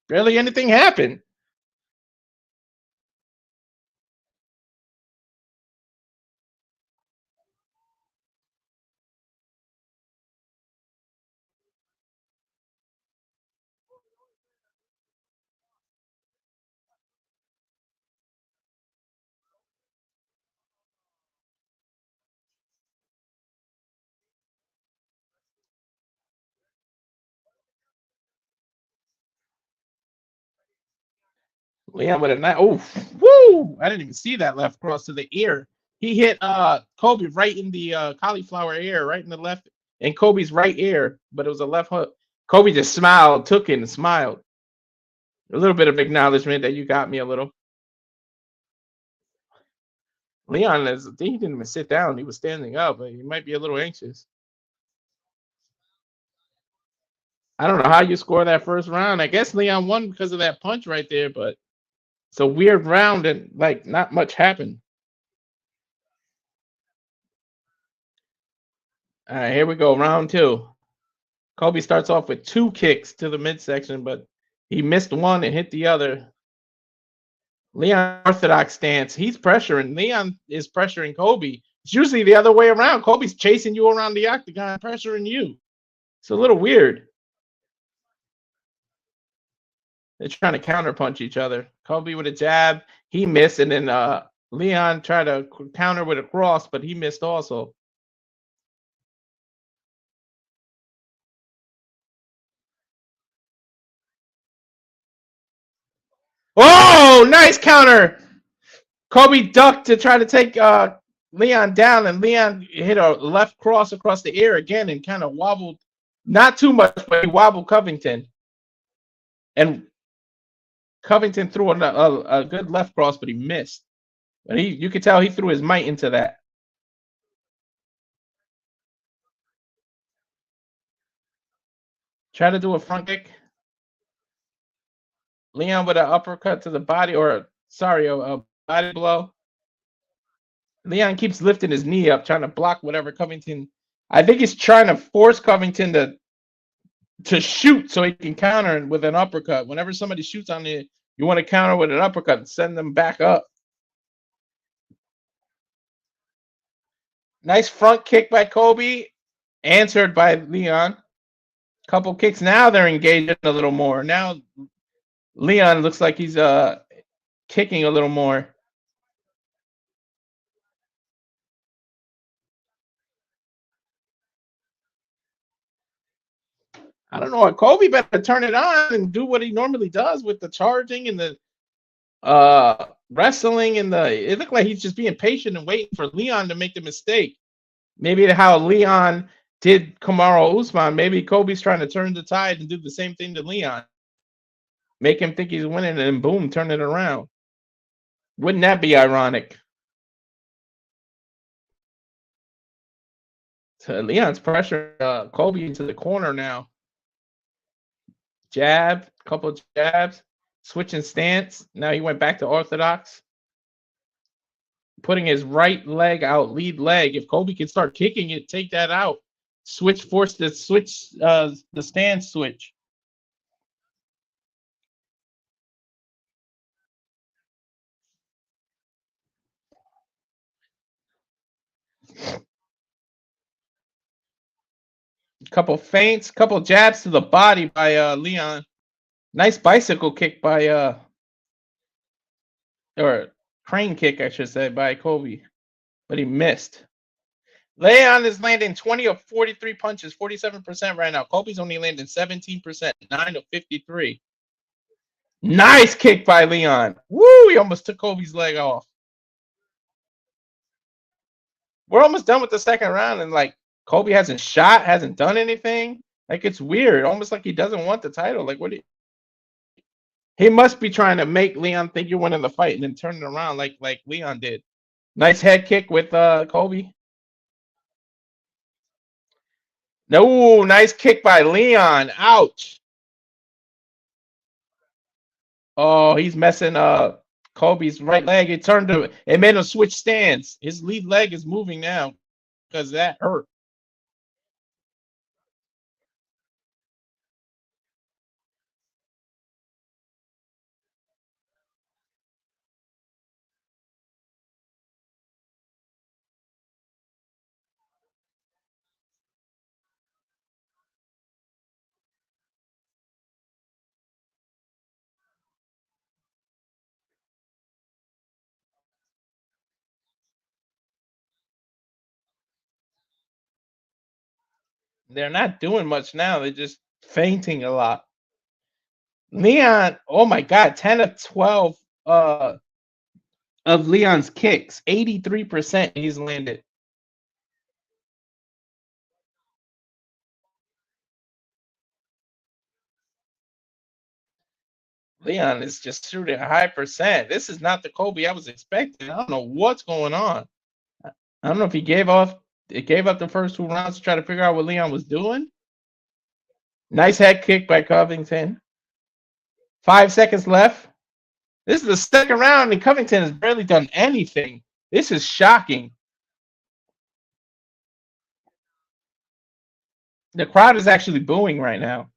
Barely anything happened. Leon with a nice. Oh, woo! I didn't even see that left cross to the ear. He hit Colby right in the cauliflower ear, right in the left, in Colby's right ear, but it was a left hook. Colby just smiled, took it, and smiled. A little bit of acknowledgement that you got me a little. Leon, he didn't even sit down. He was standing up. He might be a little anxious. I don't know how you score that first round. I guess Leon won because of that punch right there, but it's a weird round and like not much happened. All right, here we go. Round two. Colby starts off with two kicks to the midsection, but he missed one and hit the other. Leon orthodox stance. He's pressuring. Leon is pressuring Colby. It's usually the other way around. Colby's chasing you around the octagon, pressuring you. It's a little weird. They're trying to counterpunch each other. Colby with a jab. He missed, and then Leon tried to counter with a cross, but he missed also. Oh, nice counter. Kobe ducked to try to take Leon down, and Leon hit a left cross across the air again and kind of wobbled, not too much, but he wobbled Covington. And Covington threw a good left cross, but he missed. But you could tell he threw his might into that. Try to do a front kick. Leon with an uppercut to the body, or sorry, a body blow. Leon keeps lifting his knee up, trying to block whatever Covington. I think he's trying to force Covington to shoot so he can counter with an uppercut. Whenever somebody shoots on you, you want to counter with an uppercut and send them back up. Nice front kick by Kobe, answered by Leon. Couple kicks. Now they're engaging a little more. Now Leon looks like he's kicking a little more. I don't know. Kobe better turn it on and do what he normally does with the charging and the wrestling and it looked like he's just being patient and waiting for Leon to make the mistake. Maybe how Leon did Kamaru Usman. Maybe Kobe's trying to turn the tide and do the same thing to Leon. Make him think he's winning and boom, turn it around. Wouldn't that be ironic? So Leon's pressure Kobe into the corner now. Jab, couple jabs, switching stance. Now he went back to orthodox. Putting his right leg out, lead leg. If Kobe can start kicking it, take that out. Force the switch, the stance switch. Couple feints, couple jabs to the body by Leon. Nice bicycle kick by or crane kick, I should say, by Kobe, but he missed. Leon is landing 20 of 43 punches, 47% right now. Kobe's only landing 17%, 9 of 53. Nice kick by Leon. Woo! He almost took Kobe's leg off. We're almost done with the second round, and like Kobe hasn't shot, hasn't done anything. Like it's weird, almost like he doesn't want the title. Like he must be trying to make Leon think you're winning the fight and then turn it around like Leon did. Nice head kick with Kobe. No, nice kick by Leon. Ouch. Oh, he's messing up Kobe's right leg. It made him switch stance. His lead leg is moving now because that hurt. They're not doing much now. They're just fainting a lot. Leon, oh my God, 10 of 12 of Leon's kicks, 83% he's landed. Leon is just shooting a high percent. This is not the Kobe I was expecting. I don't know what's going on. I don't know if he gave up the first 2 rounds to try to figure out what Leon was doing. Nice head kick by Covington. 5 seconds left. This is the second round, and Covington has barely done anything. This is shocking. The crowd is actually booing right now.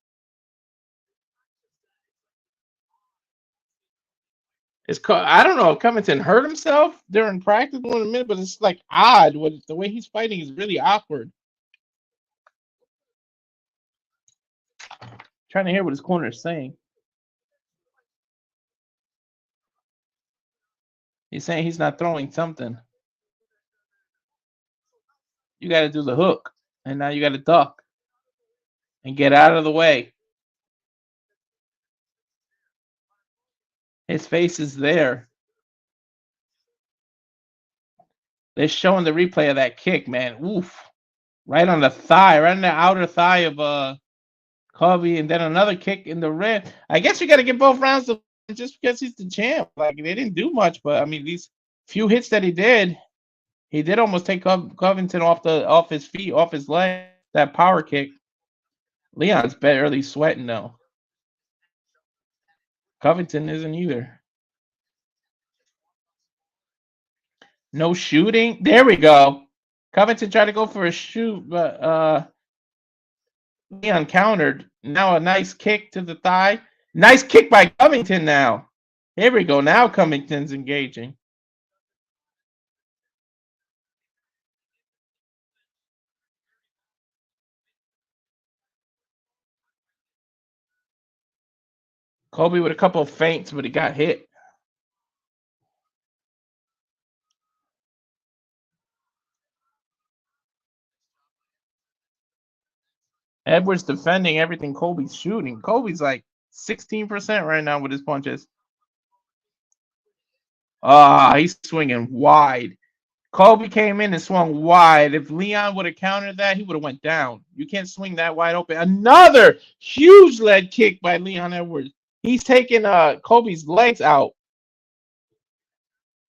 I don't know if Covington hurt himself during practice in a minute, but it's like odd. The way he's fighting is really awkward. Trying to hear what his corner is saying. He's saying he's not throwing something. You got to do the hook, and now you got to duck and get out of the way. His face is there. They're showing the replay of that kick, man. Oof. Right on the thigh, right on the outer thigh of Kobe, and then another kick in the rib. I guess you got to get both rounds just because he's the champ. Like, they didn't do much, but I mean, these few hits that he did almost take Covington off his feet, off his leg. That power kick. Leon's barely sweating though. Covington isn't either. No shooting. There we go. Covington tried to go for a shoot, but Leon countered. Now a nice kick to the thigh. Nice kick by Covington now. Here we go. Now Covington's engaging. Kobe with a couple of feints, but he got hit. Edwards defending everything Kobe's shooting. Kobe's like 16% right now with his punches. He's swinging wide. Kobe came in and swung wide. If Leon would have countered that, he would have went down. You can't swing that wide open. Another huge leg kick by Leon Edwards. He's taking Kobe's legs out.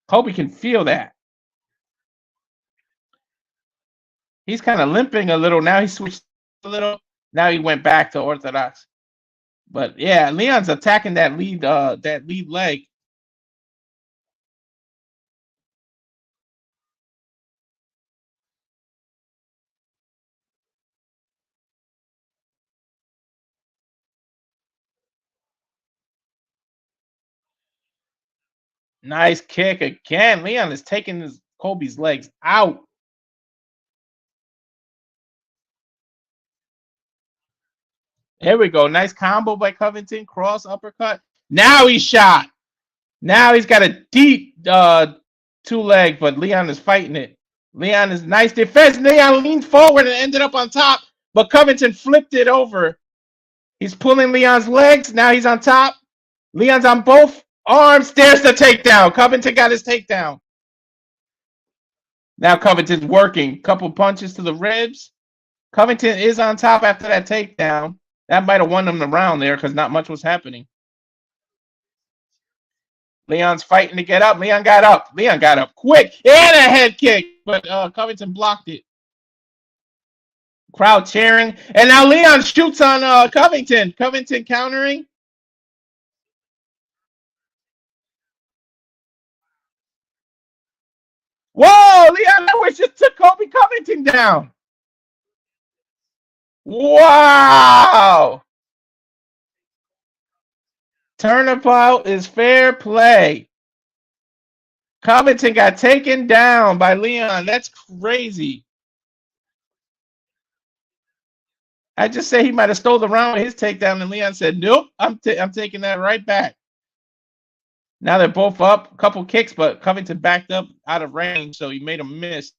Kobe can feel that. He's kind of limping a little. Now he switched a little. Now he went back to orthodox. But yeah, Leon's attacking that lead leg. Nice kick again. Leon is taking Kobe's legs out. There we go. Nice combo by Covington. Cross uppercut. Now he's shot. Now he's got a deep two leg, but Leon is fighting it. Leon is nice defense. Leon leaned forward and ended up on top, but Covington flipped it over. He's pulling Leon's legs. Now he's on top. Leon's on both arms. There's the takedown. Covington got his takedown. Now Covington's working. Couple punches to the ribs. Covington is on top after that takedown. That might have won him the round there because not much was happening. Leon's fighting to get up. Leon got up. Leon got up quick. And a head kick. But Covington blocked it. Crowd cheering. And now Leon shoots on Covington. Covington countering. Whoa! Leon Edwards just took Kobe Covington down. Wow! Turnabout is fair play. Covington got taken down by Leon. That's crazy. I just say he might have stole the round with his takedown, and Leon said, "Nope, I'm taking that right back." Now they're both up, a couple kicks, but Covington backed up out of range, so he made a miss.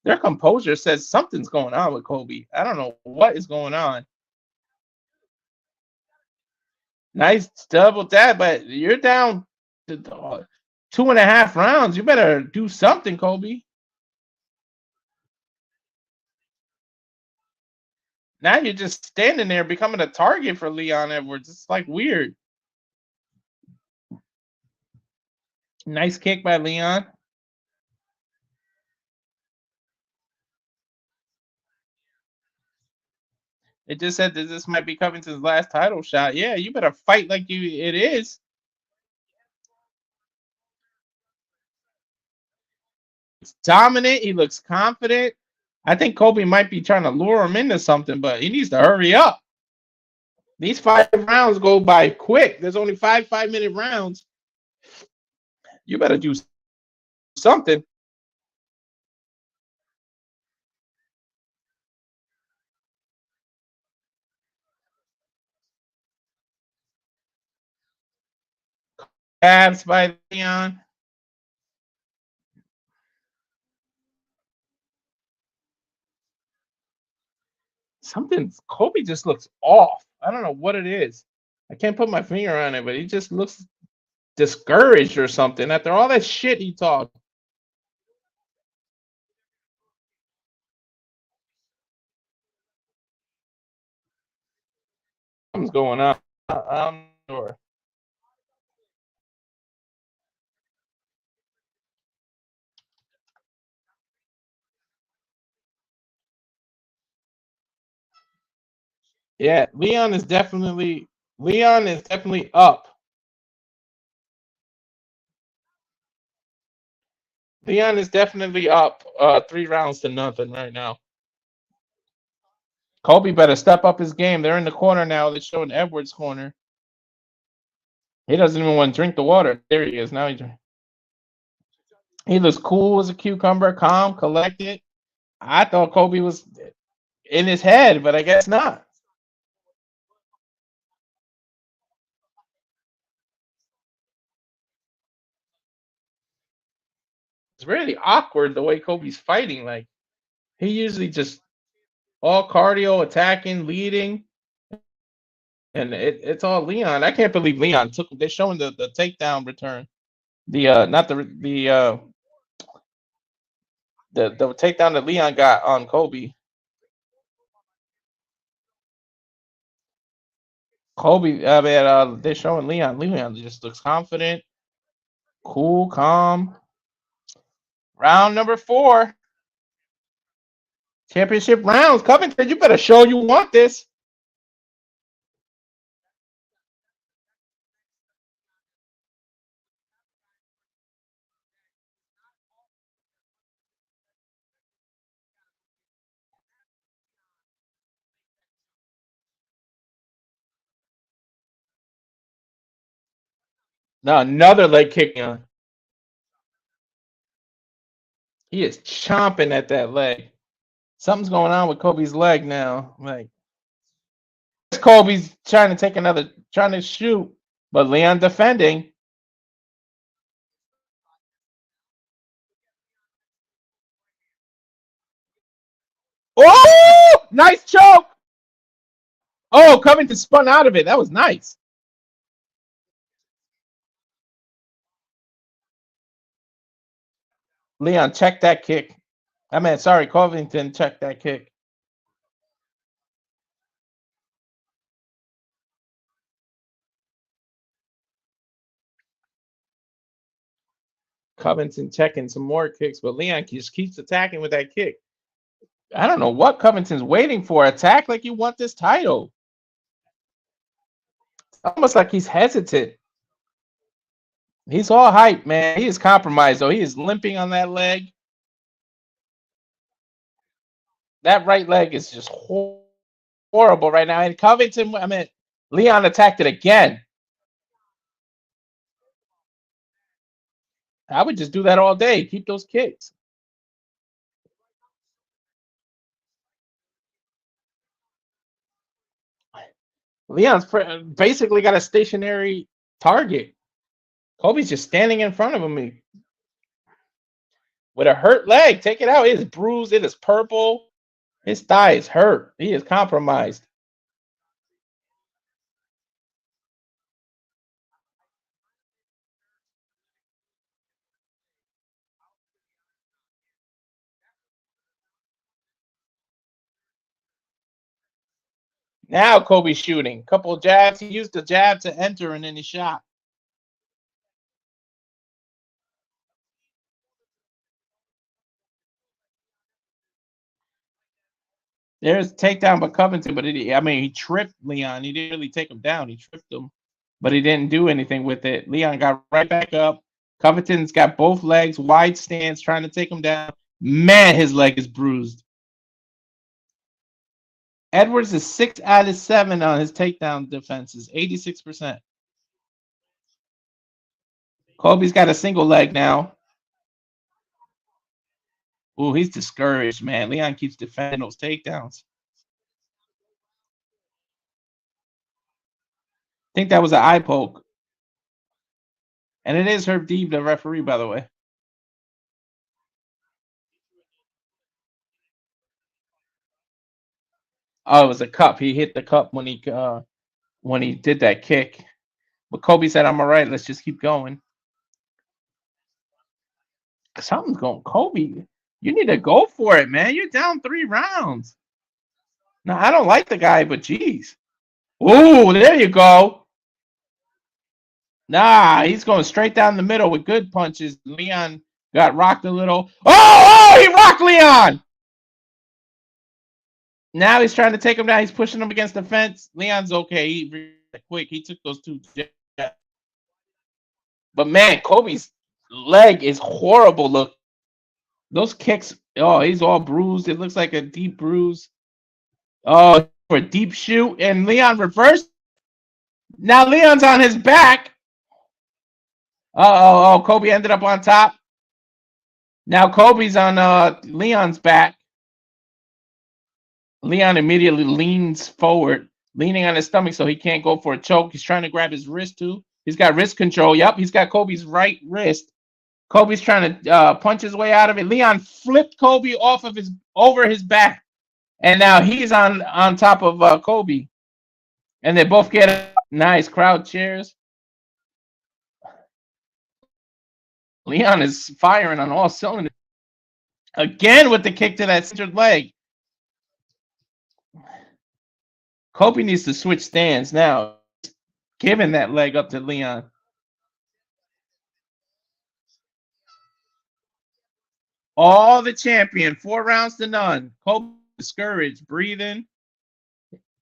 Their composure says something's going on with Kobe. I don't know what is going on. Nice double dab, but you're down to 2.5 rounds. You better do something, Kobe. Now you're just standing there becoming a target for Leon Edwards. It's like weird. Nice kick by Leon. It just said that this might be Covington's last title shot. Yeah, you better fight like it is. It's dominant. He looks confident. I think Kobe might be trying to lure him into something, but he needs to hurry up. These 5 rounds go by quick. There's only 5-minute rounds. You better do something. Abs by Leon. Kobe just looks off. I don't know what it is. I can't put my finger on it, but he just looks discouraged or something after all that shit he talked. Something's going on. I'm not sure. Yeah, Leon is definitely up. Leon is definitely up 3 rounds to nothing right now. Kobe better step up his game. They're in the corner now. They're showing Edwards' corner. He doesn't even want to drink the water. There he is. Now he looks cool as a cucumber, calm, collected. I thought Kobe was in his head, but I guess not. It's really awkward the way Kobe's fighting. Like he usually just all cardio, attacking, leading, and it's all Leon. I can't believe Leon took. They're showing the takedown return. The not the takedown that Leon got on Kobe. Kobe, I mean, they're showing Leon. Leon just looks confident, cool, calm. Round number 4, championship rounds. Covington, you better show you want this. No, another leg kick on. He is chomping at that leg. Something's going on with Kobe's leg now. Like Kobe's trying to take another, trying to shoot, but Leon defending. Oh, nice choke. Oh, Covington spun out of it. That was nice. Leon, check that kick. I mean, sorry, Covington, check that kick. Covington checking some more kicks, but Leon just keeps attacking with that kick. I don't know what Covington's waiting for. Attack like you want this title. Almost like he's hesitant. He's all hype, man. He is compromised, though. He is limping on that leg. That right leg is just horrible right now. And Covington, I mean, Leon attacked it again. I would just do that all day. Keep those kicks. Leon's basically got a stationary target. Kobe's just standing in front of him with a hurt leg. Take it out. It is bruised. It is purple. His thigh is hurt. He is compromised. Now Kobe's shooting. Couple of jabs. He used the jab to enter and then he shot. There's takedown by Covington, but he tripped Leon. He didn't really take him down. He tripped him, but he didn't do anything with it. Leon got right back up. Covington's got both legs, wide stance, trying to take him down. Man, his leg is bruised. Edwards is 6 out of 7 on his takedown defenses, 86%. Kobe's got a single leg now. Ooh, he's discouraged, man. Leon keeps defending those takedowns. I think that was an eye poke. And it is Herb Deeb, the referee, by the way. Oh, it was a cup. He hit the cup when he when he did that kick. But Kobe said, "I'm all right. Let's just keep going." Something's going. Kobe, you need to go for it, man. You're down 3 rounds. No, I don't like the guy, but geez. Ooh, there you go. Nah, he's going straight down the middle with good punches. Leon got rocked a little. Oh, he rocked Leon. Now he's trying to take him down. He's pushing him against the fence. Leon's okay. He quick. He took those two. But man, Kobe's leg is horrible. Look, those kicks. Oh, he's all bruised. It looks like a deep bruise. Oh, for a deep shoot, and Leon reversed. Now Leon's on his back. Oh, Kobe ended up on top. Now Kobe's on Leon's back. Leon immediately leans forward, leaning on his stomach so he can't go for a choke. He's trying to grab his wrist too. He's got wrist control. Yep, he's got Kobe's right wrist. Kobe's trying to punch his way out of it. Leon flipped Kobe off of over his back, and now he's on top of Kobe, and they both get nice crowd cheers. Leon is firing on all cylinders again with the kick to that centered leg. Kobe needs to switch stands now, giving that leg up to Leon. All the champion, 4 rounds to none. Kobe discouraged, breathing.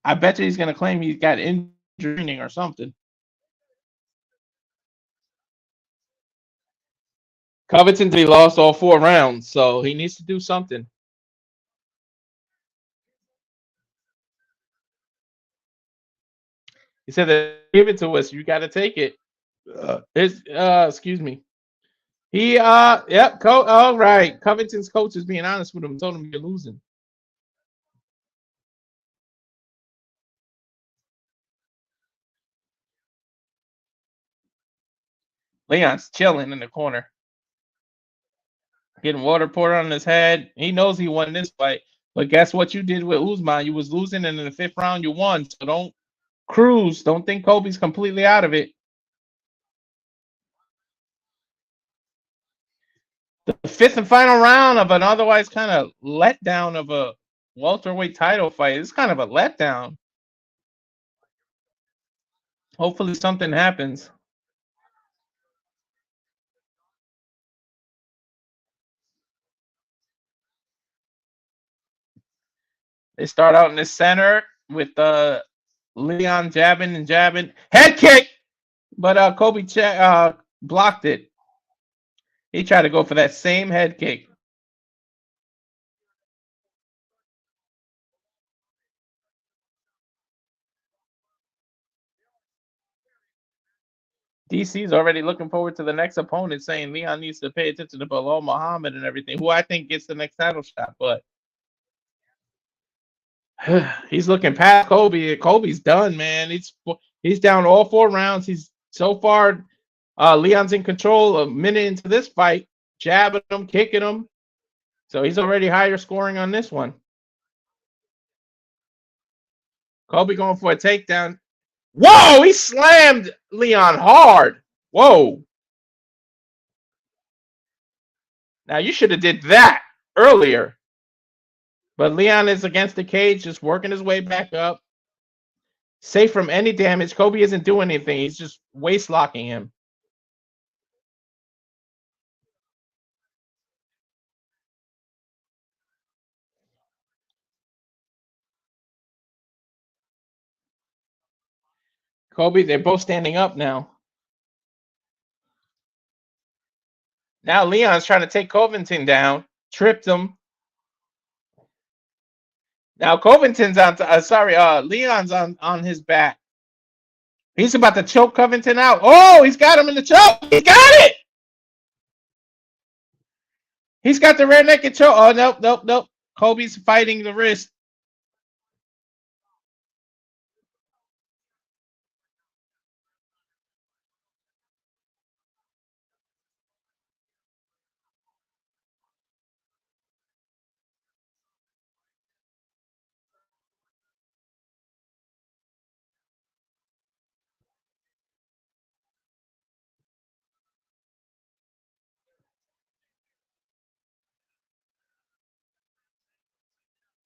I bet you he's going to claim he's got injury or something. Covington, he lost all 4 rounds, so he needs to do something. He said that give it to us. You got to take it. Excuse me. Yep. All right. Covington's coach is being honest with him. Told him you're losing. Leon's chilling in the corner, getting water poured on his head. He knows he won this fight, but guess what you did with Usman? You was losing, and in the 5th round you won. So don't cruise. Don't think Kobe's completely out of it. The 5th and final round of an otherwise kind of letdown of a welterweight title fight. It's kind of a letdown. Hopefully something happens. They start out in the center with Leon jabbing and jabbing. Head kick! But Kobe blocked it. He tried to go for that same head kick. DC's already looking forward to the next opponent, saying Leon needs to pay attention to Belal Muhammad and everything, who I think gets the next title shot. But he's looking past Kobe. Kobe's done, man. He's down all 4 rounds. He's so far. Leon's in control. A minute into this fight, jabbing him, kicking him. So he's already higher scoring on this one. Kobe going for a takedown. Whoa! He slammed Leon hard. Whoa! Now you should have did that earlier. But Leon is against the cage, just working his way back up. Safe from any damage. Kobe isn't doing anything. He's just waist locking him. Kobe, they're both standing up now. Now Leon's trying to take Covington down. Tripped him. Now Covington's on. Leon's on his back. He's about to choke Covington out. Oh, he's got him in the choke. He got it. He's got the rear naked choke. Oh, nope. Kobe's fighting the wrist.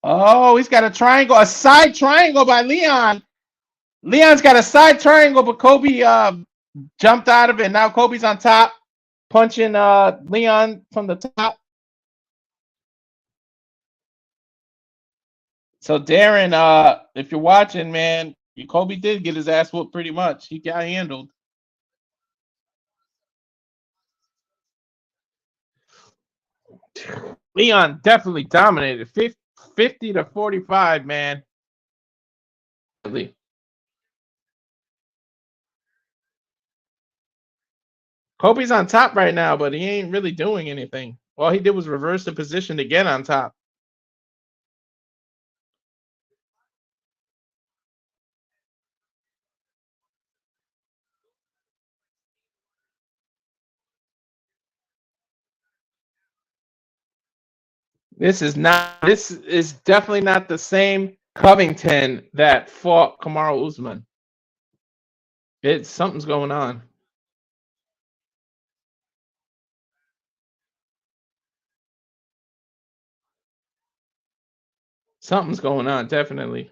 Oh, he's got a triangle, a side triangle by Leon. Leon's got a side triangle, but Kobe jumped out of it. Now Kobe's on top, punching Leon from the top. So Darren, if you're watching, man, Kobe did get his ass whooped pretty much. He got handled. Leon definitely dominated. 50 to 45, man. Kobe's on top right now, but he ain't really doing anything. All he did was reverse the position to get on top. This is definitely not the same Covington that fought Kamaru Usman. Something's going on. Something's going on, definitely.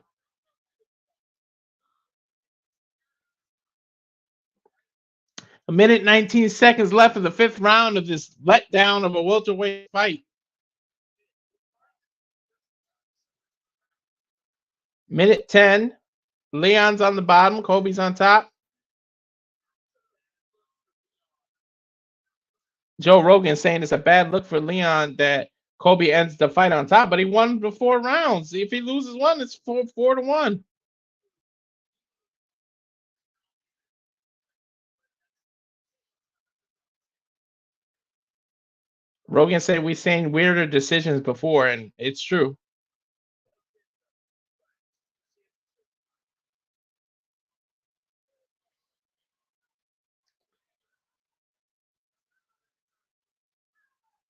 A minute 19 seconds left of the 5th round of this letdown of a welterweight fight. Minute 10. Leon's on the bottom. Kobe's on top. Joe Rogan saying it's a bad look for Leon that Kobe ends the fight on top, but he won the 4 rounds. If he loses one, it's 4 to 1. Rogan said we've seen weirder decisions before, and it's true.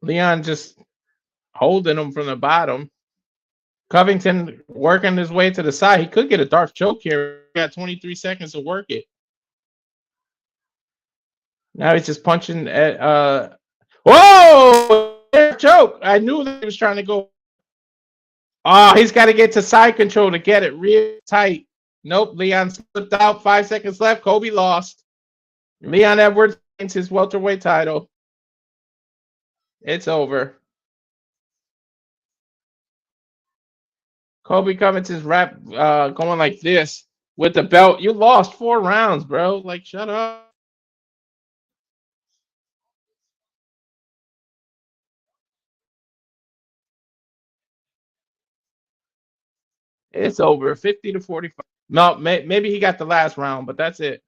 Leon just holding him from the bottom. Covington working his way to the side. He could get a Darth choke here. He got 23 seconds to work it. Now he's just punching at whoa! Choke. I knew that he was trying to go. Oh, he's got to get to side control to get it real tight. Nope, Leon slipped out. 5 seconds left. Kobe lost. Leon Edwards gains his welterweight title. It's over. Kobe Covington's going like this with the belt. You lost 4 rounds, bro. Like, shut up. It's over. 50 to 45. No, maybe he got the last round, but that's it.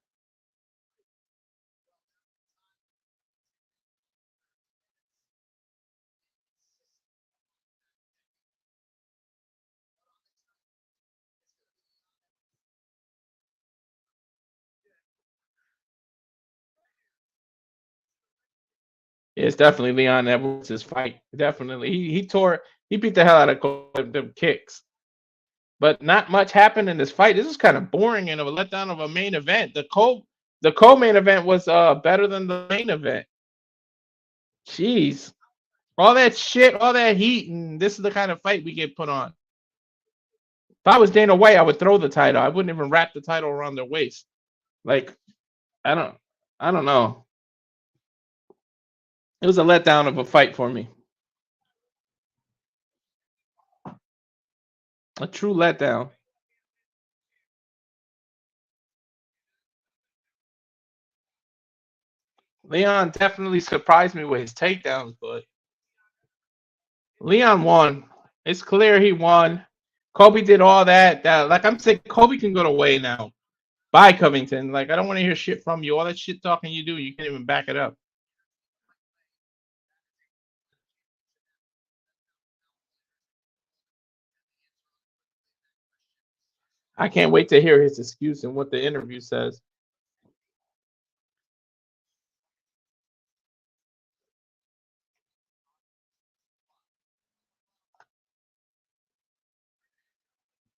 It's definitely Leon Edwards' fight. Definitely. He beat the hell out of them kicks. But not much happened in this fight. This is kind of boring and a letdown of a main event. The co-main event was better than the main event. Jeez. All that shit, all that heat, and this is the kind of fight we get put on. If I was Dana White, I would throw the title. I wouldn't even wrap the title around their waist. Like, I don't know. It was a letdown of a fight for me. A true letdown. Leon definitely surprised me with his takedowns, but Leon won. It's clear he won. Kobe did all that. Like I'm saying, Kobe can go away now. Bye, Covington. Like I don't want to hear shit from you. All that shit talking you do, you can't even back it up. I can't wait to hear his excuse and what the interview says.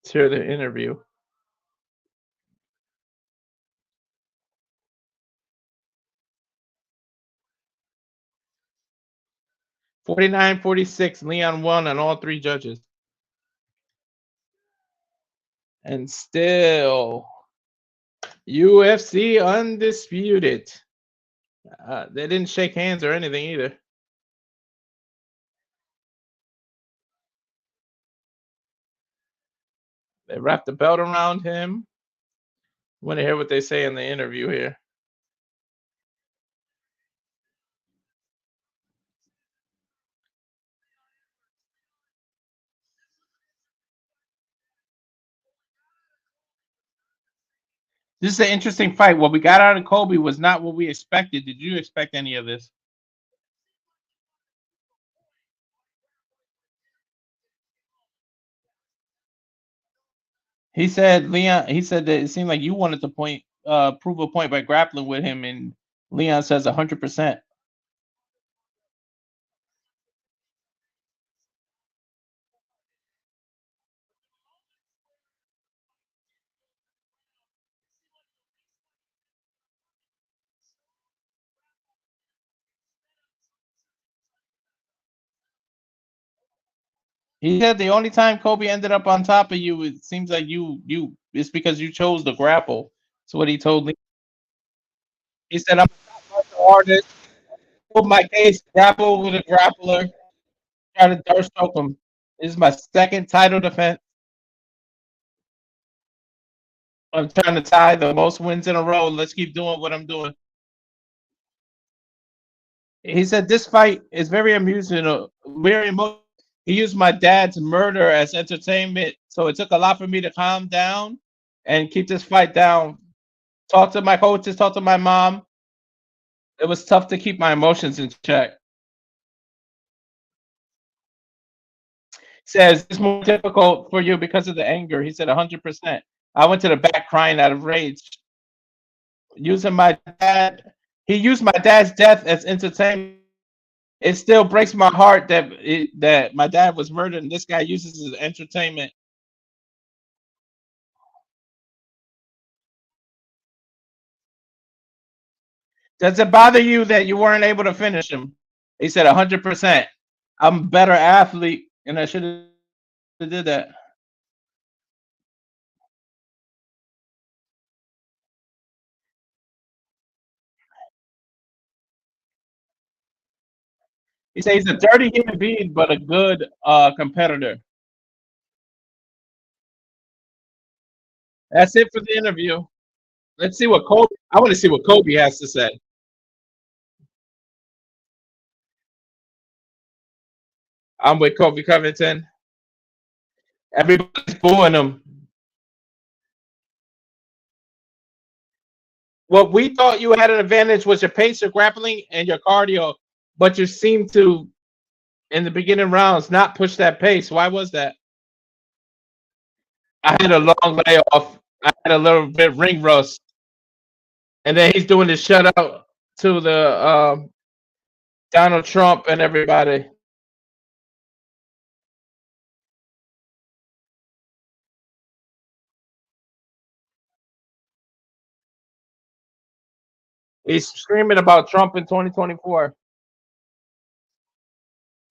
Let's hear the interview. $49-46. Leon won on all 3 judges. And still, UFC undisputed. They didn't shake hands or anything either. They wrapped the belt around him. Want to hear what they say in the interview here. This is an interesting fight. What we got out of Kobe was not what we expected. Did you expect any of this? He said Leon. He said that it seemed like you wanted to prove a point by grappling with him, and Leon says 100%. He said the only time Kobe ended up on top of you, it seems like it's because you chose to grapple. That's what he told me. He said, "I'm a top martial artist. Put my case, grapple with a grappler, try to dirt stroke him. This is my second title defense. I'm trying to tie the most wins in a row. Let's keep doing what I'm doing." He said this fight is very amusing, very emotional. He used my dad's murder as entertainment, so it took a lot for me to calm down and keep this fight down. Talk to my coaches, talk to my mom. It was tough to keep my emotions in check. Says it's more difficult for you because of the anger. He said 100%. I went to the back crying out of rage. Using my dad, he used my dad's death as entertainment. It still breaks my heart that my dad was murdered and this guy uses his entertainment. Does it bother you that you weren't able to finish him? He said 100%. I'm a better athlete, and I should have did that. He said he's a dirty human being, but a good competitor. That's it for the interview. Let's see what Kobe. I want to see what Kobe has to say. I'm with Kobe Covington. Everybody's booing him. What we thought you had an advantage was your pace, your grappling, and your cardio, but you seem to, in the beginning rounds, not push that pace. Why was that? I had a long layoff. I had a little bit ring rust, and then he's doing the shutout to the Donald Trump and everybody. He's screaming about Trump in 2024.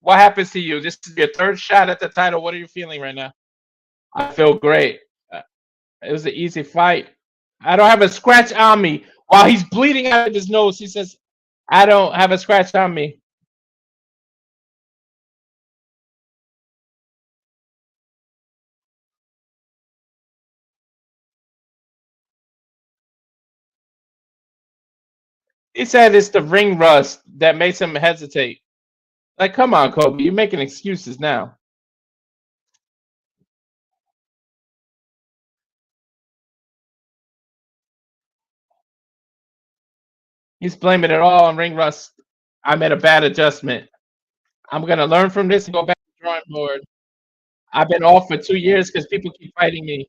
What happens to you? This is your third shot at the title. What are you feeling right now? I feel great. It was an easy fight. I don't have a scratch on me. While he's bleeding out of his nose, he says, I don't have a scratch on me. He said it's the ring rust that makes him hesitate. Like, come on, Kobe, you're making excuses now. He's blaming it all on ring rust. I made a bad adjustment. I'm gonna learn from this and go back to the drawing board. I've been off for 2 years because people keep fighting me.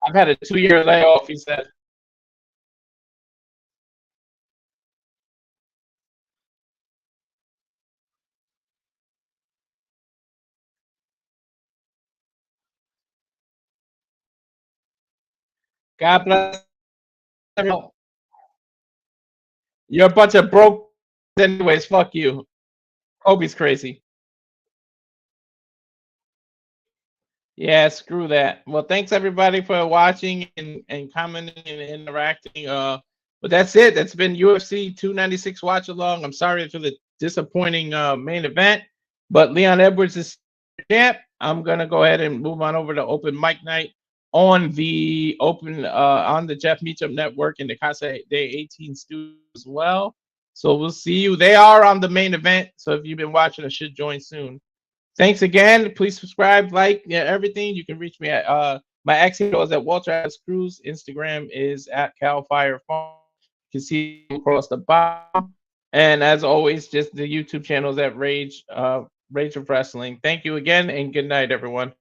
I've had a 2-year layoff, he said. God bless everyone. You're a bunch of broke anyways. Fuck you. Kobe's crazy. Yeah, screw that. Well, thanks everybody for watching and commenting and interacting. But that's it. That's been UFC 296 watch along. I'm sorry for the disappointing main event, but Leon Edwards is champ. I'm gonna go ahead and move on over to open mic night on the on the Jeff Meetup Network and the Casa Day 18 studio as well. So we'll see you. They are on the main event. So if you've been watching, I should join soon. Thanks again. Please subscribe, like, yeah, everything. You can reach me at my X handle is at Walter S. Cruz. Instagram is at Cal Fire Farm. You can see across the bottom. And as always, just the YouTube channels at Rage of Wrestling. Thank you again, and good night, everyone.